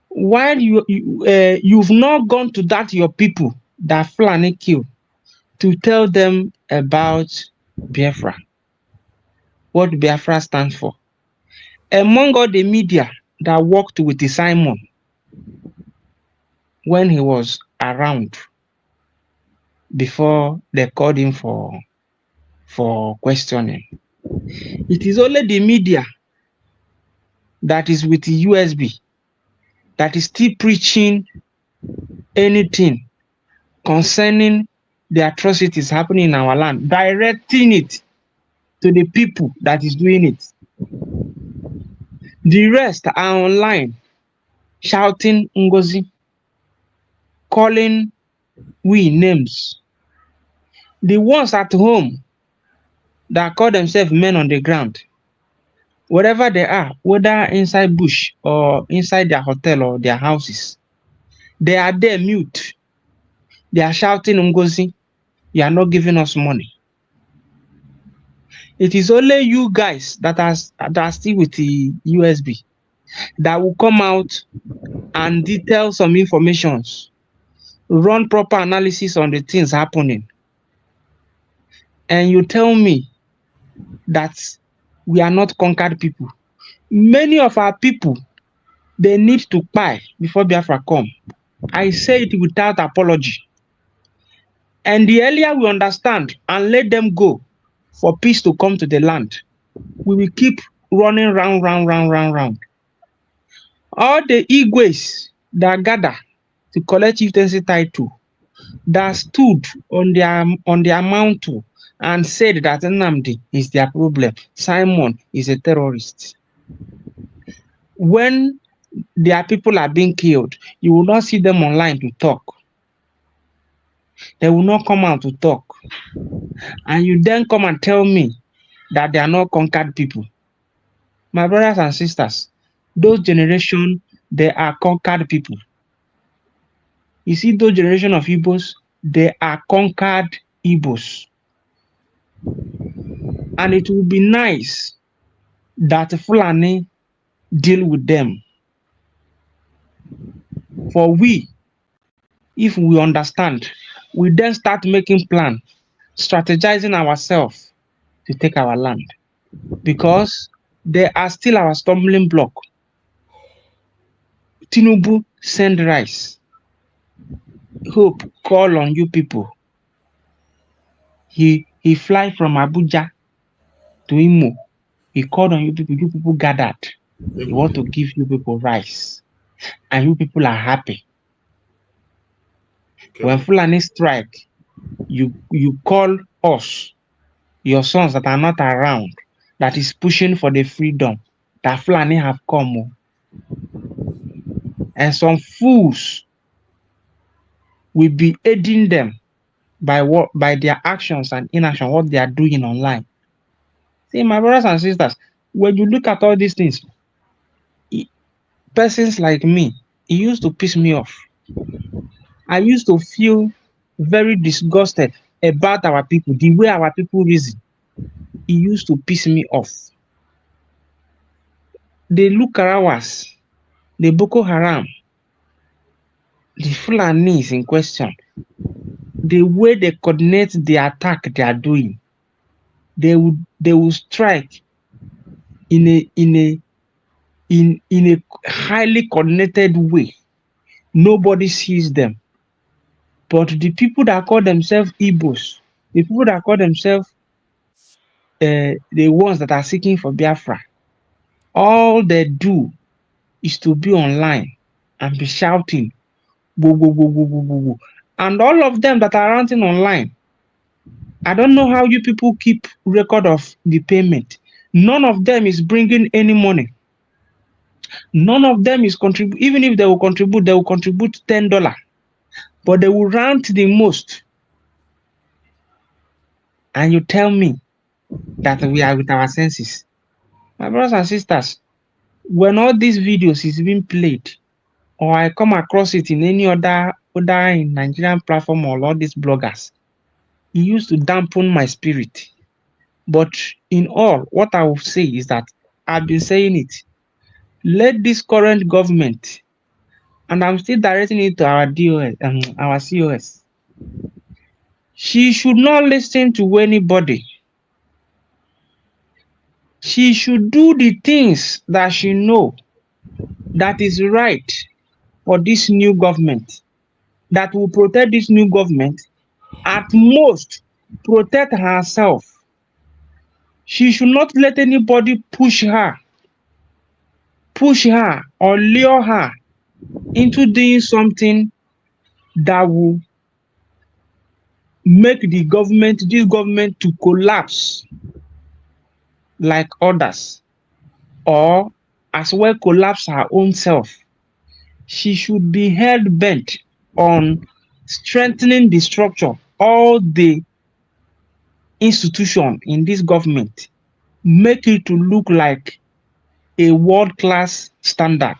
While you've not gone to that your people that Fulani killed to tell them about Biafra, what Biafra stands for. Among all the media that worked with Simon when he was around before they called him for questioning, it is only the media that is with the USB that is still preaching anything concerning the atrocities happening in our land, directing it to the people that is doing it. The rest are online shouting Ngozi, calling we names. The ones at home that call themselves men on the ground, wherever they are, whether inside bush or inside their hotel or their houses, they are there mute. They are shouting Ngozi, you are not giving us money. It is only you guys that are still with the USB that will come out and detail some informations, run proper analysis on the things happening. And you tell me that we are not conquered people. Many of our people, they need to buy before Biafra come. I say it without apology. And the earlier we understand and let them go for peace to come to the land, we will keep running round. All the Igwes that gather to collect chieftaincy title, that stood on their mantle and said that Nnamdi is their problem, Simon is a terrorist. When their people are being killed, you will not see them online to talk. They will not come out to talk. And you then come and tell me that they are not conquered people. My brothers and sisters, those generation, they are conquered people. You see, those generation of Igbos, they are conquered Igbos. And it will be nice that Fulani deal with them. For we, if we understand, we then start making plans, strategizing ourselves to take our land. Because they are still our stumbling block. Tinubu send rice. Hope call on you people. He fly from Abuja to Imo. He called on you people gathered. He want to give you people rice. And you people are happy. Okay. When Fulani strike, you call us, your sons that are not around, that is pushing for the freedom that Fulani have come. And some fools will be aiding them by their actions and inaction, what they are doing online. See, my brothers and sisters, when you look at all these things, persons like me, it used to piss me off. I used to feel very disgusted about our people, the way our people reason. It used to piss me off. The Lukarawas, the Boko Haram, the Fulanis in question, the way they coordinate the attack they are doing, they will strike in a highly coordinated way. Nobody sees them. But the people that call themselves Igbos, the people that call themselves the ones that are seeking for Biafra, all they do is to be online and be shouting, boo, boo, boo, boo, boo, boo, boo. And all of them that are ranting online, I don't know how you people keep record of the payment. None of them is bringing any money. None of them is contribute. Even if they will contribute $10. But they will rant the most. And you tell me that we are with our senses. My brothers and sisters, when all these videos is being played, or I come across it in any other in Nigerian platform or all these bloggers, it used to dampen my spirit. But in all, what I will say is that I've been saying it. Let this current government, and I'm still directing it to our DOS, our COS, she should not listen to anybody. She should do the things that she know that is right for this new government, that will protect this new government, at most protect herself. She should not let anybody push her or lure her into doing something that will make this government to collapse like others, or as well collapse her own self. She should be held bent on strengthening the structure, all the institution in this government, make it to look like a world-class standard.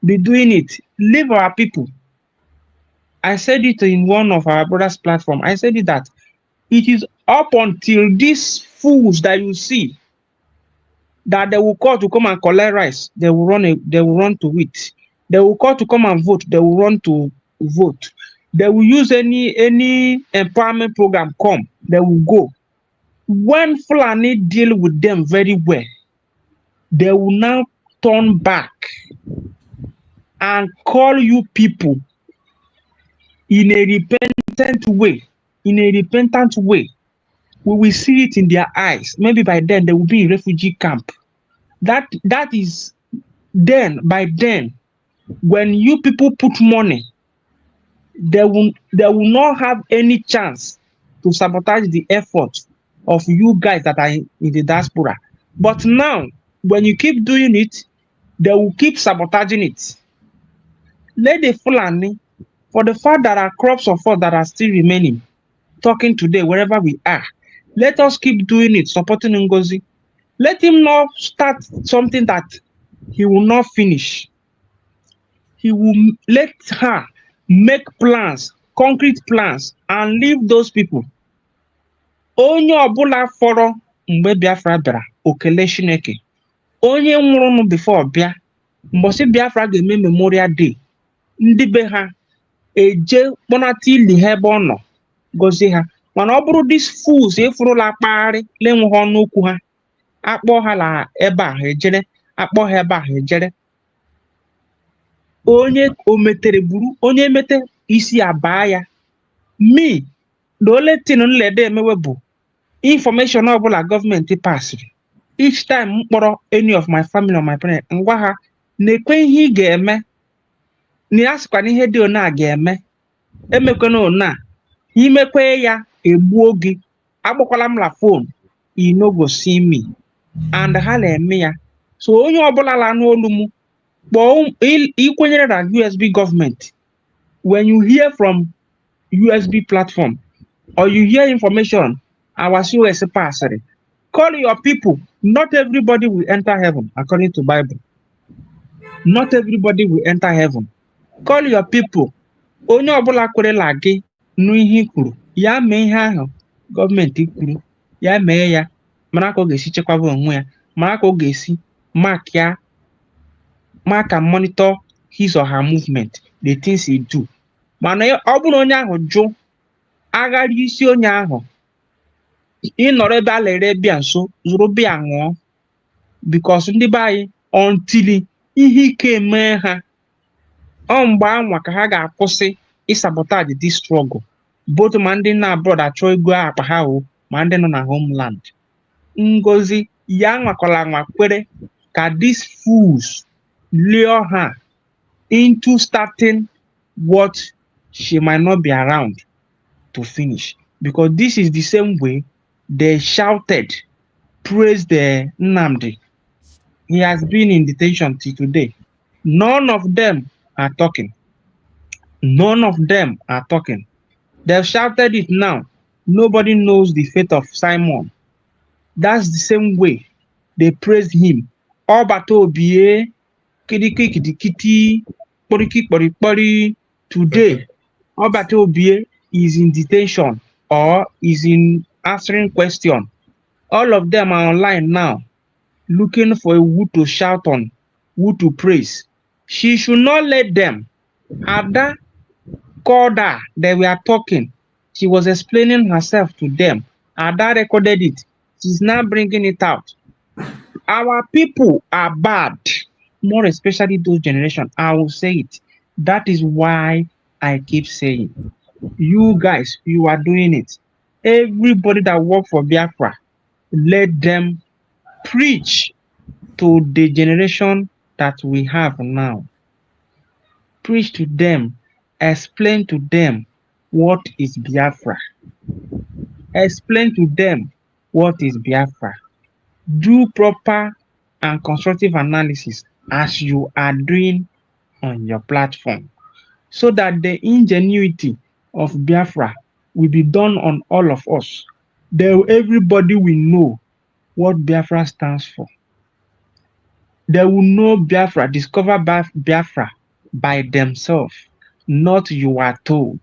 Be doing it. Leave our people. I said it in one of our brothers' platform. I said it that it is up until these fools that you see that they will call to come and collect rice, they will run to it. They will call to come and vote, they will run to vote. They will use any empowerment program come, they will go. When Fulani deal with them very well, they will now turn back and call you people in a repentant way. We will see it in their eyes. Maybe by then they will be in refugee camp. That is then, by then, when you people put money, they will not have any chance to sabotage the effort of you guys that are in the diaspora. But now, when you keep doing it, they will keep sabotaging it. Let the Fulani, for the fact that our crops of us that are still remaining, talking today, wherever we are, let us keep doing it, supporting Ngozi. Let him not start something that he will not finish. He will let her make plans, concrete plans, and leave those people. Onye ọbụla fọrọ mgbe Biafra bịara okele Chineke. Onye nwụrụ before bịa, mgbọsị Biafra ga-eme Memorial Day. Ndị be ha eje kpọnata ili ha ebe ọ nọ, gọzie ha. Mana ọ bụrụ these fools efurula akpagharị lenwe ha ọnụ okwu ha, akpọ ha la ebe a ejere, akpọ ha ebe a ejere. Onye ometere buru, onye mete isi abaa ya. Me, the only thing nlede emewe bụ information ọbụla gọọmenti pasịrị. Each time mkpọrọ any of my family or my parents, ngwa ha na-ekwe ihe ị ga-eme, na ya sịkwa na ihe dị ona ga-eme, emekwana ona, imekwe ya egbuo gị, agbakwala m la phone, you no go see me, and ha na-eme ya. So onye ọbụla la n'olu m, ikwenyere na USB government, when you hear from USB platform or you hear information our COS pastor, call your people. Not everybody will enter heaven according to Bible. Not everybody will enter heaven. Call your people. Onye ọbụla kwerela gị nụ ihe kwuru, ya mee ihe ahụ gọọmenti kwuru, ya mee ya, mara ka ọ ga-esi chekwaba onwe ya, mara ka ọ ga-esi mark and monitor his or her movement, the things he do. mana ọ bụrụ onye ahụ jụ agharị isi onye ahụ ịnọrọ ebe a lere bịa nso zụrụ bịa ṅụọ because ndị be anyị until ihe ike mee ha ọ mgbe anwa ka ha ga-akwụsị ịsabotage this struggle both ma ndị na abroad achọ ego akpa ha o ma ndị nọ na homeland. Ngozi ya nwakwala anwa kwere ka these fools lure her into starting what she might not be around to finish, because this is the same way they shouted, praised the Nnamdi. He has been in detention till today. None of them are talking. None of them are talking. They've shouted it now. Nobody knows the fate of Simon. That's the same way they praised him. Obatobiye, kidiki kidikiti, poriki poripori. Today, Obatobiye is in detention or is in answering question. All of them are online now, looking for who to shout on, who to praise. She should not let them. Ada called her, they were talking. She was explaining herself to them. Ada recorded it. She's now bringing it out. Our people are bad, more especially those generations. I will say it. That is why I keep saying, you guys, you are doing it. Everybody that work for Biafra, let them preach to the generation that we have now. Preach to them, explain to them what is Biafra. Explain to them what is Biafra. Do proper and constructive analysis as you are doing on your platform, so that the ingenuity of Biafra will be done on all of us. Everybody will know what Biafra stands for. They will know Biafra, discover Biafra by themselves, not you are told.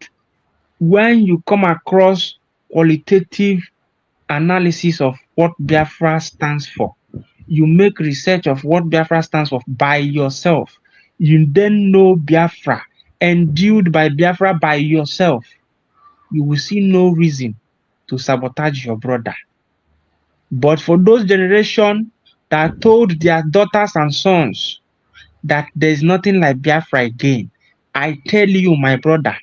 When you come across qualitative analysis of what Biafra stands for, you make research of what Biafra stands for by yourself. You then know Biafra, endued by Biafra by yourself. You will see no reason to sabotage your brother. But for those generations that told their daughters and sons that there's nothing like Biafra again, I tell you, my brother,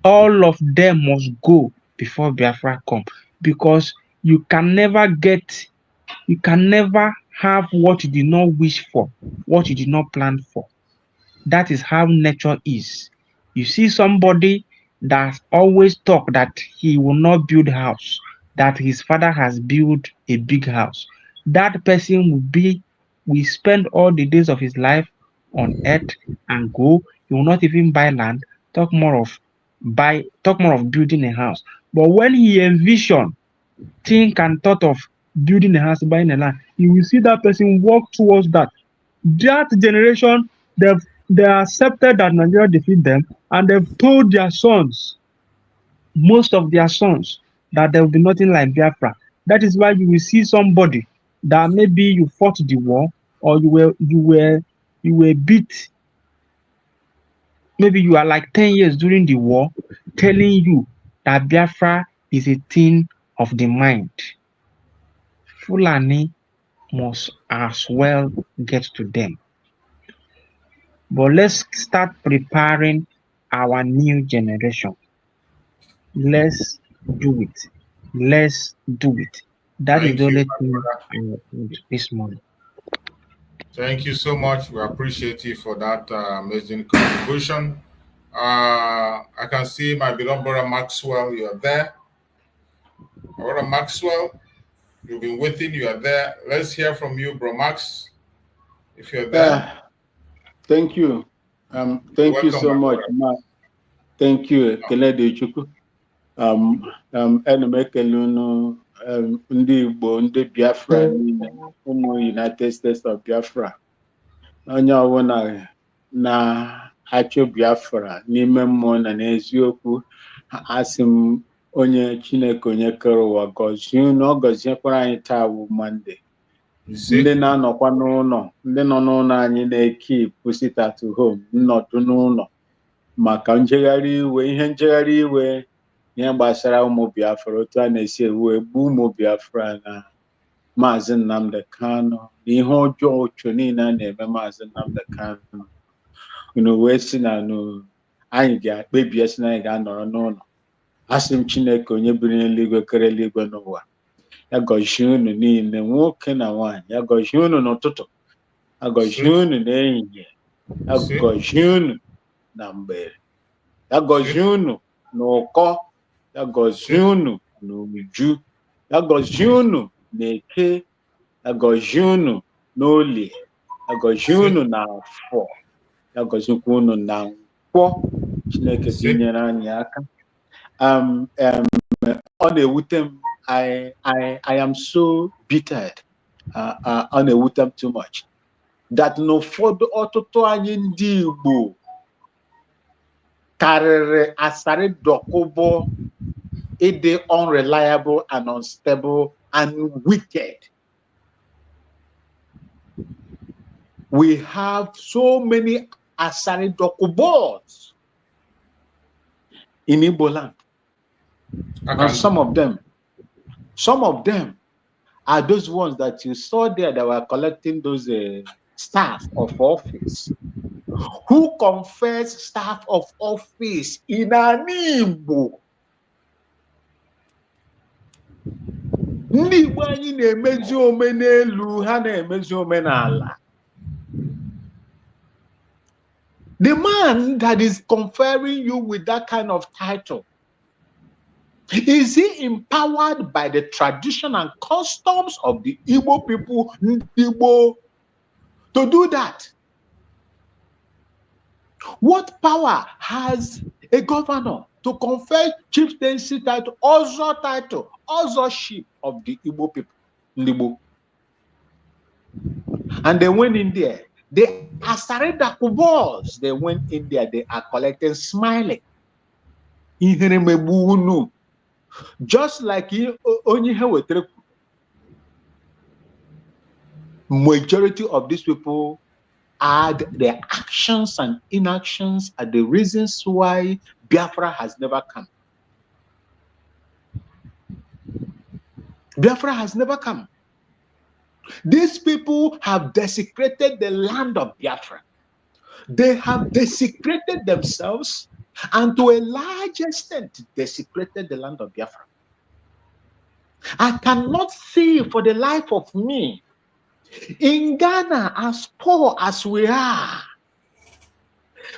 all of them must go before Biafra come, because you can never have what you did not wish for, what you did not plan for. That is how nature is. You see somebody that always talk that he will not build a house, that his father has built a big house. That person will spend all the days of his life on earth and go. He will not even buy land. Talk more of building a house. But when he envision, think and thought of building a house, buying a land, you will see that person walk towards that. That generation, they accepted that Nigeria defeat them, and they've told their sons, most of their sons, that there will be nothing like Biafra. That is why you will see somebody that maybe you fought the war, or you were beat. Maybe you are like 10 years during the war, telling you that Biafra is a thing of the mind. Fulani must as well get to them. But let's start preparing our new generation. Let's do it. Let's do it. That is the only thing I want this morning. Thank you so much. We appreciate you for that amazing contribution. I can see my beloved brother Maxwell, you are there. Brother Maxwell, you've been waiting, you are there. Let's hear from you, bro Max, if you're there. Thank you. Thank you so much. Thank you. Ndị Igbo, ndị Biafra, ụmụ United States of Biafra, onye ọbụla na-achọ Biafra n'ime mmụọ na n'eziokwu, asị m onye Chineke onye kere ụwa gọzie unu, ọ gọziekwara anyị taa bụ Monday. Ndị na-anọkwa n'ụlọ, ndị nọ n'ụlọ anyị na-eke sit at home, nnọdụ n'ụlọ, maka njegharị iwe ihe njegharị iwe ihe gbasara ụmụ Biafra otu a na-esi ewu egbu ụmụ Biafra na Maazị Nnamdi Kanu na ihe ọjọọ ocho niile a na-eme Maazị Nnamdi Kanu unu wee si na anyị ga-akpebie si na anyị ga-anọrọ n'ụlọ. Asị m Chineke onye biri n'eluigwe kere eluigwe n'ụwa ya gọzie unu niile nwoke na nwaanyị, ya gọzie unu n'ụtụtụ, ya gọzie unu n'ehihie, ya gọzie unu na mgbede, ya gọzie unu n'ụkọ, ya gọzie unu n'uju, ya gọzie unu n'eke, ya gọzie unu n'olie, ya gọzie unu n'afọ, ya gọziekwa unu na nkwọ. Chineke tinyere anyị aka. Ọ na-ewute m. I am so bittered. Ọ na-ewute m too much that n'ụfọdụ ọtụtụ anyị ndị Igbo karịrị asarị dọkụbọ ịdị unreliable and unstable and wicked. We have so many asarị dọkụbọs in Igbo land. And some of them are those ones that you saw there that were collecting those staff of office. Who confess staff of office in an Igbo? Ndị Igbo anyị na-emezi omenelu, ha na-emezi omenala. The man that is conferring you with that kind of title, is he empowered by the tradition and customs of the Igbo people, Igbo, to do that? What power has a governor to confer chieftaincy title, authorship of the Igbo people, Igbo? And they went in there. They Asareda Kubos. They went in there. They are collecting, smiling. Just like majority of these people add their actions and inactions are the reasons why Biafra has never come. Biafra has never come. These people have desecrated the land of Biafra. They have desecrated themselves and to a large extent desecrated the land of Biafra. I cannot see for the life of me, in Ghana, as poor as we are,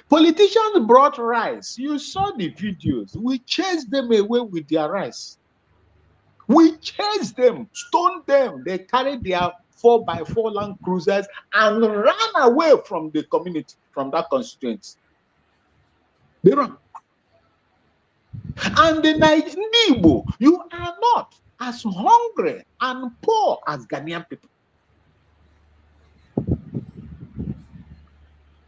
politicians brought rice. You saw the videos. We chased them away with their rice. We chased them, stoned them. They carried their 4x4 Land Cruisers and ran away from the community, from that constituency. They run. And the Igbo, you are not as hungry and poor as Ghanaian people.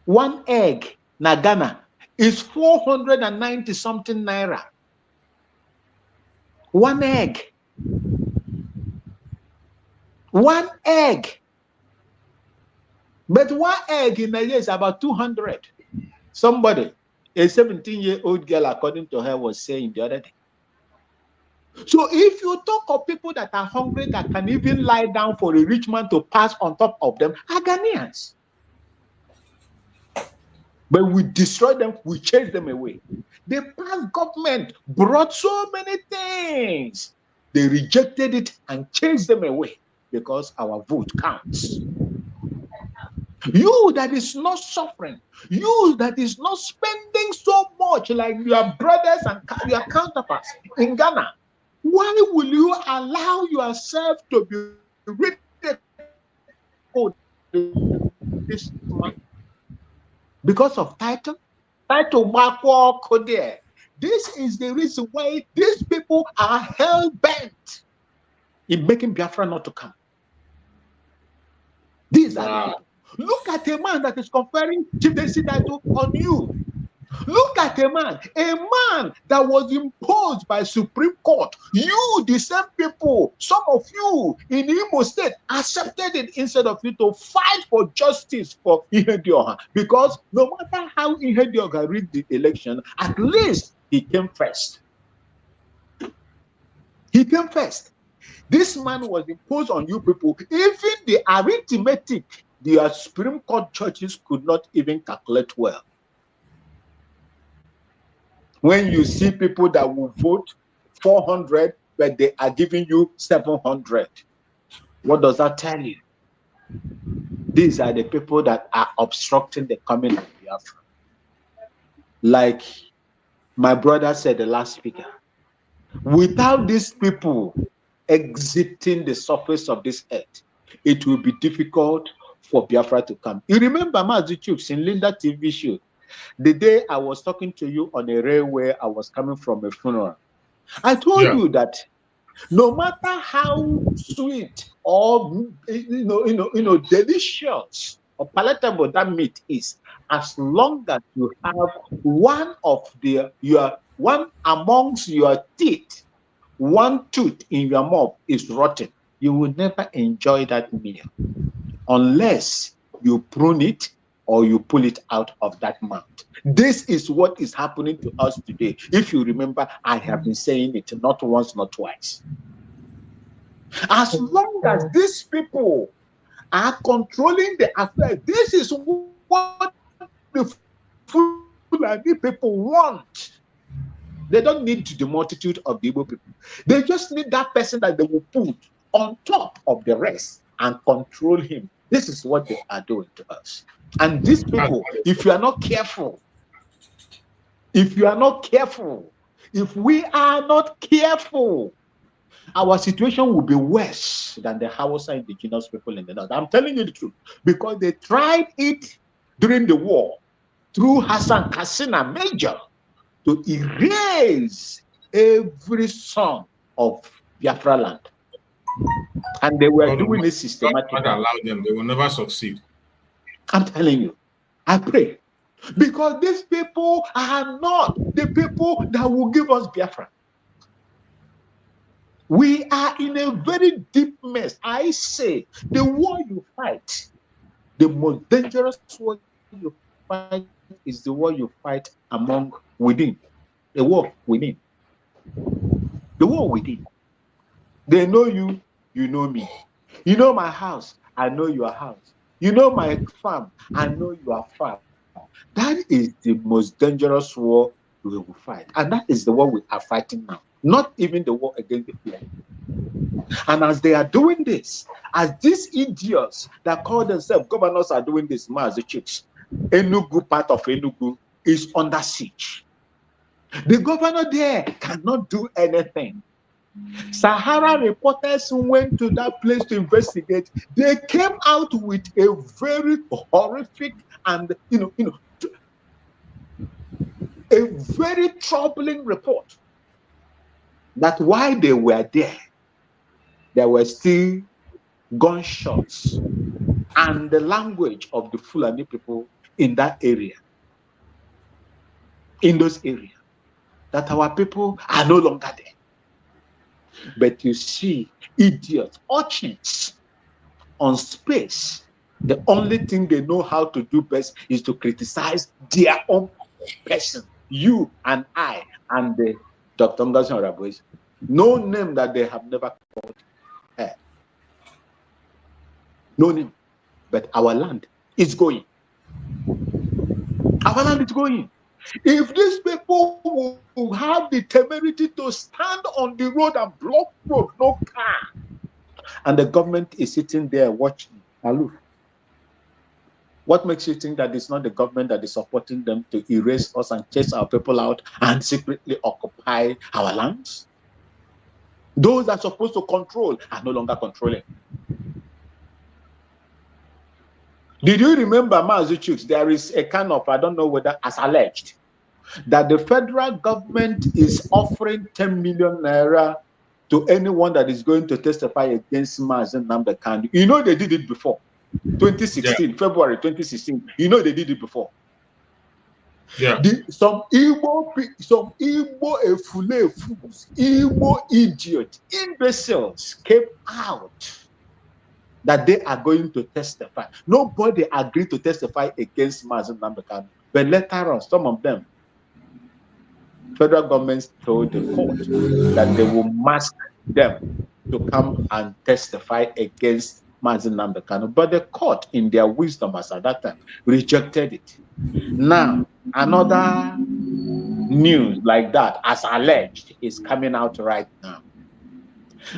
One egg na Ghana is 490 something naira. One egg. One egg. But one egg in a year is about 200. Somebody, a 17-year-old girl, according to her, was saying the other day. So if you talk of people that are hungry, that can even lie down for a rich man to pass on top of them, are Ghanaians. But we destroyed them, we chased them away. The past government brought so many things. They rejected it and chased them away because our vote counts. You that is not suffering, you that is not spending so much like your brothers and your counterparts in Ghana, why will you allow yourself to be ridiculed this month? Because of title? This is the reason why these people are hell-bent in making Biafra not to come. These are the people. Look at a man that is conferring chieftaincy title on you. Look at a man that was imposed by Supreme Court. You, the same people, some of you in Imo State accepted it instead of you to fight for justice for Ihedioha. Because no matter how Ihedioha rigged the election, at least he came first. He came first. This man was imposed on you people. Even the arithmetic, the Supreme Court judges could not even calculate well. When you see people that will vote 400, but they are giving you 700, what does that tell you? These are the people that are obstructing the coming of Biafra. Like my brother said, the last speaker, without these people exiting the surface of this earth, it will be difficult for Biafra to come. You remember Mazi Chuks in Linda TV show? The day I was talking to you on a railway, I was coming from a funeral. I told you that no matter how sweet or delicious or palatable that meat is, as long as you have one amongst your teeth, one tooth in your mouth is rotten, you will never enjoy that meal unless you prune it or you pull it out of that mouth. This is what is happening to us today. If you remember, I have been saying it not once, not twice. As long as these people are controlling the affair, this is what the Fulani people want. They don't need the multitude of the Igbo people. They just need that person that they will put on top of the rest and control him. This is what they are doing to us. And these people, if you are not careful, if we are not careful, our situation will be worse than the Hausa indigenous people in the north. I'm telling you the truth, because they tried it during the war through Hassan Kassina Major to erase every son of Biafra land. And they were doing it systematically. God allow them, they will never succeed. I'm telling you, I pray. Because these people are not the people that will give us Biafra. We are in a very deep mess. I say, the war you fight, the most dangerous war you fight is the war you fight within. The war within. The war within. They know you, you know me. You know my house, I know your house. You know my farm, I know your farm. That is the most dangerous war we will fight. And that is the war we are fighting now. Not even the war against the flag. And as they are doing this, as these idiots that call themselves governors are doing this, the chiefs, Enugu, part of Enugu, is under siege. The governor there cannot do anything. Sahara reporters went to that place to investigate. They came out with a very horrific and a very troubling report that while they were there were still gunshots and the language of the Fulani people in that area, in those areas, that our people are no longer there. But you see, idiots, urchins on space, the only thing they know how to do best is to criticize their own person. You and I and the Dr. DPMDrNgoziOrabueze. No name that they have never called her. No name. But our land is going. Our land is going. If these people will have the temerity to stand on the road and block road, no car, and the government is sitting there watching, aloof, what makes you think that it's not the government that is supporting them to erase us and chase our people out and secretly occupy our lands? Those that are supposed to control are no longer controlling. Did you remember, Mazuchuk, there is a kind of, I don't know whether, as alleged, that the federal government is offering 10 million naira to anyone that is going to testify against Mazen Namdekanu. You know they did it before. 2016, February 2016. You know they did it before. Yeah. Some Igbo efulefus, Igbo idiots, imbeciles came out that they are going to testify. Nobody agreed to testify against Mazen Nambekano. But later on, some of them, federal governments told the court that they will mask them to come and testify against Mazen Nambekano. But the court, in their wisdom as at that time, rejected it. Now, another news like that, as alleged, is coming out right now.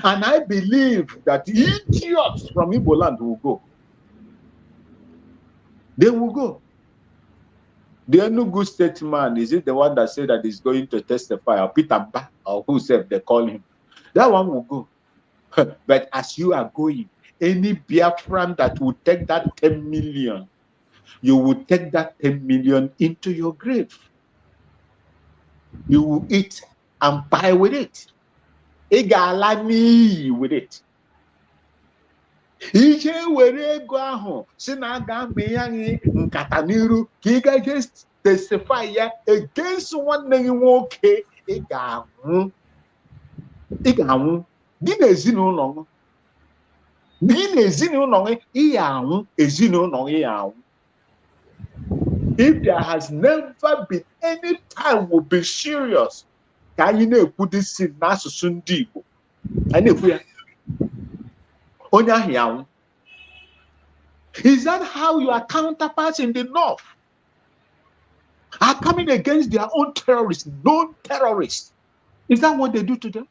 And I believe that idiots from Igbo land will go. They will go. The Enugu state man, is it the one that said that he's going to testify, or Peter Ba, or who said they call him? That one will go. But as you are going, any Biafran that will take that 10 million, you will take that 10 million into your grave. You will eat and buy with it. Igalani with it. Ije were ego ahụ si na aga mbe ya nyi nkata n'iru ka ị ga testify ya against nwanne gị nwoke. Ị ga-anwụ gị na ezinụlọ ị ga-anwụ ezinụlọ gị anwụ. If there has never been any time we'll be serious ka anyị na-ekwu this n'asụsụ ndị Igbo, anyị na-ekwu ya onye ahụ ya anwụ. Is that how your counterparts in the north are coming against their own terrorists, known terrorists? Is that what they do to them?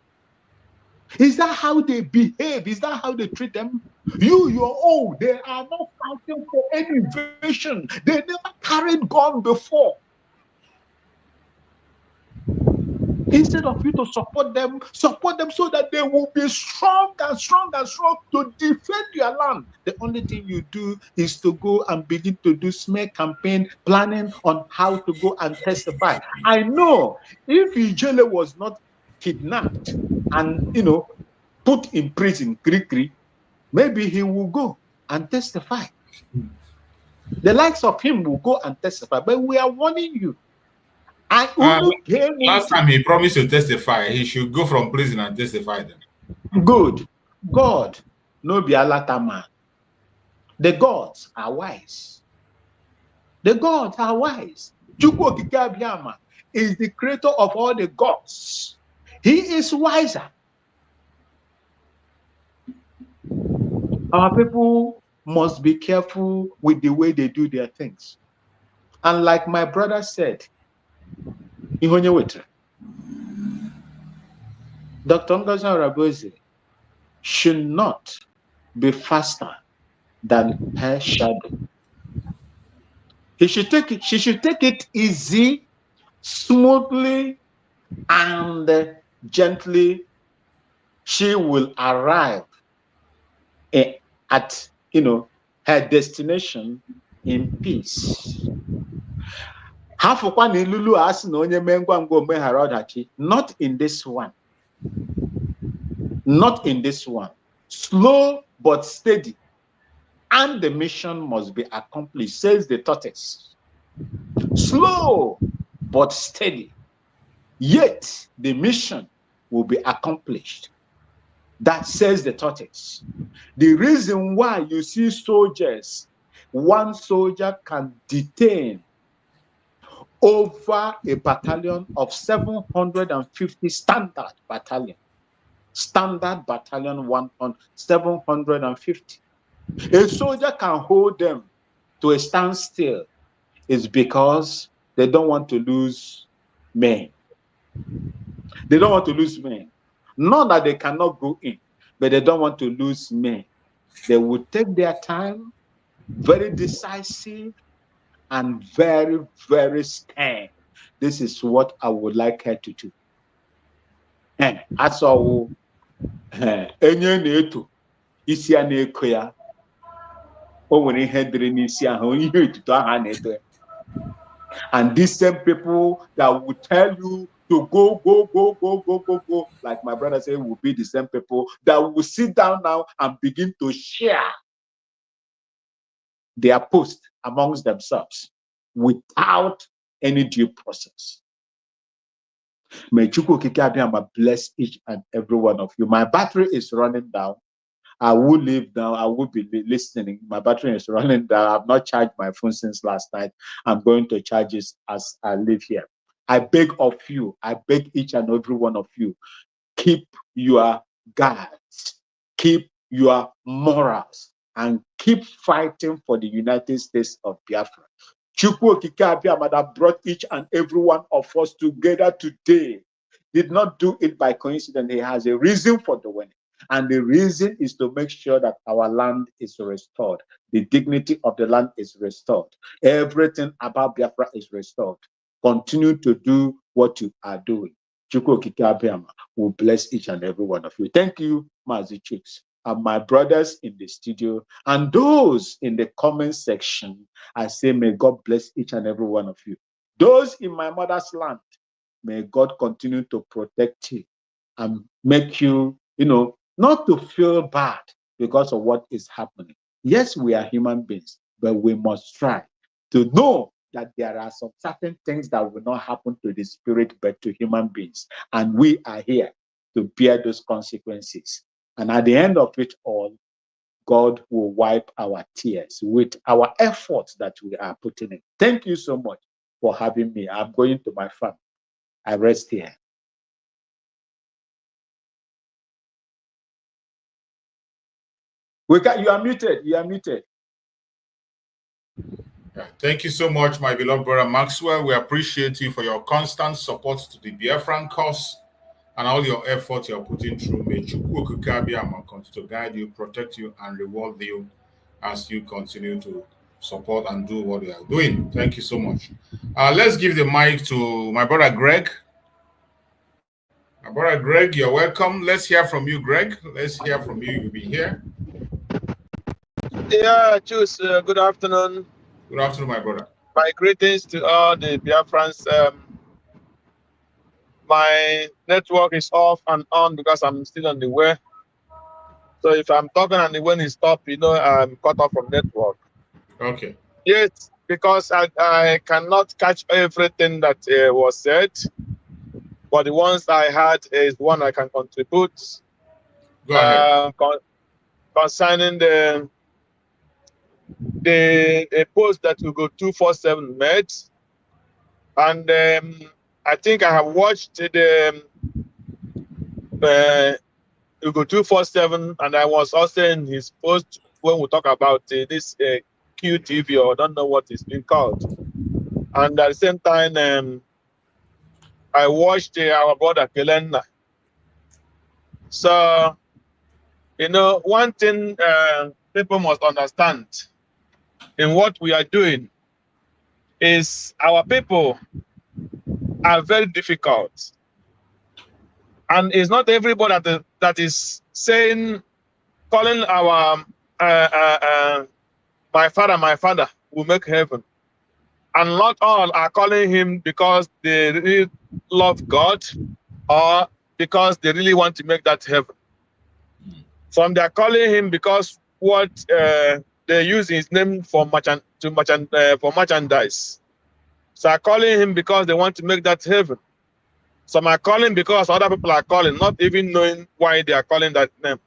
Is that how they behave? Is that how they treat them? Your own, they are not fighting for any invasion. They never carried gun before. Instead of you to support them so that they will be strong and strong and strong to defend your land. The only thing you do is to go and begin to do smear campaign, planning on how to go and testify. I know if Ijele was not kidnapped and, put in prison, maybe he will go and testify. The likes of him will go and testify. But we are warning you. Last time he promised to testify, he should go from prison and testify them. Good. God, no be a latter man. The gods are wise. The gods are wise. Chukwu Okike Abiyama is the creator of all the gods. He is wiser. Our people must be careful with the way they do their things. And like my brother said, Dr. DPMDrNgoziOrabueze should not be faster than her shadow. She should take it easy, smoothly, and gently. She will arrive at her destination in peace. Not in this one. Not in this one. Slow but steady. And the mission must be accomplished, says the tortoise. Slow but steady. Yet the mission will be accomplished. That says the tortoise. The reason why you see soldiers, one soldier can detain over a battalion of 750 standard battalion. Standard battalion 750. A soldier can hold them to a standstill is because they don't want to lose men. They don't want to lose men. Not that they cannot go in, but they don't want to lose men. They will take their time, very decisive, and very, very stern. This is what I would like her to do. And as all, and these same people that will tell you to go, like my brother said, will be the same people that will sit down now and begin to share their post amongst themselves without any due process. May Chukwu Okike Abiyama bless each and every one of you. My battery is running down. I will leave now. I will be listening. My battery is running down. I've not charged my phone since last night. I'm going to charge it as I leave here. I beg of you, I beg each and every one of you, keep your guards, keep your morals, and keep fighting for the United States of Biafra. Chukwu Okike Abiyama that brought each and every one of us together today did not do it by coincidence. He has a reason for doing it. And the reason is to make sure that our land is restored. The dignity of the land is restored. Everything about Biafra is restored. Continue to do what you are doing. Chukwu Okike Abiyama will bless each and every one of you. Thank you, Mazi Chicks, and my brothers in the studio, and those in the comment section. I say, may God bless each and every one of you. Those in my mother's land, may God continue to protect you and make you, not to feel bad because of what is happening. Yes, we are human beings, but we must try to know that there are some certain things that will not happen to the spirit, but to human beings. And we are here to bear those consequences. And at the end of it all, God will wipe our tears with our efforts that we are putting in. Thank you so much for having me. I'm going to my farm. I rest here. You are muted. You are muted. Thank you so much, my beloved brother Maxwell. We appreciate you for your constant support to the Biafran cause and all your efforts you're putting through. May Chukwu Okike Abiyama continue to guide you, protect you, and reward you as you continue to support and do what you are doing. Thank you so much. Let's give the mic to my brother Greg. My brother Greg, you're welcome. Let's hear from you, Greg. Let's hear from you. You'll be here. Yeah, Juice, good afternoon. Good afternoon, my brother. My greetings to all the Biafrans. My network is off and on because I'm still on the way. So if I'm talking and the when it stops, I'm cut off from network. Okay. Yes, because I cannot catch everything that was said. But the ones I had is one I can contribute. Go ahead. Concerning the post that Ugo 247 made, and I think I have watched the Ugo 247, and I was also in his post when we talk about this QTV, or I don't know what it's been called, and at the same time I watched our brother Kelena. So one thing people must understand in what we are doing is our people are very difficult. And it's not everybody that is calling our my father will make heaven. And not all are calling him because they really love God or because they really want to make that heaven. Some they are calling him because what they use his name for merchandise. So are calling him because they want to make that heaven. Some are calling because other people are calling, not even knowing why they are calling that name.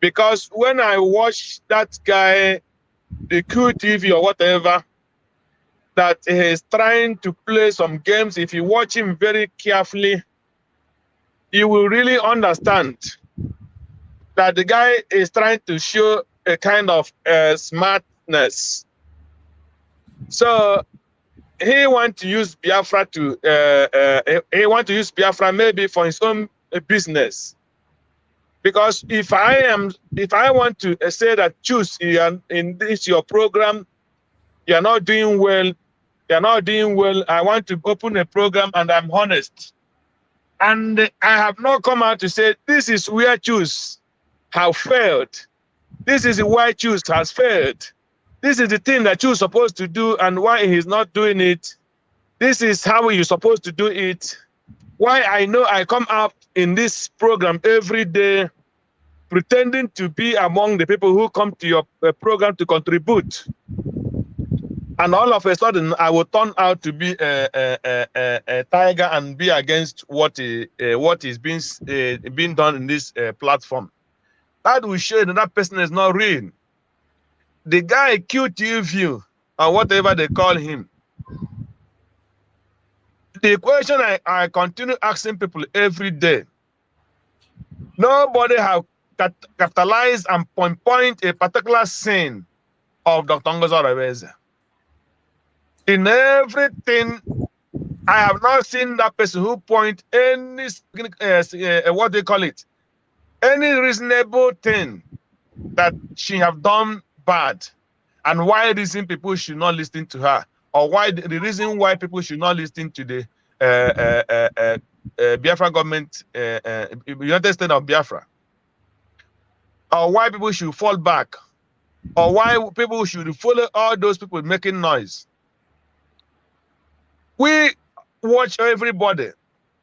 Because when I watch that guy, the QTV or whatever, that he is trying to play some games, if you watch him very carefully, you will really understand that the guy is trying to show a kind of smartness. So he wants to use Biafra maybe for his own business. Because if I want to say that choose in this your program, you're not doing well, I want to open a program and I'm honest. And I have not come out to say this is where choose have failed. This is why choose has failed. This is the thing that you're supposed to do and why he's not doing it. This is how you're supposed to do it. Why I know I come up in this program every day pretending to be among the people who come to your program to contribute. and all of a sudden I will turn out to be a tiger and be against what is being done in this platform. That will show that that person is not real. The guy QTV or whatever they call him. The question I continue asking people every day. Nobody have capitalized and point a particular sin of Dr. NgoziOrabueze. In everything, I have not seen that person who point any what they call it, any reasonable thing that she have done bad, and why reason people should not listen to her, or why the reason why people should not listen to the Biafra government, United States of Biafra, or why people should fall back, or why people should follow all those people making noise. We watch everybody,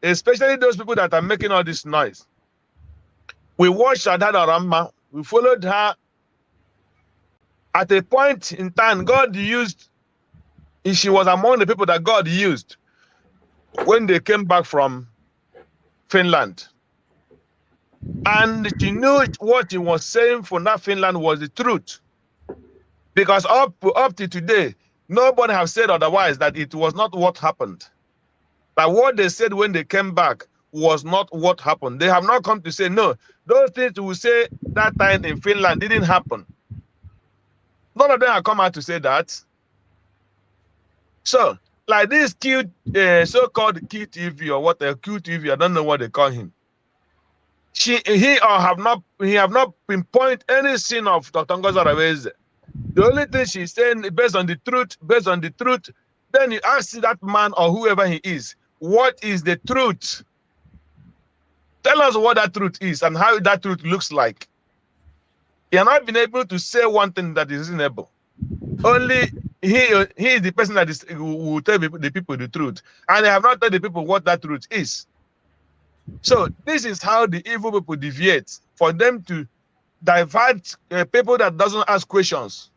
especially those people that are making all this noise. We watched Adada Ramma. We followed her. At a point in time, God used, she was among the people that God used when they came back from Finland. And she knew what he was saying for that Finland was the truth. Because up to today, nobody have said otherwise, that it was not what happened. That what they said when they came back was not what happened. They have not come to say, no, those things we say that time in Finland didn't happen. None of them have come out to say that. So, like this cute, so-called QTV or what QTV, I don't know what they call him. He have not pinpoint any sin of Dr. NgoziOrabueze. The only thing she's saying based on the truth, then you ask that man or whoever he is, what is the truth? Tell us what that truth is and how that truth looks like. He has not been able to say one thing that is reasonable. Only he is the person that will tell the people the truth. And they have not told the people what that truth is. So this is how the evil people deviate, for them to divert people that doesn't ask questions,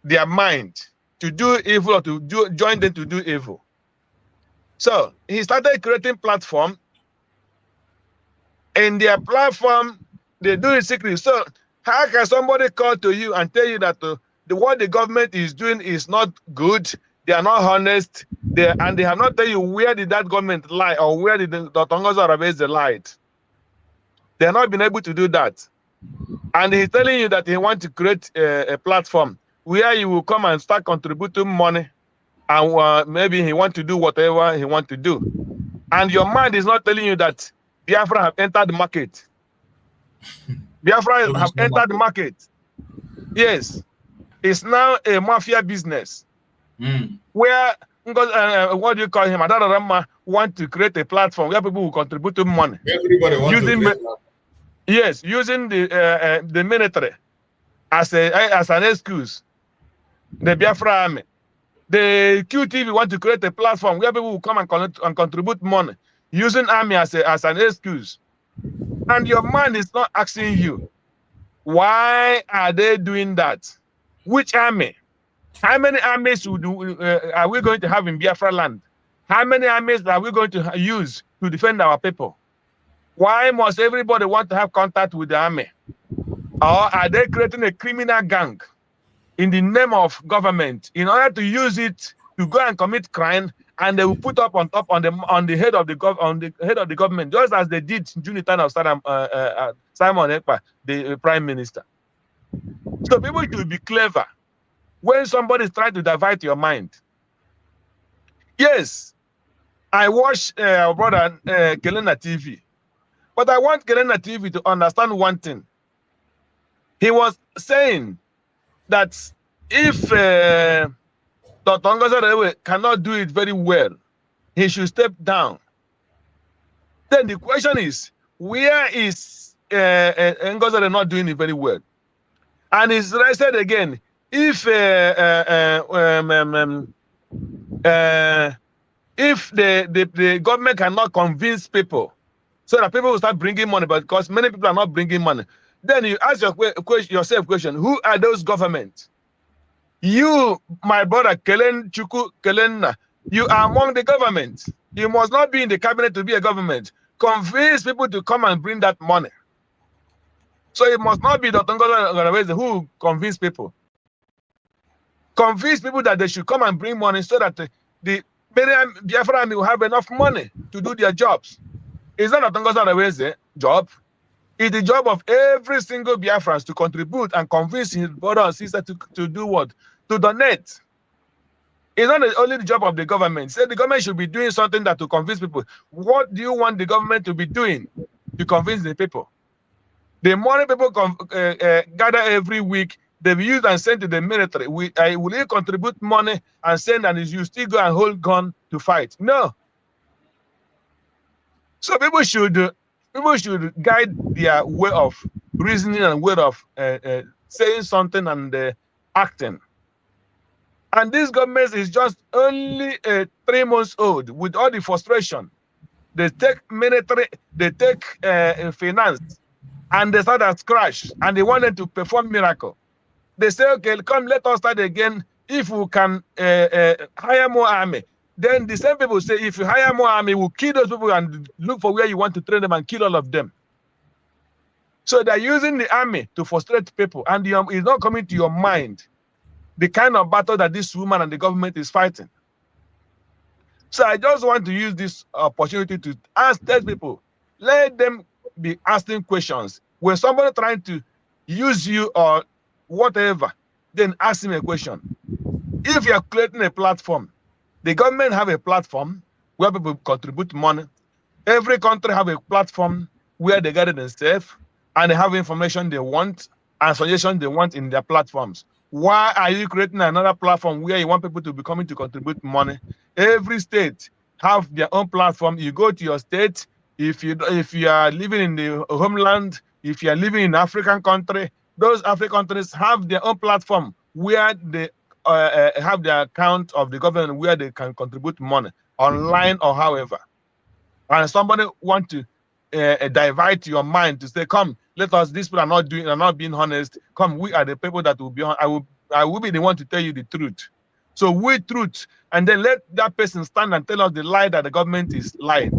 their mind, to do evil or to join them to do evil. So he started creating platform. In their platform, they do it secretly. So how can somebody call to you and tell you that what the government is doing is not good, they are not honest, and they have not tell you where did that government lie or where did Dr. NgoziOrabueze lied? They have not been able to do that. And he's telling you that he wants to create a platform where you will come and start contributing money, and maybe he wants to do whatever he wants to do. And your mind is not telling you that Biafra have entered the market. Biafra have entered the market. Yes. It's now a mafia business. Where, what do you call him? Adada Ramma want to create a platform where people will contribute money. Everybody wants to create that. Yes, using the military as an excuse. The Biafra army. The QTV want to create a platform where people will come and contribute money, using army as an excuse. And your mind is not asking you, why are they doing that? Which army? How many armies are we going to have in Biafra land? How many armies are we going to use to defend our people? Why must everybody want to have contact with the army? Or are they creating a criminal gang in the name of government in order to use it to go and commit crime, and they will put up on top on the head of the government, just as they did during the time of Simon Ekpa, the prime minister. So people should be clever when somebody is trying to divert your mind. Yes, I watch our brother Kelena TV, but I want Kelena TV to understand one thing. He was saying that if Dr. NgoziOrabueze cannot do it very well, he should step down. Then the question is, where is NgoziOrabueze not doing it very well? And it's said again, if the government cannot convince people so that people will start bringing money, but because many people are not bringing money, then you ask yourself question, who are those governments? You, my brother, Kelen Chuku Kelenna, you are among the government. You must not be in the cabinet to be a government. Convince people to come and bring that money. So it must not be Dr. NgoziOrabueze who convince people. Convince people that they should come and bring money so that the Biafra army will have enough money to do their jobs. It's not Dr. NgoziOrabueze's job. It's the job of every single Biafrans to contribute and convince his brother and sister to do what? To donate. It's not only the job of the government. Say the government should be doing something that to convince people. What do you want the government to be doing to convince the people? The money people gather every week, they be used and sent to the military. Will you contribute money and send and you still go and hold gun to fight? No. So people should guide their way of reasoning and way of saying something and acting. And this government is just only 3 months old with all the frustration. They take military, they take finance, and they start at scratch, and they want them to perform miracle. They say, okay, come, let us start again. If we can hire more army, then the same people say, if you hire more army, we'll kill those people and look for where you want to train them and kill all of them. So they're using the army to frustrate people, and it's not coming to your mind the kind of battle that this woman and the government is fighting. So I just want to use this opportunity to tell people, let them be asking questions. When somebody trying to use you or whatever, then ask him a question. If you're creating a platform, the government have a platform where people contribute money. Every country have a platform where they gather themselves and they have information they want and suggestions they want in their platforms. Why are you creating another platform where you want people to be coming to contribute money? Every state have their own platform. You go to your state. If you are living in the homeland, if you are living in an African country, those African countries have their own platform where they have the account of the government where they can contribute money online or however. And somebody want to divert your mind to say, come, let us, these people are not being honest. Come, we are the people that will be on. I will be the one to tell you the truth. So we truth, and then let that person stand and tell us the lie that the government is lying.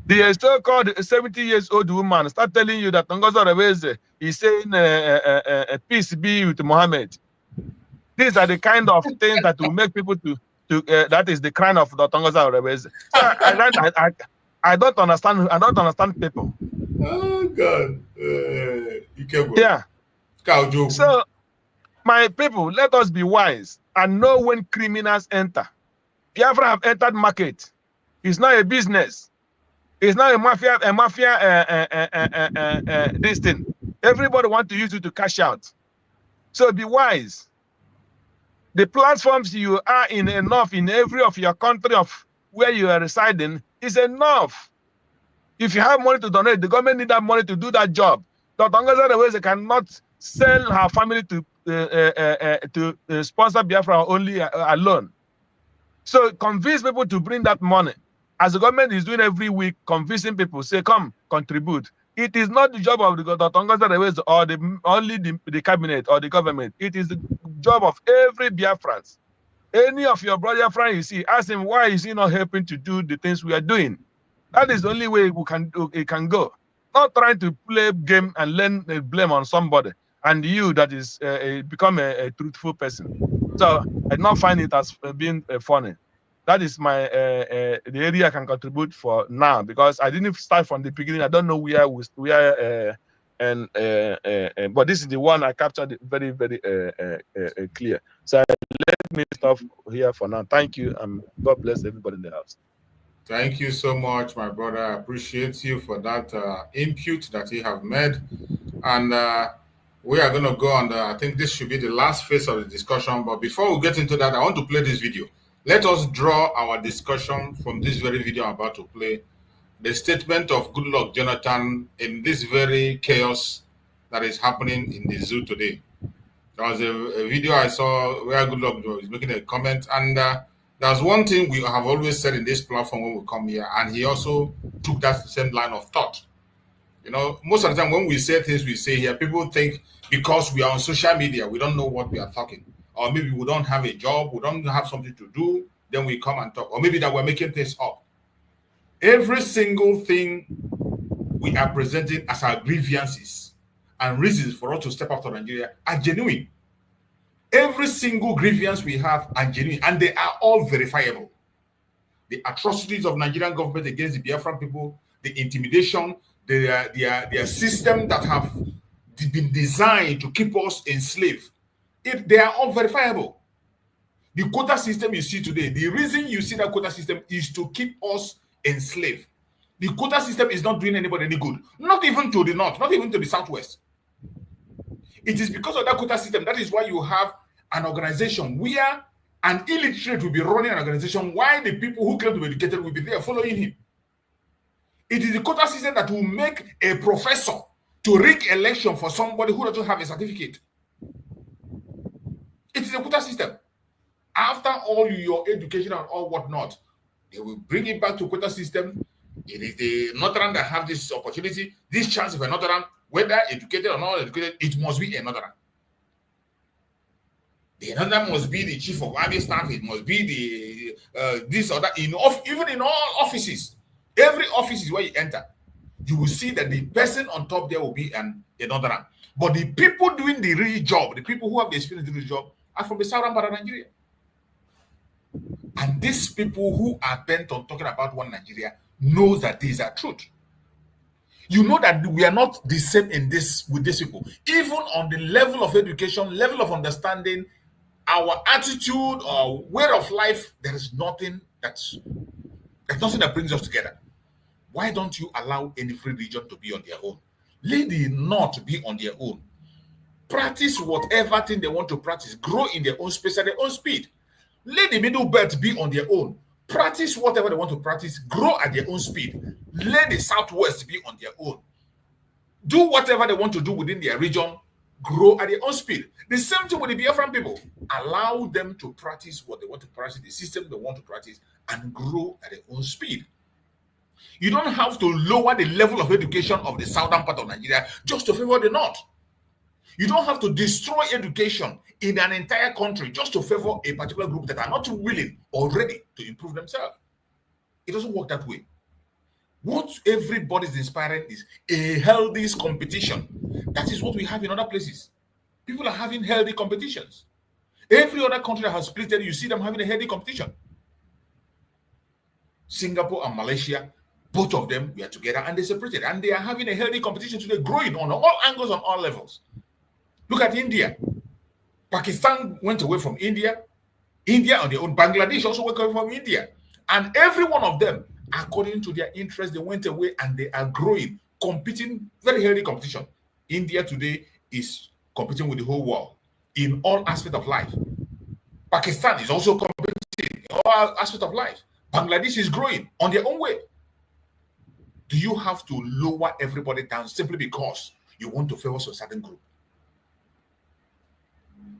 The so-called 70-year-old woman start telling you that NgoziOrabueze is saying peace be with Muhammad. These are the kind of things that will make people that is the crown of Dr. NgoziOrabueze. So I don't understand. I don't understand people. Oh God. Yeah. So my people, let us be wise and know when criminals enter. Biafra have entered market. It's not a business. It's not a mafia. This thing. Everybody want to use it to cash out. So be wise. The platforms you are in enough in every of your country of where you are residing is enough. If you have money to donate, the government need that money to do that job. Dr. NgoziOrabueze cannot sell her family to sponsor Biafra only alone. So convince people to bring that money. As the government is doing every week, convincing people, say, come, contribute. It is not the job of the Dr. NgoziOrabueze or only the cabinet or the government. It is the job of every Biafrans. Any of your brother friends you see, ask him, why is he not helping to do the things we are doing? That is the only way it can go. Not trying to play game and learn blame on somebody and you that is become a truthful person. So I do not find it as being funny. That is my the area I can contribute for now, because I didn't start from the beginning. I don't know where but this is the one I captured very, very clear. So let me stop here for now. Thank you, and God bless everybody in the house. Thank you so much, my brother. I appreciate you for that input that you have made. And we are going to go on I think this should be the last phase of the discussion. But before we get into that, I want to play this video. Let us draw our discussion from this very video I'm about to play. The statement of Goodluck Jonathan in this very chaos that is happening in the zoo today. There was a video I saw where Goodluck was making a comment, and there's one thing we have always said in this platform when we come here, and he also took that same line of thought. You know, most of the time when we say things we say here, people think because we are on social media, we don't know what we are talking. or maybe we don't have a job, we don't have something to do, then we come and talk, or maybe that we're making things up. Every single thing we are presenting as our grievances and reasons for us to step up to Nigeria are genuine. Every single grievance we have are genuine, and they are all verifiable. The atrocities of Nigerian government against the Biafran people, the intimidation, their system that have been designed to keep us enslaved, they are all verifiable. The quota system you see today, the reason you see that quota system is to keep us enslaved. The quota system is not doing anybody any good, not even to the north, not even to the southwest. It is because of that quota system. That is why you have an organization where an illiterate will be running an organization while the people who claim to be educated will be there following him. It is the quota system that will make a professor to rig election for somebody who doesn't have a certificate. It is a quota system. After all your education and all whatnot, they will bring it back to quota system. It is the Northern that have this opportunity, this chance of a Northern, whether educated or not educated, it must be a Northern. The Northern must be the chief of army staff. It must be the this or that. Even in all offices, every office is where you enter, you will see that the person on top there will be a Northern. But the people doing the real job, the people who have the experience doing the job, are from the southern part of Nigeria. And these people who are bent on talking about one Nigeria knows that these are truth. You know that we are not the same in this with these people. Even on the level of education, level of understanding, our attitude or way of life, there is nothing there's nothing that brings us together. Why don't you allow any free region to be on their own? Let the North be on their own. Practice whatever thing they want to practice. Grow in their own space at their own speed. Let the Middle Belt be on their own. Practice whatever they want to practice. Grow at their own speed. Let the Southwest be on their own. Do whatever they want to do within their region. Grow at their own speed. The same thing with the Biafran people. Allow them to practice what they want to practice, the system they want to practice, and grow at their own speed. You don't have to lower the level of education of the southern part of Nigeria just to favor the north. You don't have to destroy education in an entire country just to favor a particular group that are not willing or ready to improve themselves. It doesn't work that way. What everybody is inspiring is a healthy competition. That is what we have in other places. People are having healthy competitions. Every other country that has split, you see them having a healthy competition. Singapore and Malaysia, both of them were together and they separated. And they are having a healthy competition today, growing on all angles, on all levels. Look at India. Pakistan went away from India. India on their own. Bangladesh also went away from India. And every one of them, according to their interests, they went away and they are growing, competing, very healthy competition. India today is competing with the whole world in all aspects of life. Pakistan is also competing in all aspects of life. Bangladesh is growing on their own way. Do you have to lower everybody down simply because you want to favor a certain group?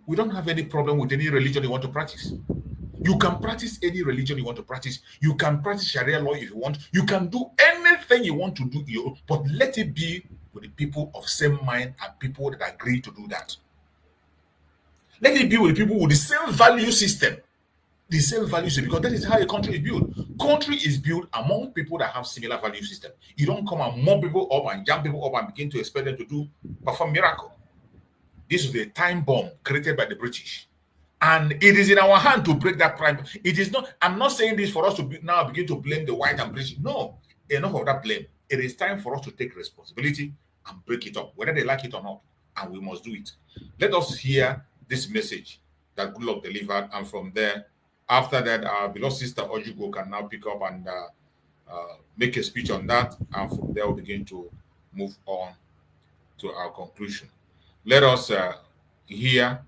We don't have any problem with any religion you want to practice. You can practice any religion you want to practice. You can practice Sharia law if you want. You can do anything you want to do, but let it be with the people of same mind and people that agree to do that. Let it be with people with the same value system. The same value system, because that is how a country is built. Country is built among people that have similar value system. You don't come and mob people up and jam people up and begin to expect them to perform miracle. This is a time bomb created by the British. And it is in our hand to break that prime. It is not, I'm not saying this for us to now begin to blame the white and British. No, enough of that blame. It is time for us to take responsibility and break it up, whether they like it or not. And we must do it. Let us hear this message that Goodluck delivered. And from there, after that, our beloved sister Ojugo can now pick up and make a speech on that. And from there, we'll begin to move on to our conclusion. Let us hear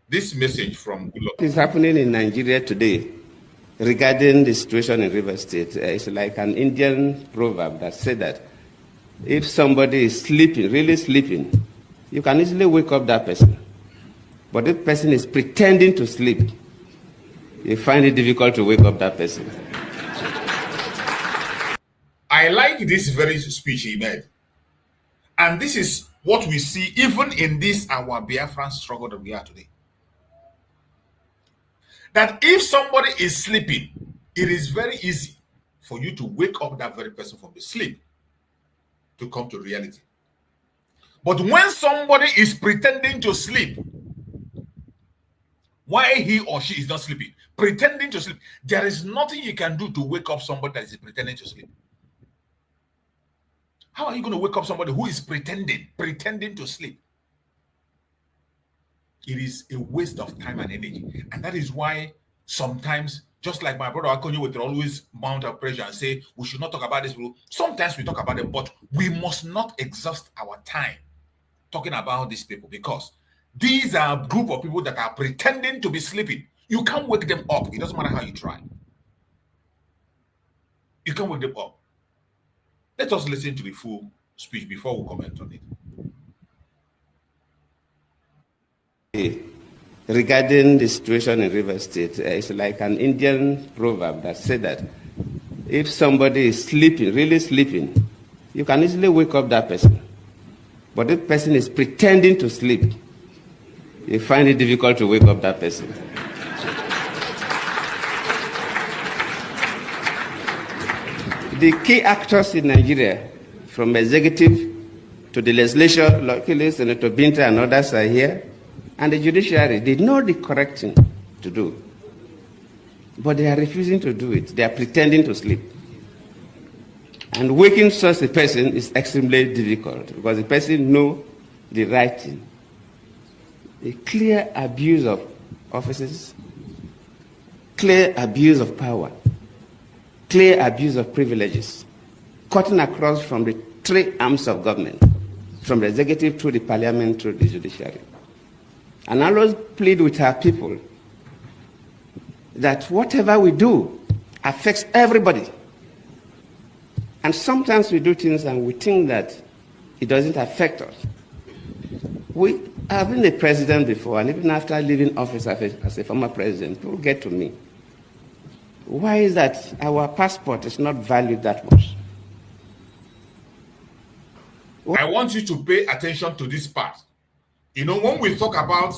this message from Goodluck. What is happening in Nigeria today regarding the situation in River State? It's like an Indian proverb that said that if somebody is sleeping, really sleeping, you can easily wake up that person. But if the person is pretending to sleep, you find it difficult to wake up that person. I like this very speech he made. And this is what we see even in this our Biafran struggle that we are today. that if somebody is sleeping, it is very easy for you to wake up that very person from the sleep to come to reality. But when somebody is pretending to sleep, why he or she is not sleeping, pretending to sleep, there is nothing you can do to wake up somebody that is pretending to sleep. How are you going to wake up somebody who is pretending to sleep? It is a waste of time and energy. And that is why sometimes, just like my brother Akonyo would always mount up pressure and say, we should not talk about this. Sometimes we talk about them, but we must not exhaust our time talking about these people, because these are a group of people that are pretending to be sleeping. You can't wake them up. It doesn't matter how you try. You can't wake them up. Let us listen to the full speech before we comment on it. Regarding the situation in River State, it's like an Indian proverb that said that if somebody is sleeping, really sleeping, you can easily wake up that person. But if the person is pretending to sleep, you find it difficult to wake up that person. The key actors in Nigeria, from executive to the legislature, luckily Senator Binta and others are here, and the judiciary, they know the correct thing to do. But they are refusing to do it. They are pretending to sleep. And waking such a person is extremely difficult because the person knows the right thing. A clear abuse of offices, clear abuse of power, clear abuse of privileges, cutting across from the three arms of government, from the executive to the parliament to the judiciary. And I always plead with our people that whatever we do affects everybody. And sometimes we do things and we think that it doesn't affect us. I've been a president before, and even after leaving office as a former president, people get to me. Why is that our passport is not valued that much? I want you to pay attention to this part. You know, when we talk about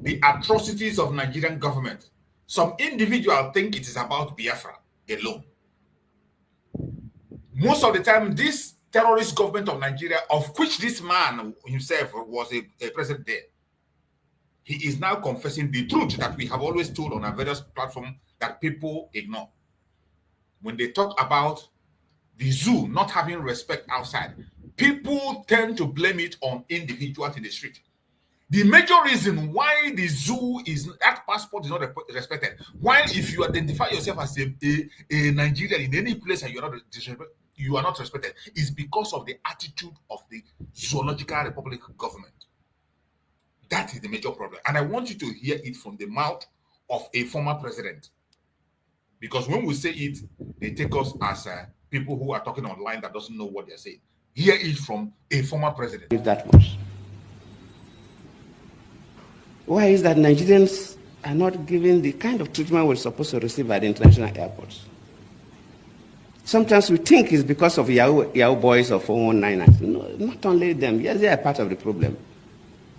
the atrocities of Nigerian government, some individuals think it is about Biafra alone. Most of the time, this terrorist government of Nigeria, of which this man himself was a president there, he is now confessing the truth that we have always told on our various platforms that people ignore. When they talk about the zoo not having respect outside, people tend to blame it on individuals in the street. The major reason why the zoo that passport is not respected, while if you identify yourself as a Nigerian in any place and you are not respected, is because of the attitude of the Zoological Republic government. That is the major problem. And I want you to hear it from the mouth of a former president. Because when we say it, they take us as people who are talking online that doesn't know what they're saying. Hear it from a former president. That much. Why is that Nigerians are not given the kind of treatment we're supposed to receive at international airports? Sometimes we think it's because of Yahoo boys or 419ers. No, not only them. Yes, they are part of the problem.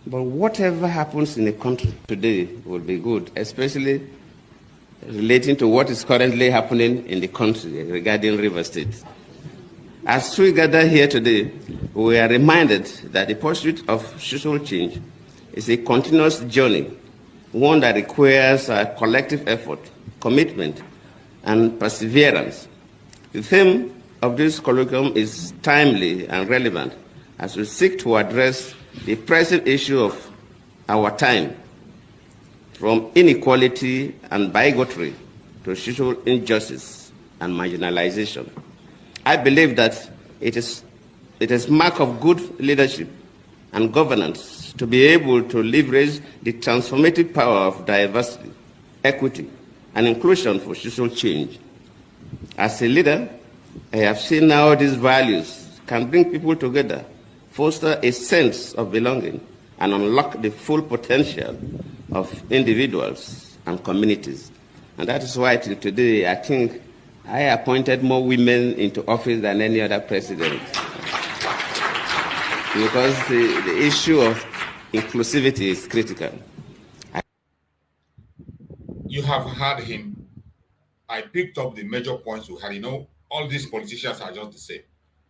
But whatever happens in the country today will be good, especially relating to what is currently happening in the country regarding River State. As we gather here today, we are reminded that the pursuit of social change is a continuous journey, one that requires a collective effort, commitment, and perseverance. The theme of this colloquium is timely and relevant as we seek to address the present issue of our time, from inequality and bigotry to social injustice and marginalization. I believe that it is mark of good leadership and governance to be able to leverage the transformative power of diversity, equity, and inclusion for social change. As a leader, I have seen how these values can bring people together, foster a sense of belonging, and unlock the full potential of individuals and communities. And that is why till today, I think I appointed more women into office than any other president. Because the issue of inclusivity is critical. you have heard him. I picked up the major points we had. All these politicians are just the same.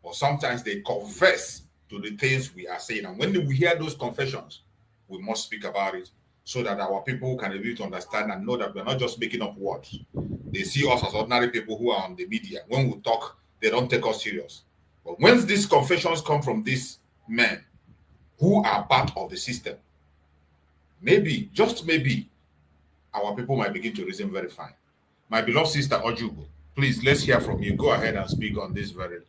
But sometimes they confess to the things we are saying. And when we hear those confessions, we must speak about it so that our people can be able to understand and know that we're not just making up words. They see us as ordinary people who are on the media. When we talk, they don't take us serious. But when these confessions come from these men who are part of the system, maybe, just maybe, our people might begin to reason very fine. My beloved sister Ojugo, please, let's hear from you. Go ahead and speak on this very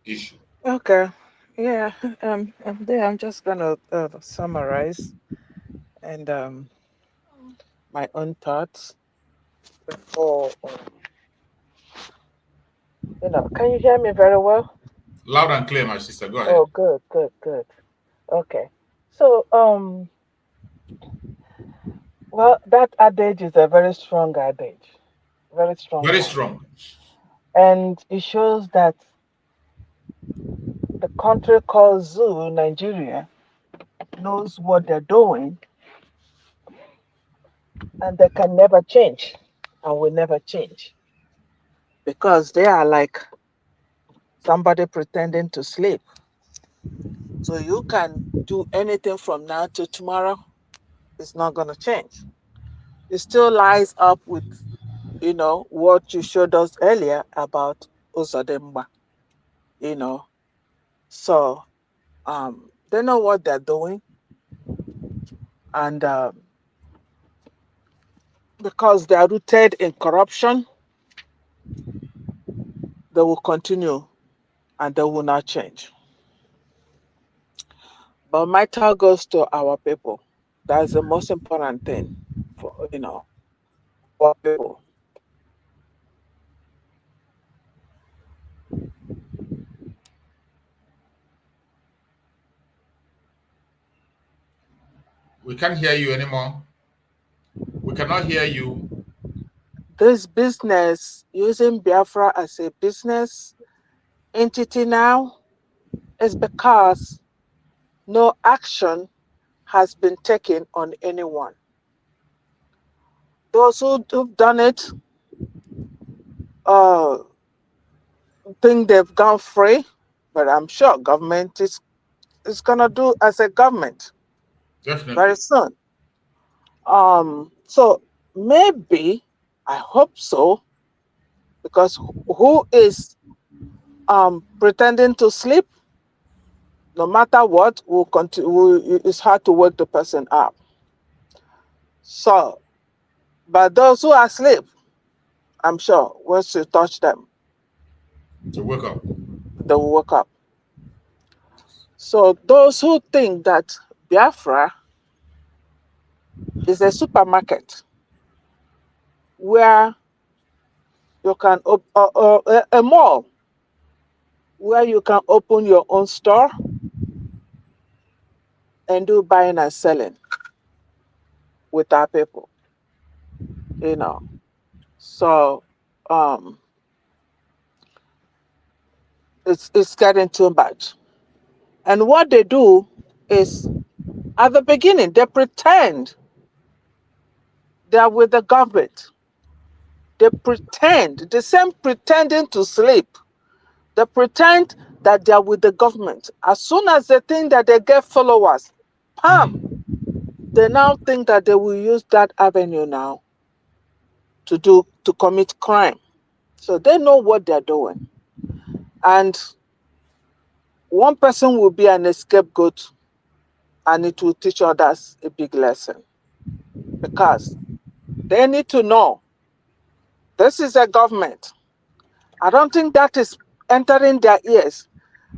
issue. Okay. Yeah. I'm just gonna summarize and my own thoughts before. Can you hear me very well? Loud and clear, my sister. Go ahead. Oh, good. Okay. So well, that adage is a very strong adage. Very strong. Very strong. And it shows that the country called Zoo, Nigeria, knows what they're doing and they can never change and will never change because they are like somebody pretending to sleep. So you can do anything from now to tomorrow, it's not going to change. It still lies up with, what you showed us earlier about Ozodemba, So they know what they're doing. And because they are rooted in corruption, they will continue and they will not change. But my talk goes to our people. That's the most important thing for, our people. We can't hear you anymore. We cannot hear you. This business, using Biafra as a business entity now, is because no action has been taken on anyone. Those who've done it think they've gone free, but I'm sure government is gonna do as a government. Definitely. Very soon. So maybe, I hope so, because who is pretending to sleep, no matter what, will continue. It's hard to wake the person up. So, but those who are asleep, I'm sure once you touch them, to wake up, they will wake up. So those who think that Biafra is a supermarket where you can a mall where you can open your own store and do buying and selling with our people, So it's getting too much. And what they do is, at the beginning, they pretend they're with the government. They pretend, the same pretending to sleep. They pretend that they're with the government. As soon as they think that they get followers, they now think that they will use that avenue now to commit crime. So they know what they're doing. And one person will be an scapegoat and it will teach others a big lesson. Because they need to know this is a government. I don't think that is entering their ears.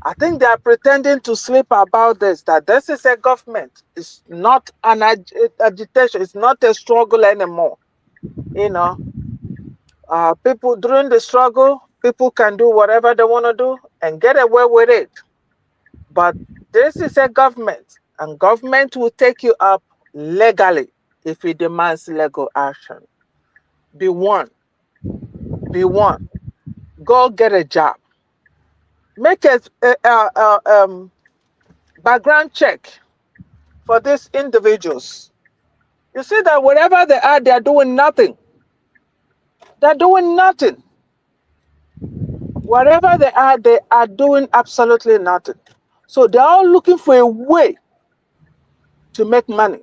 I think they are pretending to sleep about this, that this is a government. It's not an agitation. It's not a struggle anymore. People during the struggle, people can do whatever they want to do and get away with it. But this is a government, and government will take you up legally if it demands legal action. Be one. Go get a job. Make a background check for these individuals. You see that wherever they are doing nothing. They're doing nothing. Wherever they are doing absolutely nothing. So they're all looking for a way to make money.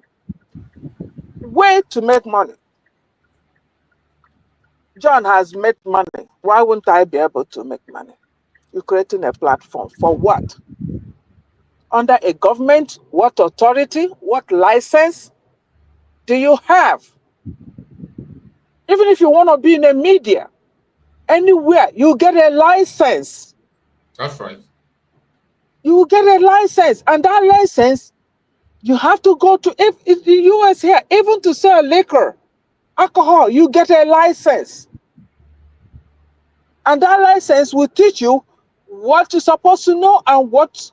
Way to make money. John has made money. Why wouldn't I be able to make money? You're creating a platform for what? Under a government? What authority? What license do you have? Even if you want to be in the media, anywhere, you get a license. That's right. You get a license, and that license, you have to go to, if the US here, even to sell liquor, alcohol, you get a license. And that license will teach you what you're supposed to know and what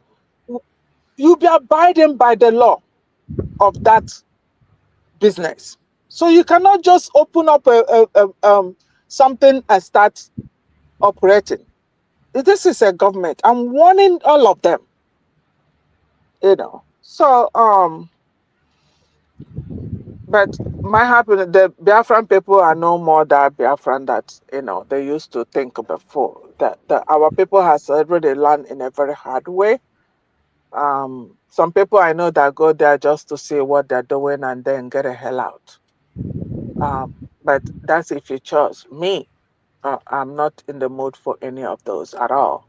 you'll be abiding by the law of that business. So you cannot just open up something and start operating. This is a government. I'm warning all of them. So but my happiness, the Biafran people are no more that Biafran that they used to think before. That our people has already learned in a very hard way. Some people I know that go there just to see what they're doing and then get the hell out. But that's if you chose me. I'm not in the mood for any of those at all.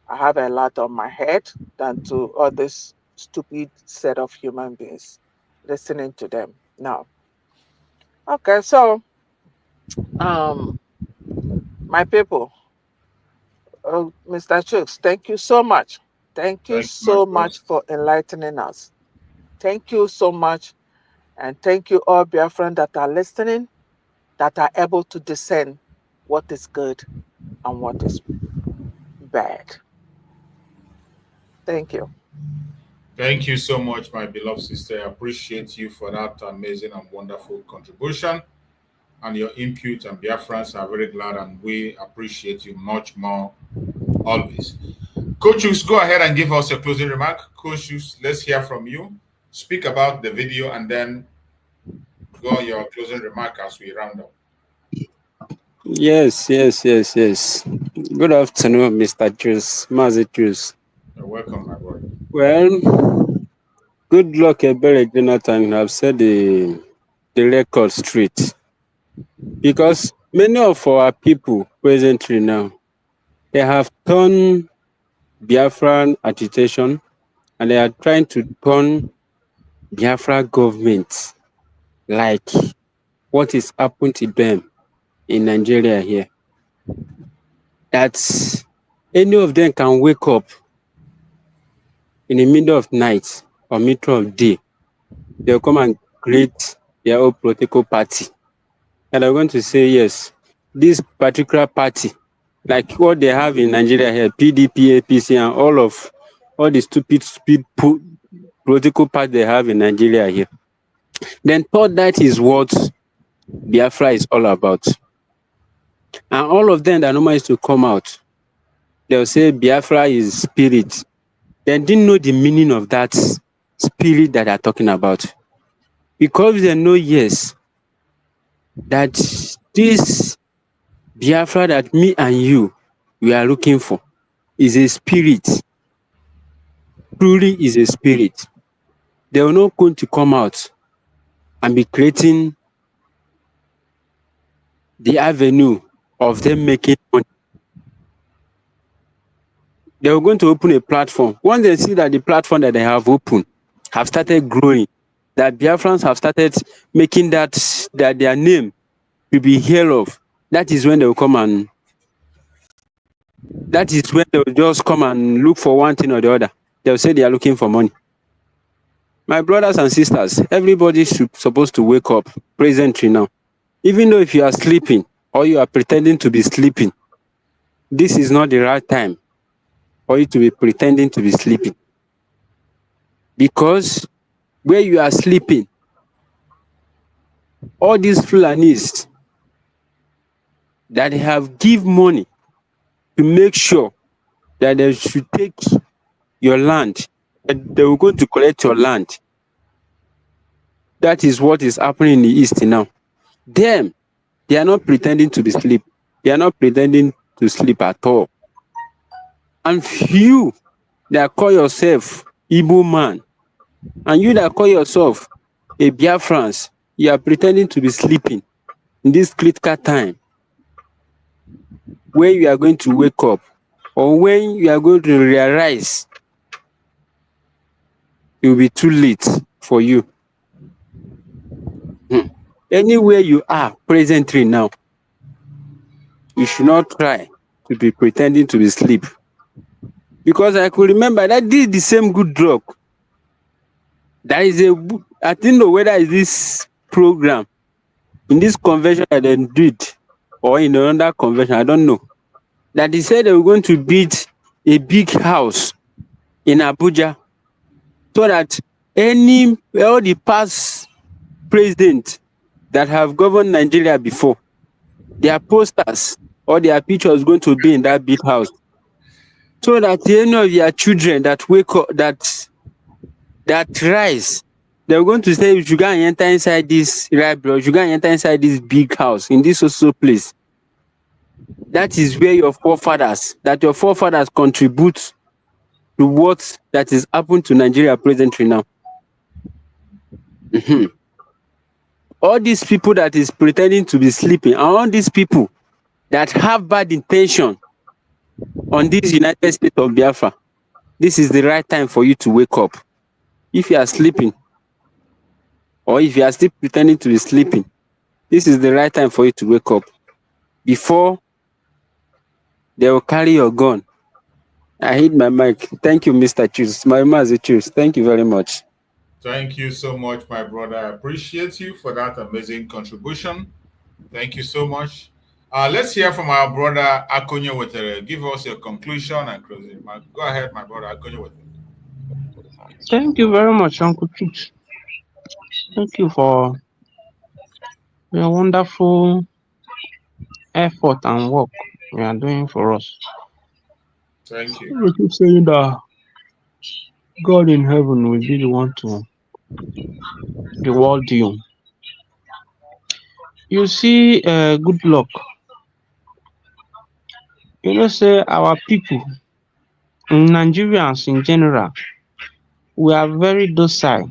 I have a lot on my head than to all this stupid set of human beings listening to them. No. Okay, so my people, Mr. Chooks, thank you so much. Thank you so much for enlightening us. Thank you so much. And thank you all Biafran that are listening, that are able to discern what is good and what is bad. Thank you. Thank you so much, my beloved sister. I appreciate you for that amazing and wonderful contribution and your input. And Biafrans are very glad, and we appreciate you much more always. Coach, go ahead and give us a closing remark. Coach, let's hear from you. Speak about the video and then go on your closing remark as we round up. Yes. Good afternoon, Mr. Juice, Mazi Juice. You're welcome, my boy. Well, good luck, Ebere Jonathan. I've said the record straight. Because many of our people presently now, they have turned Biafran agitation and they are trying to turn Biafra government like what is happened to them in Nigeria here. That any of them can wake up in the middle of night or middle of day, they'll come and create their own political party. And I'm going to say, yes, this particular party, like what they have in Nigeria here, PDP, APC, and all the stupid political party they have in Nigeria here. Then thought that is what Biafra is all about. And all of them that normally used to come out, they'll say Biafra is spirit. They didn't know the meaning of that spirit that they're talking about. Because they know, yes, that this Biafra that me and you, we are looking for is a spirit. Truly is a spirit. They are not going to come out and be creating the avenue of them making money. They are going to open a platform. Once they see that the platform that they have opened have started growing, that Biafrans have started making that their name will be heard of, that is when they will come and that is when they will just come and look for one thing or the other. They will say they are looking for money. My brothers and sisters, everybody should supposed to wake up presently now. Even though if you are sleeping or you are pretending to be sleeping, this is not the right time for you to be pretending to be sleeping. Because where you are sleeping, all these Fulanis that have give money to make sure that they should take your land, that they will go to collect your land. That is what is happening in the East now. Them, they are not pretending to be asleep. They are not pretending to sleep at all. And you that call yourself Igbo man, and you that call yourself a Biafrans, you are pretending to be sleeping in this critical time when you are going to wake up, or when you are going to realize it will be too late for you. Anywhere you are presently now, you should not try to be pretending to be asleep. Because I could remember that this is the same good drug. There is I don't know whether it's this program, in this convention that they did, or in another convention, I don't know, that they said they were going to build a big house in Abuja so that all the past presidents that have governed Nigeria before, their posters or their pictures going to be in that big house. So that any of your children that wake up, that rise, they're going to say, you should go and enter inside this library, you should go and enter inside this big house, in this social place. That is where your forefathers contribute to what that is happening to Nigeria presently now. All these people that is pretending to be sleeping, and all these people that have bad intention on this United States of Biafra, this is the right time for you to wake up. If you are sleeping, or if you are still pretending to be sleeping, this is the right time for you to wake up before they will carry your gun. I hit my mic. Thank you, Mr. Choose. My Mazi Choose. Thank you very much. Thank you so much, my brother. I appreciate you for that amazing contribution. Thank you so much. Let's hear from our brother DPMDrNgoziOrabueze. Give us your conclusion and closing. Go ahead, my brother DPMDrNgoziOrabueze. Thank you very much, Uncle Truth. Thank you for your wonderful effort and work you are doing for us. Thank you. I keep saying that God in heaven will be the one to reward you. You see, good luck. You know, say our people, Nigerians in general, we are very docile,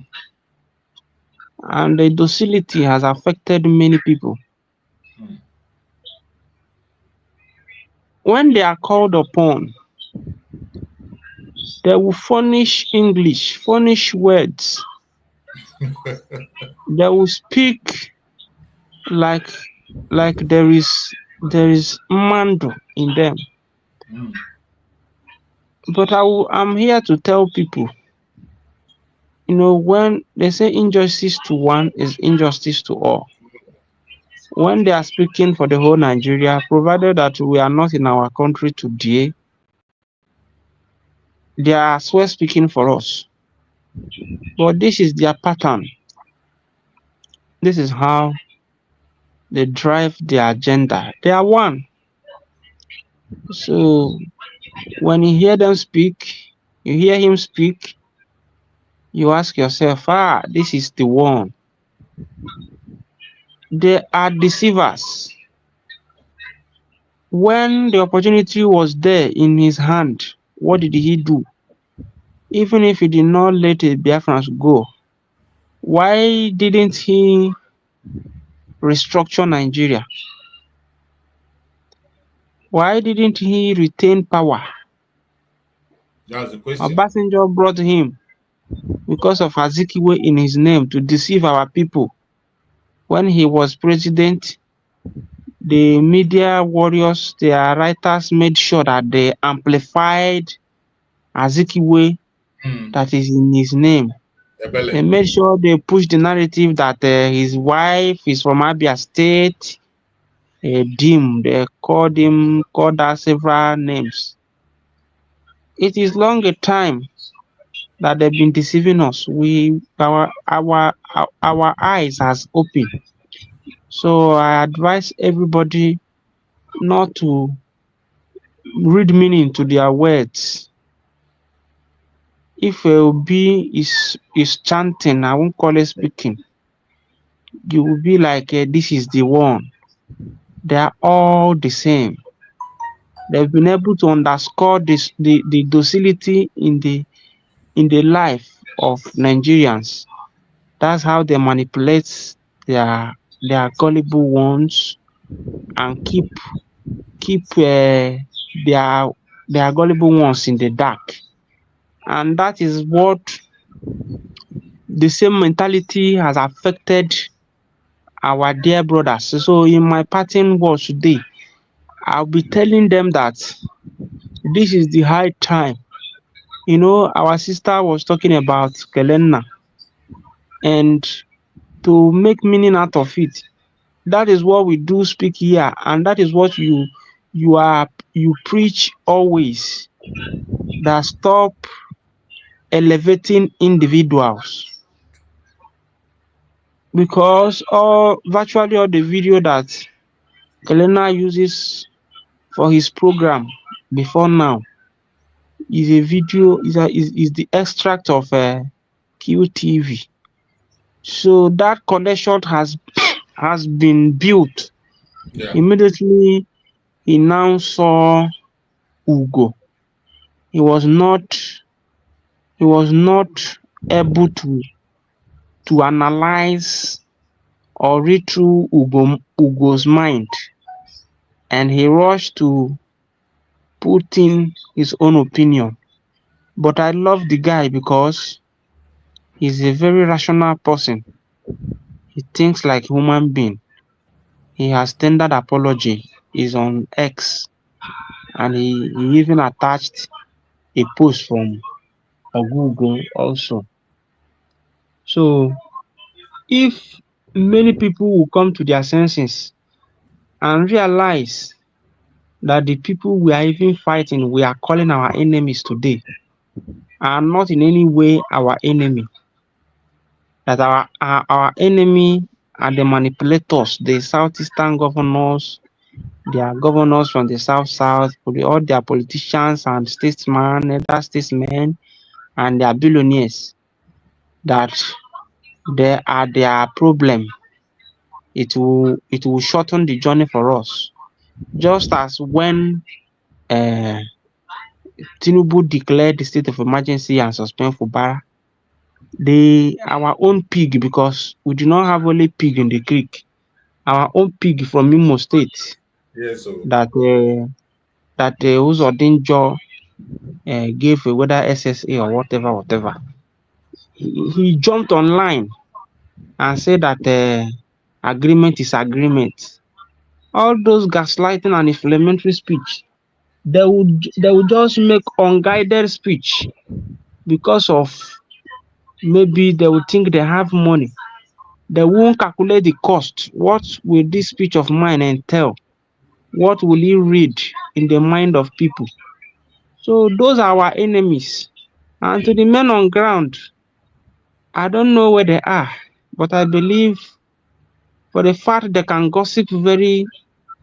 and the docility has affected many people. When they are called upon, they will furnish English, furnish words. They will speak like there is mando in them. But I'm here to tell people, you know, when they say injustice to one is injustice to all. When they are speaking for the whole Nigeria, provided that we are not in our country today, they are as well speaking for us. But this is their pattern. This is how they drive their agenda. They are one. So when you hear them speak, you hear him speak, you ask yourself, this is the one. They are deceivers. When the opportunity was there in his hand, what did he do? Even if he did not let the Biafrans go, why didn't he restructure Nigeria? Why didn't he retain power? That's the question. Obasanjo brought him because of Azikiwe in his name to deceive our people. When he was president, the media warriors, their writers made sure that they amplified Azikiwe that is in his name. They made sure they pushed the narrative that his wife is from Abia State. They called her several names. It is long a time that they've been deceiving us. Our eyes has opened. So I advise everybody not to read meaning to their words. If Obi is chanting, I won't call it speaking. you will be like, this is the one. They are all the same. They've been able to underscore this the docility in the life of Nigerians. That's how they manipulate their gullible ones and keep their gullible ones in the dark. And that is what the same mentality has affected our dear brothers. So in my parting words today, I'll be telling them that this is the high time. You know, our sister was talking about Kelena, and to make meaning out of it, that is what we do speak here, and that is what you preach always, that stop elevating individuals. Because virtually all the video that Kelena uses for his program before now is a video, is the extract of QTV. So that connection has been built. Yeah. Immediately he now saw Ugo. He was not able to analyze or read through Ugo's mind, and he rushed to put in his own opinion. But I love the guy because he's a very rational person. He thinks like a human being. He has tendered apology. He's on X, and he even attached a post from Google also. So if many people will come to their senses and realize that the people we are even fighting, we are calling our enemies today, are not in any way our enemy, that our enemy are the manipulators, the southeastern governors, their governors from the south, all their politicians and statesmen, other statesmen, and their billionaires, that they are their problem. It will shorten the journey for us. Just as when Tinubu declared the state of emergency and suspend Fubara, our own pig, because we do not have only pig in the creek, our own pig from Imo State, yes, that Uzodinjo gave a whether SSA or whatever. He jumped online and said that agreement is agreement. All those gaslighting and inflammatory speech, they would just make unguided speech because of maybe they would think they have money. They won't calculate the cost. What will this speech of mine entail? What will he read in the mind of people? So those are our enemies. And to the men on ground, I don't know where they are, but I believe for the fact they can gossip very,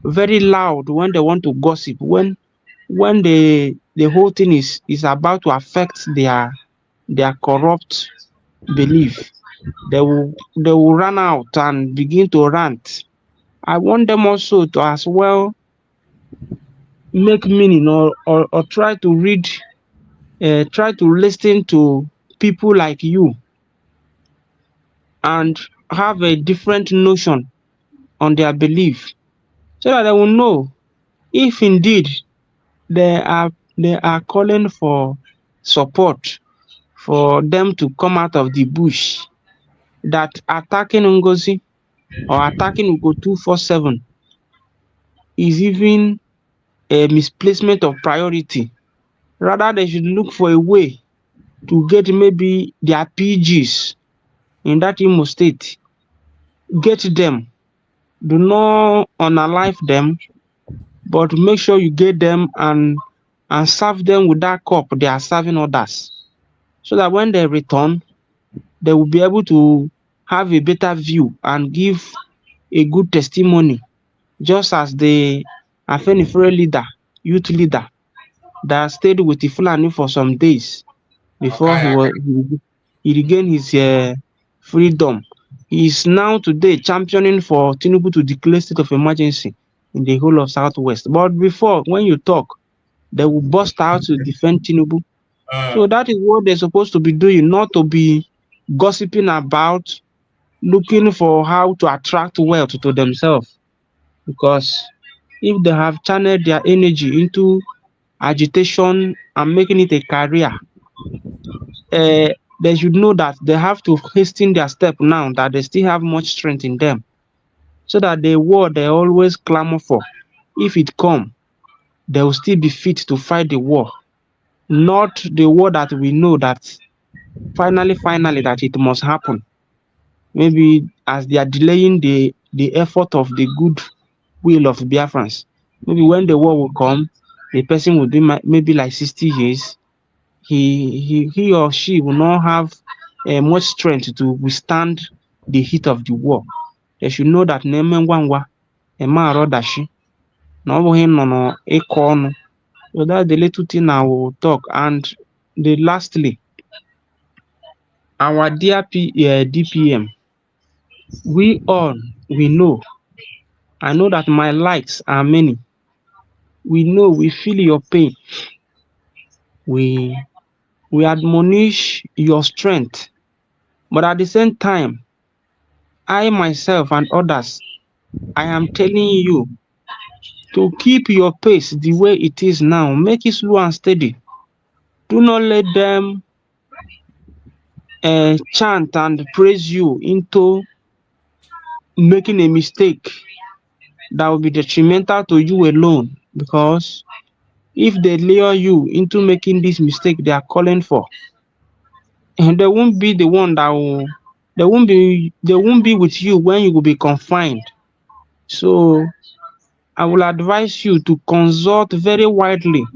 very loud when they want to gossip, when the whole thing is about to affect their corrupt belief, they will run out and begin to rant. I want them also to as well make meaning or try to read, try to listen to people like you and have a different notion on their belief, so that they will know if indeed they are calling for support for them to come out of the bush, that attacking Ngozi or attacking Ugo 247 is even a misplacement of priority. Rather, they should look for a way to get maybe their PGs in that Imo State, get them, do not unalive them, but make sure you get them and serve them with that cup they are serving others, so that when they return, they will be able to have a better view and give a good testimony, just as the Afenifere leader, youth leader, that stayed with the Fulani for some days before he regained his freedom. He is now today championing for Tinubu to declare state of emergency in the whole of Southwest. But before, when you talk, they will burst out to defend Tinubu. So that is what they're supposed to be doing, not to be gossiping about, looking for how to attract wealth to themselves. Because if they have channeled their energy into agitation and making it a career, they should know that they have to hasten their step now, that they still have much strength in them, so that the war they always clamor for, if it come, they will still be fit to fight the war, not the war that we know that finally that it must happen. Maybe as they are delaying the effort of the good will of Biafrans, maybe when the war will come, the person will be maybe like 60 years. He or she will not have much strength to withstand the heat of the war. They should know that Nemengwangwa, Emaro Dashi, no him no econo. So that's the little thing I will talk. And lastly, our dear DPM, we know. I know that my likes are many. We know, we feel your pain. We admonish your strength. But at the same time, I myself and others, I am telling you to keep your pace the way it is now. Make it slow and steady. Do not let them chant and praise you into making a mistake that will be detrimental to you alone. Because if they lure you into making this mistake they are calling for, and they won't be the one that will, they won't be with you when you will be confined. So I will advise you to consult very widely.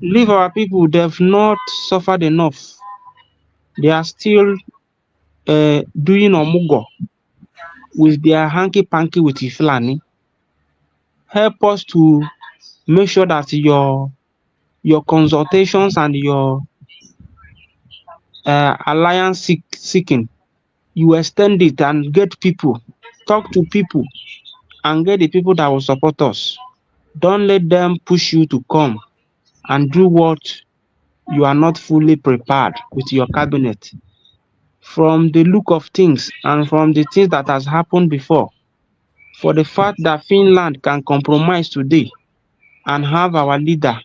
Leave our people, they've not suffered enough. They are still doing omugo with their hanky-panky with Iflani. Help us to make sure that your consultations and your alliance seeking, you extend it and get people, talk to people and get the people that will support us. Don't let them push you to come and do what you are not fully prepared with your cabinet. From the look of things and from the things that has happened before, for the fact that Finland can compromise today and have our leader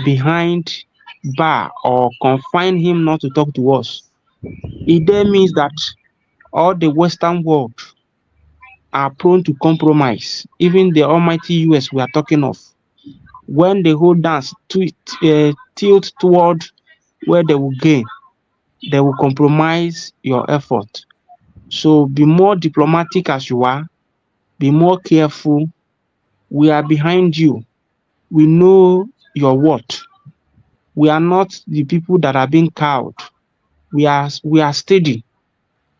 behind bar or confine him not to talk to us, it then means that all the Western world are prone to compromise. Even the almighty US we are talking of, when the whole dance tilt toward where they will gain, they will compromise your effort. So be more diplomatic as you are, be more careful. We are behind you. We know your worth. We are not the people that are being cowed. We are steady.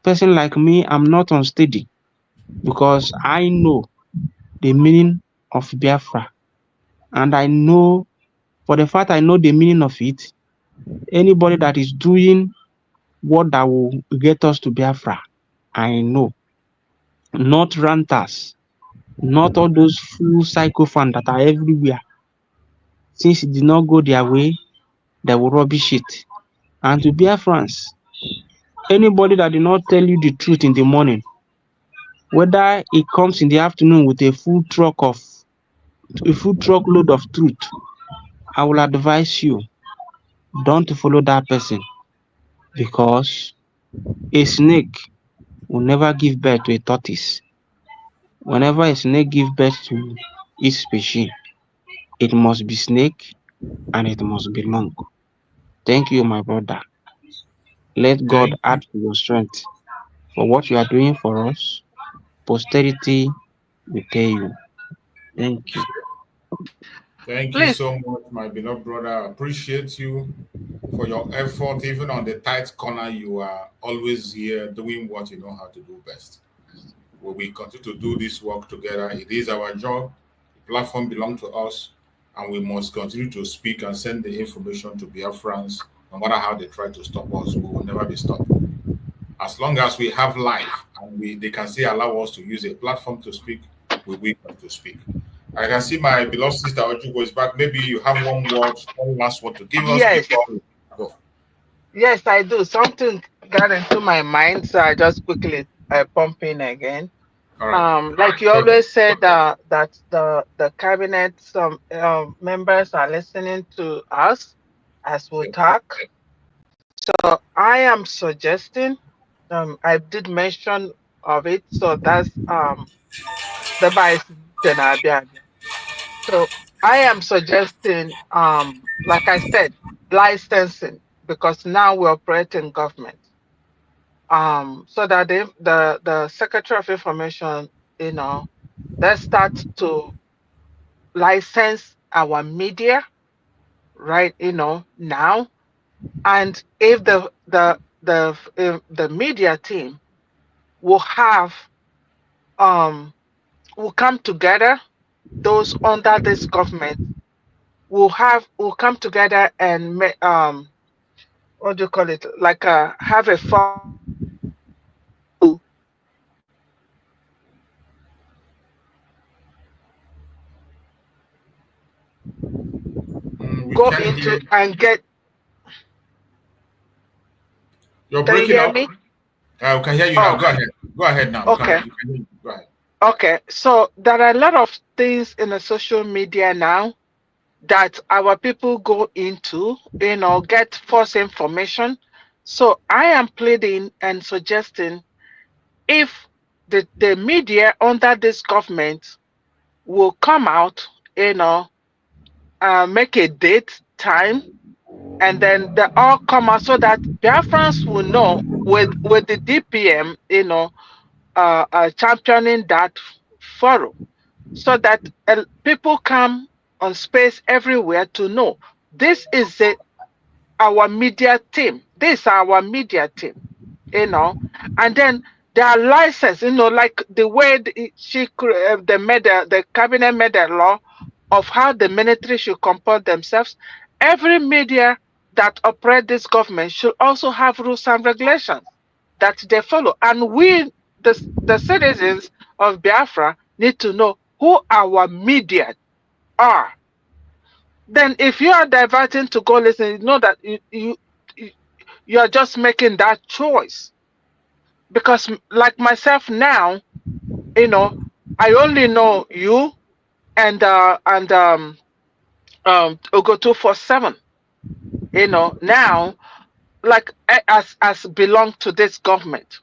Person like me, I'm not unsteady because I know the meaning of Biafra. And I know, for the fact I know the meaning of it, anybody that is doing what that will get us to Biafra, I know. Not ranters, not all those full psychophans that are everywhere. Since it did not go their way, they will rubbish it. And to Biafrans, anybody that did not tell you the truth in the morning, whether it comes in the afternoon with a full truckload of truth, I will advise you, don't follow that person, because a snake will never give birth to a tortoise. Whenever a snake gives birth to its species, it must be snake and it must be long. Thank you, my brother. Let God add to your strength for what you are doing for us. Posterity will pay you. Thank you. Thank you so much, my beloved brother. I appreciate you for your effort. Even on the tight corner, you are always here doing what you know how to do best. We will continue to do this work together. It is our job. The platform belongs to us, and we must continue to speak and send the information to Biafrans. No matter how they try to stop us, we will never be stopped. As long as we have life and they can still allow us to use a platform to speak, we will to speak. I can see my beloved sister Ojugo is back. Maybe you have one last word to give us. Yes. Go. Yes, I do. Something got into my mind, so I just quickly pump in again. All right. Like you always said, that the cabinet, some members are listening to us as we talk. So I am suggesting, I did mention of it, so that's the vice. So I am suggesting, like I said, licensing, because now we operate in government. So that the Secretary of Information, let's start to license our media, right? Now, and if the media team will have will come together, those under this government will come together and what do you call it? Like have a fund. Go into and get. You're breaking up. I can hear you now. Go ahead. Go ahead now. Okay. Go ahead. Okay. So there are a lot of things in the social media now that our people go into, get false information. So I am pleading and suggesting, if the media under this government will come out, make a date, time, and then they all come out, so that Biafrans will know with the DPM, championing that forum, so that people come on space everywhere to know this is our media team. This is our media team, and then they are licensed, like the way the cabinet made a law of how the military should comport themselves. Every media that operate this government should also have rules and regulations that they follow. And we, the citizens of Biafra, need to know who our media are. Then if you are diverting to go listen, you know that you are just making that choice. Because like myself now, I only know you and Ogo 247. Now, like as belong to this government.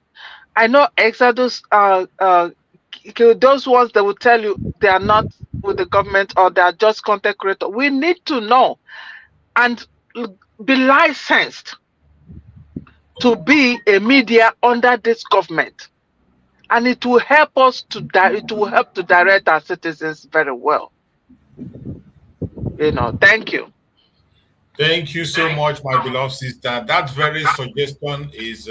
I know Exodus, those ones that will tell you they are not with the government or they are just content creator. We need to know and be licensed to be a media under this government, and it will help us to direct our citizens very well. Thank you. Thank you so much, my beloved sister. That very suggestion is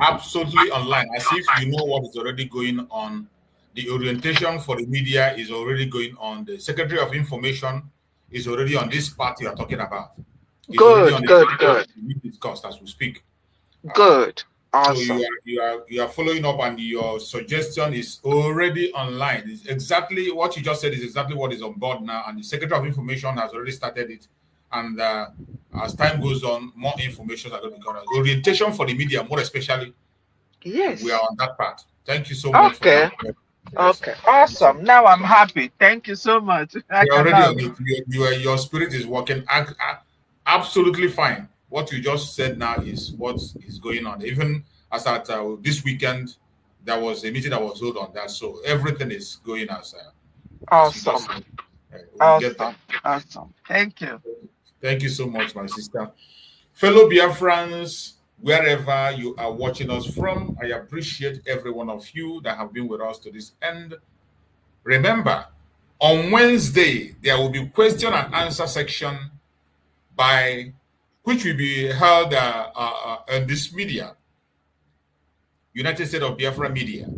absolutely online, as if you know what is already going on. The orientation for the media is already going on. The Secretary of Information is already on this part you are talking about. It's Good. We discussed as we speak. Good. Awesome. So you are following up, and your suggestion is already online. It's exactly what you just said is exactly what is on board now, and the Secretary of Information has already started it. And as time goes on, more information are going to be coming. Orientation for the media, more especially. Yes. We are on that part. Thank you so much. Okay. Okay. Awesome. Now I'm happy. Thank you so much. You're already on it. Your spirit is working absolutely fine. What you just said now is what is going on. Even as at this weekend, there was a meeting that was held on that. So everything is going as awesome. Awesome. Thank you. Thank you so much, my sister. Fellow Biafrans, wherever you are watching us from, I appreciate every one of you that have been with us to this end. Remember, on Wednesday, there will be question and answer section which will be held on this media, United States of Biafra Media.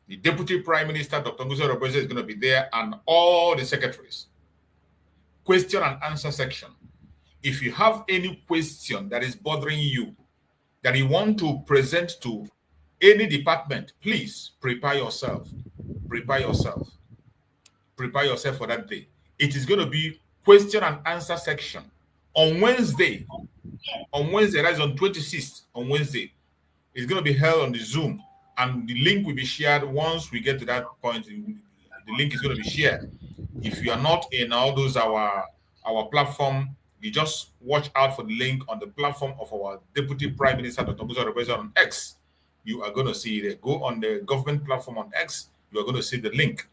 The Deputy Prime Minister, Dr. DPMDrNgoziOrabueze, is going to be there, and all the secretaries. Question and answer section. If you have any question that is bothering you, that you want to present to any department, please prepare yourself. Prepare yourself. Prepare yourself for that day. It is going to be question and answer section on Wednesday. On Wednesday, that is on 26th, on Wednesday. It's going to be held on the Zoom, and the link will be shared once we get to that point. The link is going to be shared. If you are not in all those our platform, you just watch out for the link on the platform of our Deputy Prime Minister Dr. DPMDrNgoziOrabueze on X. You are going to see it. Go on the government platform on X. You are going to see the link.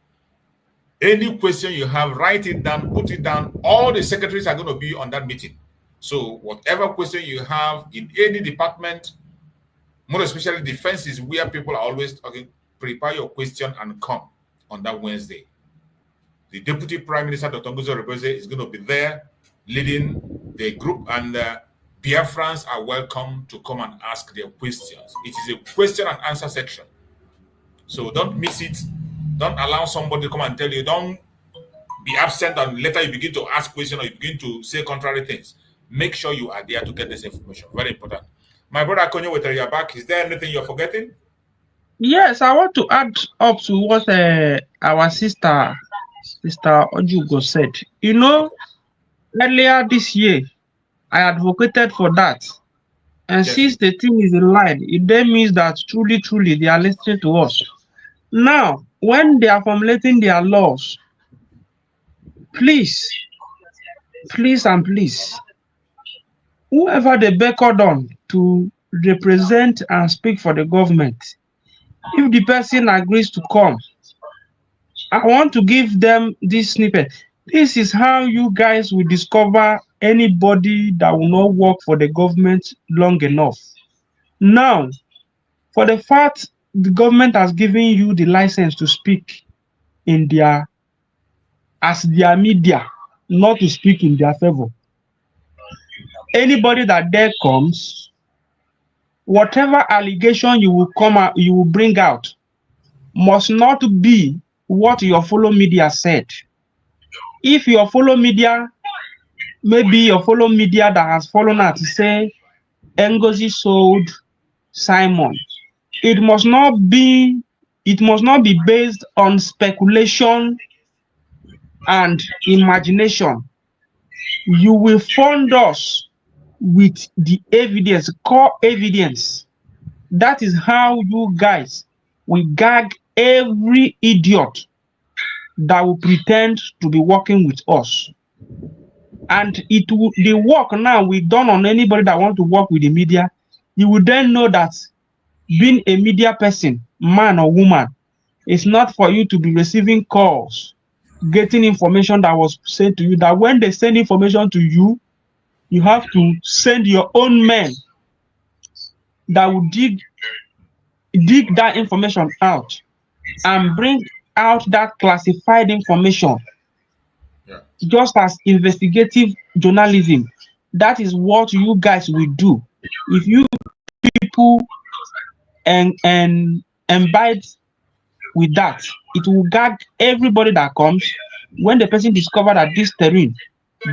Any question you have, write it down, put it down. All the secretaries are going to be on that meeting. So whatever question you have in any department, more especially defense is where people are always talking, prepare your question and come on that Wednesday. The Deputy Prime Minister Dr. DPMDrNgoziOrabueze is going to be there leading the group, and Biafrans are welcome to come and ask their questions. It is a question and answer section. So don't miss it. Don't allow somebody to come and tell you. Don't be absent and later you begin to ask questions or you begin to say contrary things. Make sure you are there to get this information. Very important. My brother Akonyo, whether you're back, is there anything you're forgetting? Yes, I want to add up to what our sister Ojugo said. You know, earlier this year, I advocated for that. And yes, since the thing is in line, it then means that truly, they are listening to us. Now, when they are formulating their laws, please, whoever they beckon on to represent and speak for the government, if the person agrees to come, I want to give them this snippet. This is how you guys will discover anybody that will not work for the government long enough. Now, for the fact the government has given you the license to speak in as their media, not to speak in their favor. Anybody that there comes, whatever allegation you will bring out must not be what your fellow media said. If your fellow media, maybe your fellow media that has fallen out to say Ngozi sold Simon, it must not be based on speculation and imagination. You will fund us with the evidence, core evidence. That is how you guys will gag every idiot that will pretend to be working with us. And the work now we done on anybody that want to work with the media, you will then know that being a media person, man or woman, is not for you to be receiving calls, getting information that was sent to you, that when they send information to you, you have to send your own men that will dig that information out and bring out that classified information. Yeah. Just as investigative journalism, that is what you guys will do. If you people and imbibe with that, it will gag everybody that comes. When the person discovers that this terrain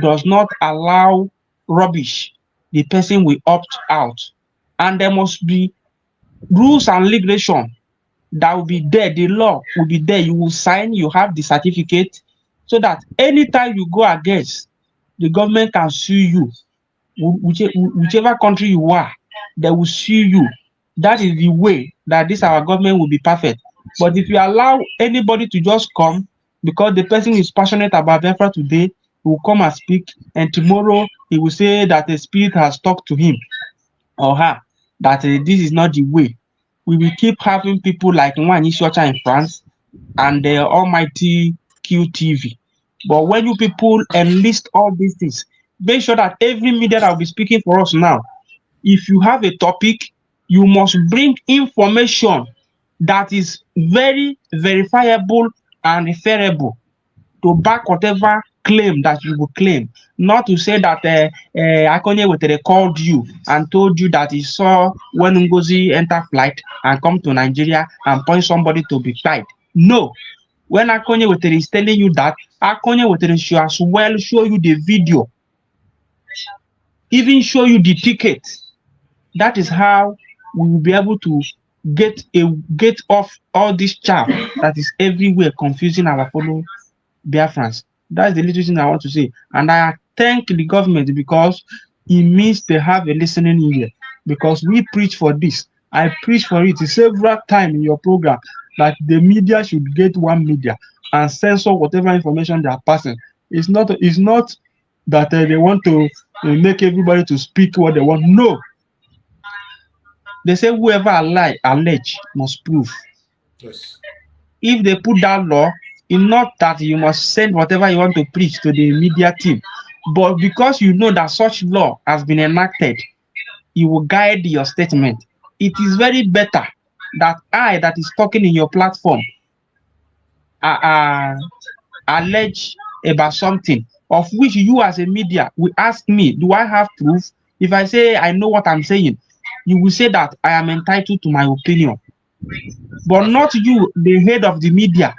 does not allow rubbish, the person will opt out. And there must be rules and regulation that will be there. The law will be there. You will sign, you have the certificate, so that anytime you go against, the government can sue you. Whichever country you are, they will sue you. That is the way that our government will be perfect. But if you allow anybody to just come, because the person is passionate about Bafra today, he will come and speak, and tomorrow he will say that the spirit has talked to him or her, that this is not the way. We will keep having people like Nwani Shocha in France and the almighty QTV. But when you people enlist all these things, make sure that every media that will be speaking for us now, if you have a topic, you must bring information that is very verifiable and referable to back whatever claim that you will claim. Not to say that Akonye called you and told you that he saw when Ngozi enter flight and come to Nigeria and point somebody to be tried. No. When Akonye is telling you that, Akonye should as well show you the video, even show you the ticket That is how we will be able to get off all this chaff that is everywhere confusing our fellow Biafrans. That's the little thing I want to say. And I thank the government because it means they have a listening ear. Because we preach for this. I preach for it several times in your program that the media should get one media and censor whatever information they are passing. It's not that they want to make everybody to speak what they want. No. They say whoever allege must prove. Yes. If they put that law, it's not that you must send whatever you want to preach to the media team, but because you know that such law has been enacted, it will guide your statement. It is very better that I, that is talking in your platform, allege about something of which you as a media will ask me, do I have proof? If I say I know what I'm saying, you will say that I am entitled to my opinion. But not you, the head of the media,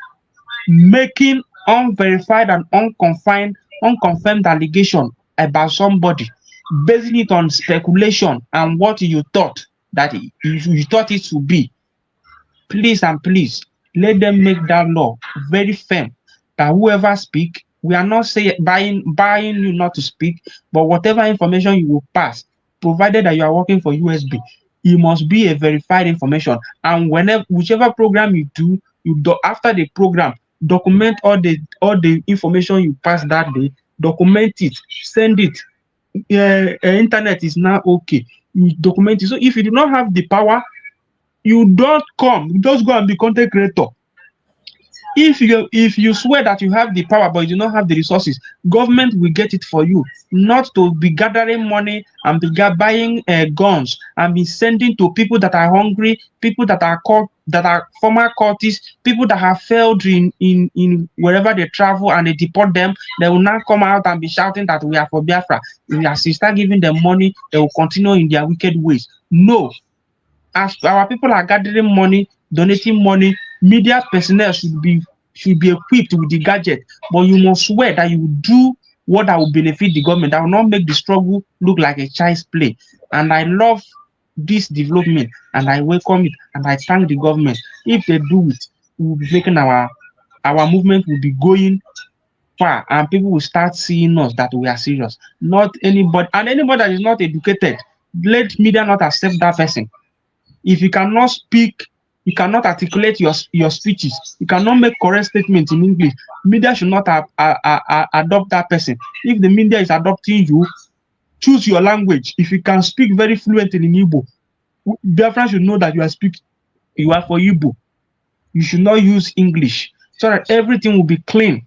making unverified and unconfirmed allegation about somebody, basing it on speculation and what you thought that you thought it should be. Please and please, let them make that law very firm that whoever speak, we are not saying buying you not to speak, but whatever information you will pass, provided that you are working for USB, it must be a verified information. And whichever program you do, after the program, document all the information you pass that day, document it, send it. Internet is now okay. You document it. So if you do not have the power, you don't come. You just go and be content creator. If you swear that you have the power but you do not have the resources, government will get it for you. Not to be gathering money and be buying guns and be sending to people that are hungry, people that are former cultists, people that have failed in wherever they travel and they deport them. They will now come out and be shouting that we are for Biafra. As you start giving them money, they will continue in their wicked ways. No. As our people are gathering money, donating money, media personnel should be equipped with the gadget, but you must swear that you will do what that will benefit the government, that will not make the struggle look like a child's play. And I love this development and I welcome it and I thank the government. If they do it, we will be making our movement will be going far and people will start seeing us that we are serious. Not anybody, and anybody that is not educated, let media not accept that person. If you cannot speak, you cannot articulate your speeches, you cannot make correct statements in English, media should not adopt that person. If the media is adopting you, choose your language. If you can speak very fluently in Igbo, Biafra should know that you are for Igbo. You should not use English, so that everything will be clean.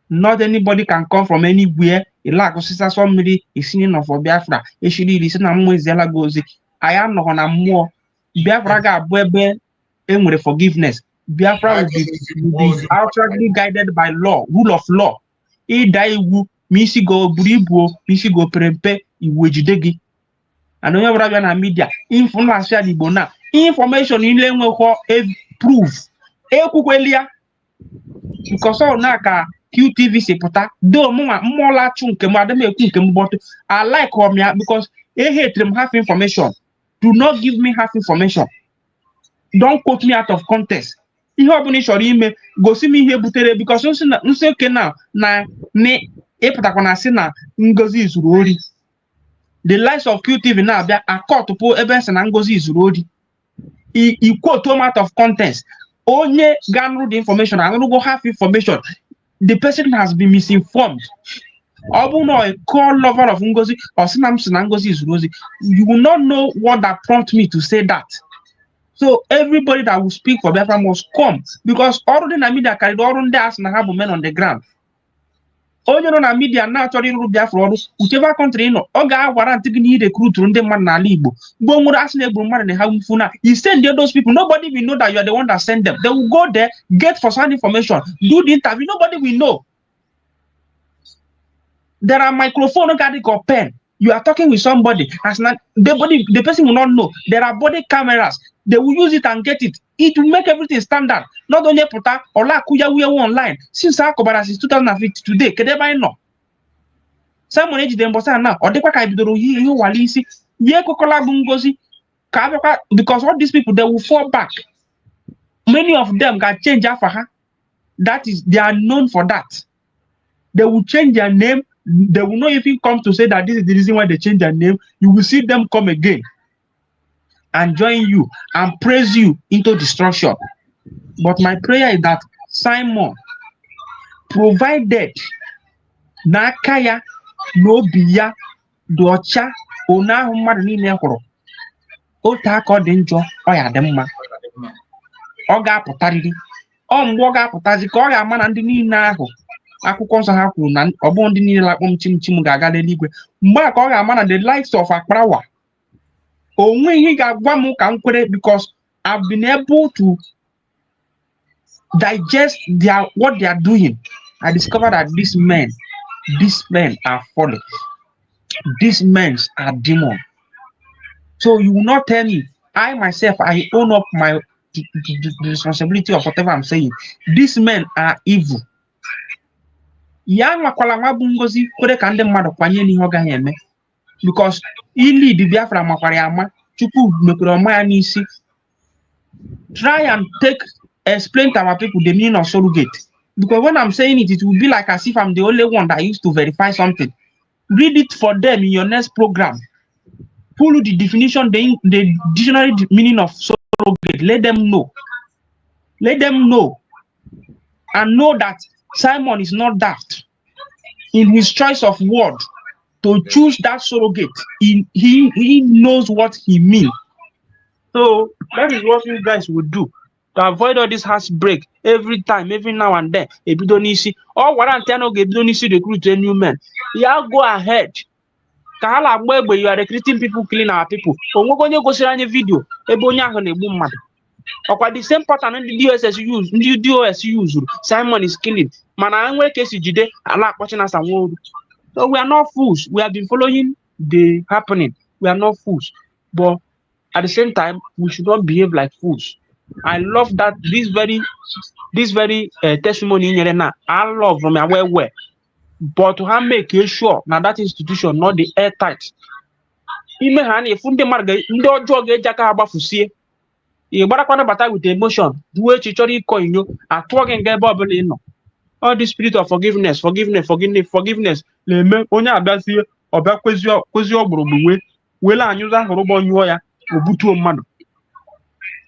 Not anybody can come from anywhere. Somebody is singing for Biafra. I am not on a more Biafra got forgiveness. Biafra will be outwardly guided by law, rule of law. Misi go buribo, misi go prempe, iwejidegi. And when you have media, information in language proof. Because all naka QTV se pota do more la chunke madame kunke but I like Omia because I hate them half information. Do not give me half information. Don't quote me out of context. Ihe obuni shori ime go see me here butere because nse okay now na ne eputakwana si na Ngozi izuru ori. The likes of QTV now bia akọt po ebe se na Ngozi izuru ori. He quote them out of context. Onye ganru the information and go half information. The person has been misinformed. Obuno a core lover of Ngozi or Sinam Sinangozi is Rosie. You will not know what that prompted me to say that. So everybody that will speak for Biafra must come because all the media carried all on there and have men on the ground. All you know media now actually rule Biafra whichever country you know. Oga warrant taking you recruit from them man na libo. But when ask them man how funa, you send there those people. Nobody will know that you are the one that send them. They will go there, get first-hand information, do the interview. Nobody will know. There are microphone or pen. You are talking with somebody. As not the person will not know. There are body cameras. They will use it and get it. It will make everything standard. Not only Puta or La Kuya we are online. Since our Kobara since 2050 today, Kedeba no. Someone age them bossa now, or the Paka Bidoro, you walisi, Ye Kokola Bungozi, Because all these people, they will fall back. Many of them can change Afaha. That is, they are known for that. They will change their name. They will not even come to say that this is the reason why they change their name. You will see them come again and join you and praise you into destruction. But my prayer is that Simon, provided Nakaya no biya docha ona mmadụ niile hụrụ otu aka ọ dị njọ ọ ya dị mma ọ ga-apụtarịrị ọ mgbe ọ ga-apụtazi ka ọ ga-ama na ndị niile ahụ akwụkwọ nsọ ha kwuru na ọ bụ ndị niile lakpọm chim ga-aga n'eluigwe mgbe a ka ọ ga-ama na the likes of Akparawa onwe ihe ga-agwa m ka m kwere because I've been able to digest what they are doing. I discovered that these men are fallen. These men are demons. So you will not tell me, I myself, I own up the responsibility of whatever I'm saying. These men are evil. Because ili the Biafra makwariama, chuku mekuroma nisi. Try and explain to our people the meaning of surrogate. Because when I'm saying it, it will be like as if I'm the only one that used to verify something. Read it for them in your next program. Pull the definition, the dictionary meaning of surrogate. Let them know. Let them know. And know that Simon is not daft in his choice of word to choose that surrogate. He knows what he means. So that is what you guys would do. To avoid all this harsh break every time, every now and then. If you don't see, or what I'm telling you, don't see recruit a new man. Yeah, go ahead. You are recruiting people, killing our people. We're going to go see any video. Or the same pattern the DOS use. Simon is killing. Man, I'm working today. I like watching us and world. So we are not fools. We have been following the happening. We are not fools. But at the same time, we should not behave like fools. I love that this very testimony in Yerena. I love from where. But to have make sure now that institution not the airtight. Ime hani funde marga ndo joge jaka abafusie. You better battle with emotion. Do what you chori coin at working get bubble in. All the spirit of forgiveness. Le me onya abasi oba kwezi ogborobuwe. Wela anyuza horobo nyoya obutu omado.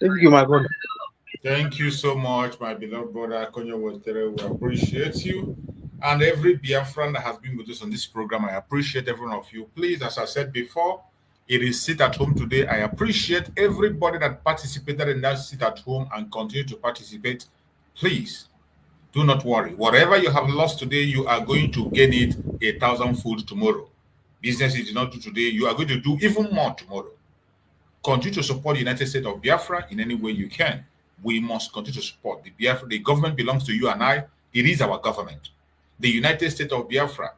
Thank you, my brother. Thank you so much, my beloved brother DPMDrNgoziOrabueze. We appreciate you. And every Biafran that has been with us on this program, I appreciate every one of you. Please, as I said before, it is sit at home today. I appreciate everybody that participated in that sit at home and continue to participate. Please, do not worry. Whatever you have lost today, you are going to gain it 1,000-fold tomorrow. Business you did not do today, you are going to do even more tomorrow. Continue to support the United States of Biafra in any way you can. We must continue to support the Biafra. The government belongs to you and I. It is our government. The United States of Biafra,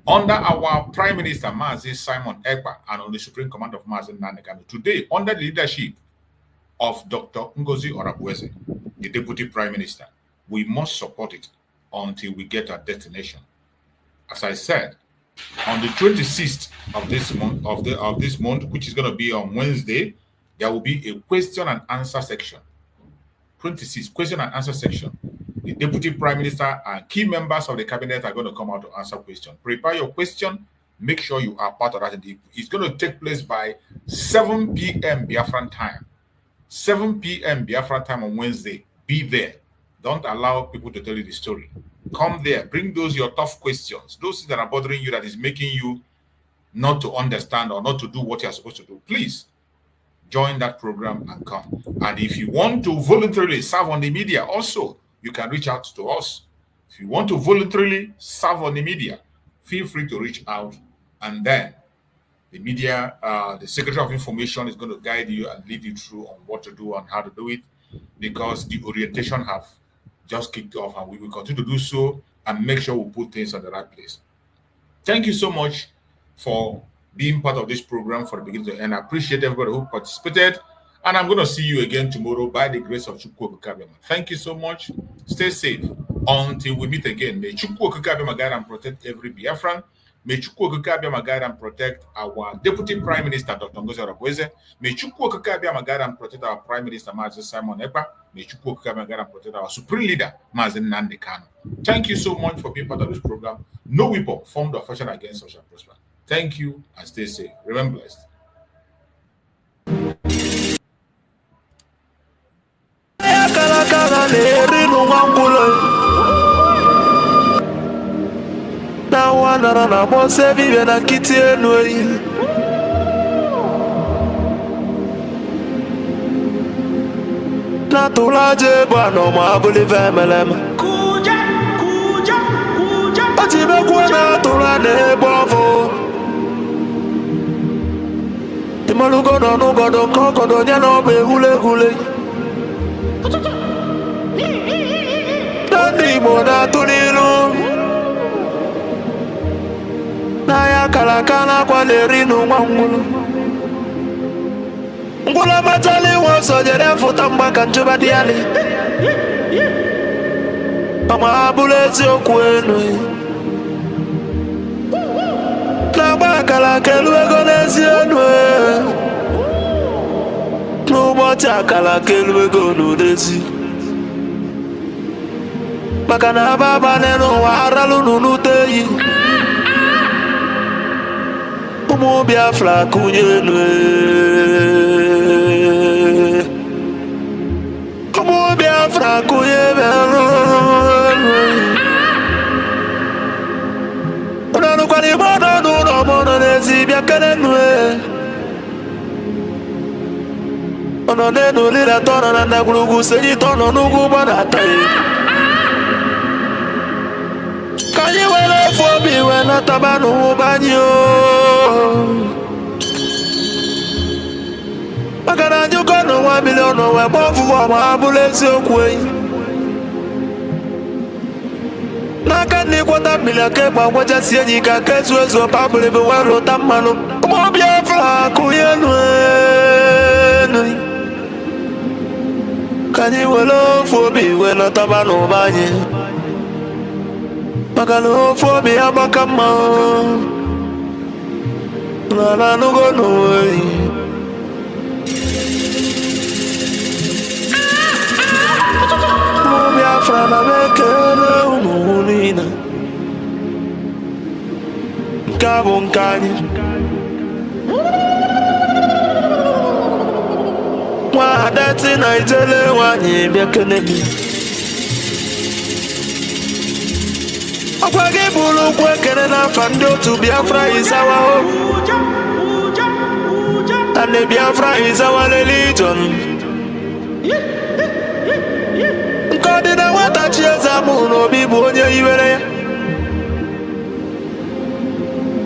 under our Prime Minister, Mazi Simon Ekpa, and on the Supreme Command of Mazi Nanekano, today, under the leadership of Dr. NgoziOrabueze, the Deputy Prime Minister, we must support it until we get our destination. As I said, on the 26th of this month, which is going to be on Wednesday, there will be a question and answer section. 26 question and answer section. The Deputy Prime Minister and key members of the cabinet are going to come out to answer questions. Prepare your question. Make sure you are part of that. It's going to take place by 7 p.m. Biafran time. 7 p.m. Biafran time on Wednesday. Be there. Don't allow people to tell you the story. Come there. Bring those your tough questions. Those things that are bothering you, that is making you not to understand or not to do what you're supposed to do. Please join that program and come. And if you want to voluntarily serve on the media also, you can reach out to us. If you want to voluntarily serve on the media, feel free to reach out. And then the media, the Secretary of Information is going to guide you and lead you through on what to do and how to do it, because the orientation have just kicked off, and we will continue to do so and make sure we put things on the right place. Thank you so much for being part of this program from the beginning to end. I appreciate everybody who participated. And I'm going to see you again tomorrow by the grace of Chukwu Okikabema. Thank you so much. Stay safe until we meet again. May Chukwu Okikabema guide and protect every Biafran. May Chukwu Okike Abịama guide and protect our Deputy Prime Minister, Dr. NgoziOrabueze. May Chukwu Okike Abịama guide and protect our Prime Minister, Mazi Simon Ekpa. May Chukwu Okike Abịama guide and protect our Supreme Leader, Mazi Nnamdi Kanu. Thank you so much for being part of this program. No weapon formed or fashioned against us shall prosper. Thank you and stay safe. Remember blessed. Na wana na mose vive na kiti enui na tulaje bwana mabuli vemelem kuja otibe kuna tulane bovo timalugo no nugodo kokodo nyano be hule Dani moda tulilu na ya kalakala kwa lerinu mwangulu ngula matali woso jere futa mbaka njuba diali kama abulezi okwenu na bakala kelwego nezienu n'ụbọchị akala kelwego n'odezi maka na ababa n'ụwa aralu n'unuteyi ụmụ Biafra kụnyenu ụmụ Biafra kụnyenu ọnọdụkwara igbe ọnọdụ ụlọ mọnọ n'ezi bịa kenenu ọnọdụ enu lila tọnọ na ndagwurugwu senyi tọnọ n'ugwu gbadataghị Kanye wele fobi wena tabanu banyo Magana nyuko no 1 million no we bofu wa mabulezi okwe Naka ni kwata milia kekwa waja sienyi ka kesu ezo pabule bewelo tamano Umo Biafra kuyenu Kanye wele fobi wena tabanu banyo Magalo for me abakama La no go no way Biafra na mekele umunina Nkabo nkanye Mwa adati na itele wanyi biakene mi Okwage bulu kwekere na fando to Biafra is our hope And the Biafra is our religion Nkodi na wata chieza muno bibu onye iwere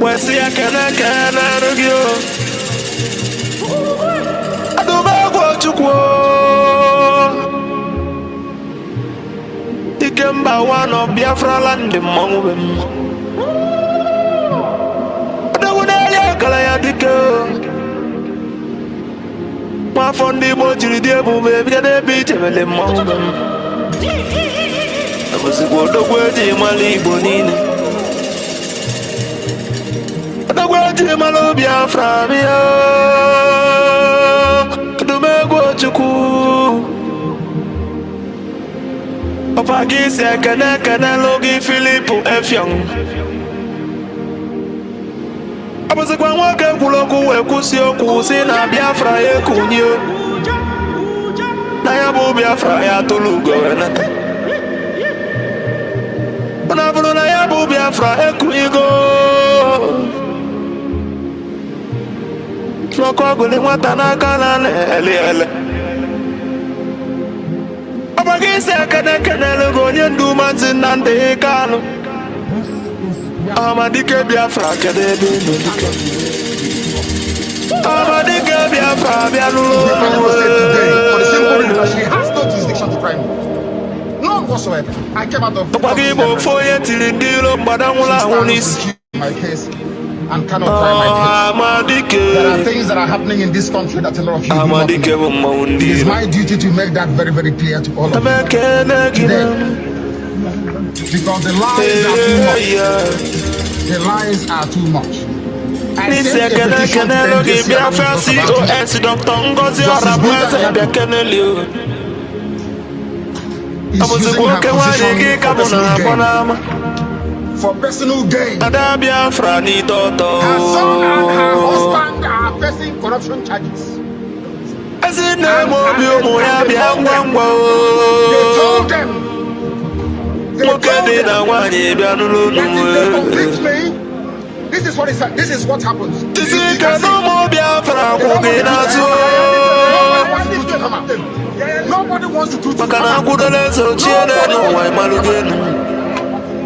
Wesi ya kene rugio Aduba kwa chukwo Ikemba one of Biafra land in Mongwem Adawunelia Kalaya Diko Mafondi Mojiri Debu Baby de Beach Emele Mongwem Amusigodo Gweji Mali Bonine Adagweji Malo Biafra Bia Dumego Chuku Papa gisi ekene logi Philipu Efyong Abuzikwa nwoke kwuloku wee kwụsị okwu si na Biafra ekunye Na ya bụ Biafra ya tụlụ ugo wenata Ona bụrụ na ya bụ Biafra ekunyigo N'ọkụ ọgụli nwata n'aka na ele Abagise kene logo nyendu Mazi Nnamdi Kanu Amadike Biafra kedebe nodike Amadike Biafra bianulo For the simple reason that she has no jurisdiction to try me. None whatsoever. I came out of Abagibo foye tilindilo mbadangula unis my case and cannot try my case. There are things that are happening in this country that a lot of you do not know. It is my duty to make that very, very clear to all of you today. Because the lies are too much. The lies are too much. Nisi ekene ekene logi Biafra COS DPMDrNgoziOrabueze bekene liu. For personal gain. Ada Biafra ni toto. Her son and her husband are facing corruption charges. They told them. This is what happens. Nobody wants to do this.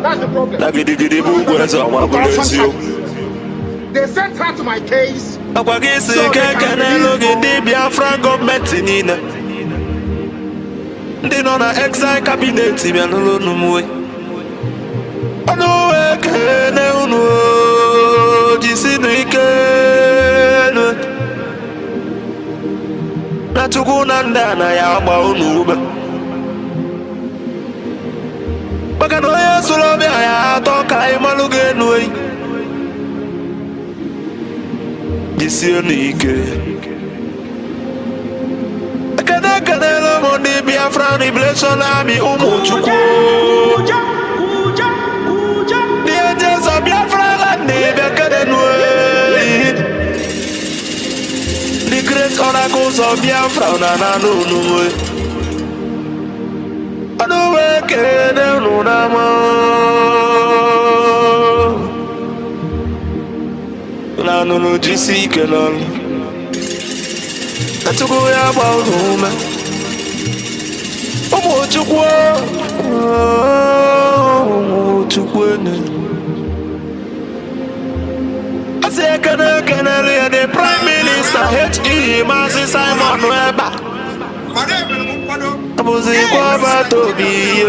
That's the problem. They sent her to my case. Biafra government they know na exile cabinet me no no ano ekene unu jisinu ikene na tukuna ndana ya agba unu ube baka no yesu lo bia ya toka imaluge enu ei jisinu ikene Kanelo Mondi Biafra Revelation Army Umuchukwu. The angels of Biafra land the great oracles of Biafra Nananunu. Anuwekene Nunama Nanunu Jisi Kenon. To go about home. I say, can the Prime Minister H.E. Mazi Simon Webber? I was equal to be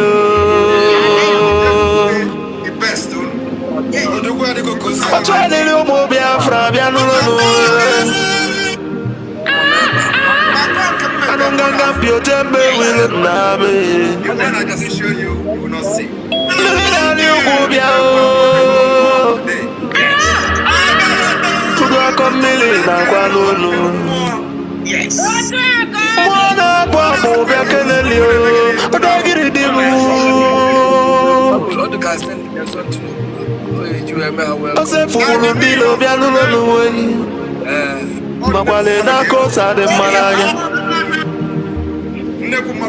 the best. I tried to do more Biafra. I don't got your temper with it now. And then I can show you, you will not see. Yes.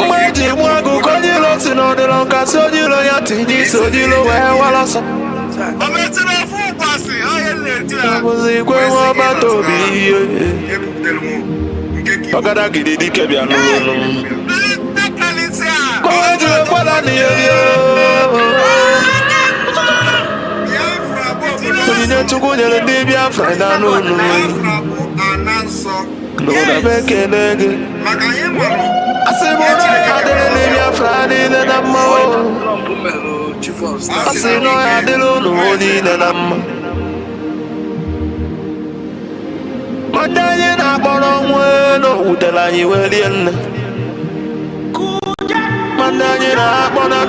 Mweji mwangu konyilo sinodilo kasojilo yatini sojilo wewalaso Muzikwe wabatobi Pagada gididi kebya nulu Mweji wepala niyo Kujine chukunyele di Biafra na nulu Nuna beke nege Asimona adele Biafra ni nenama Asino adelo nuni nenama Mandaye na bono mweno utela nyiwelienne Mandaye na bono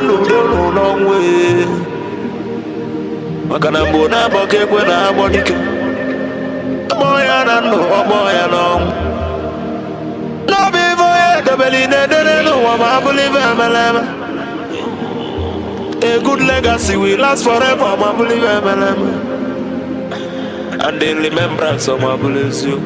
nudonu nongwe Makana mbona boke kwena bonike Moya na no, moya no. No be for the belly, no one I believe a good legacy will last forever, I believe and in remembrance of my beliefs you.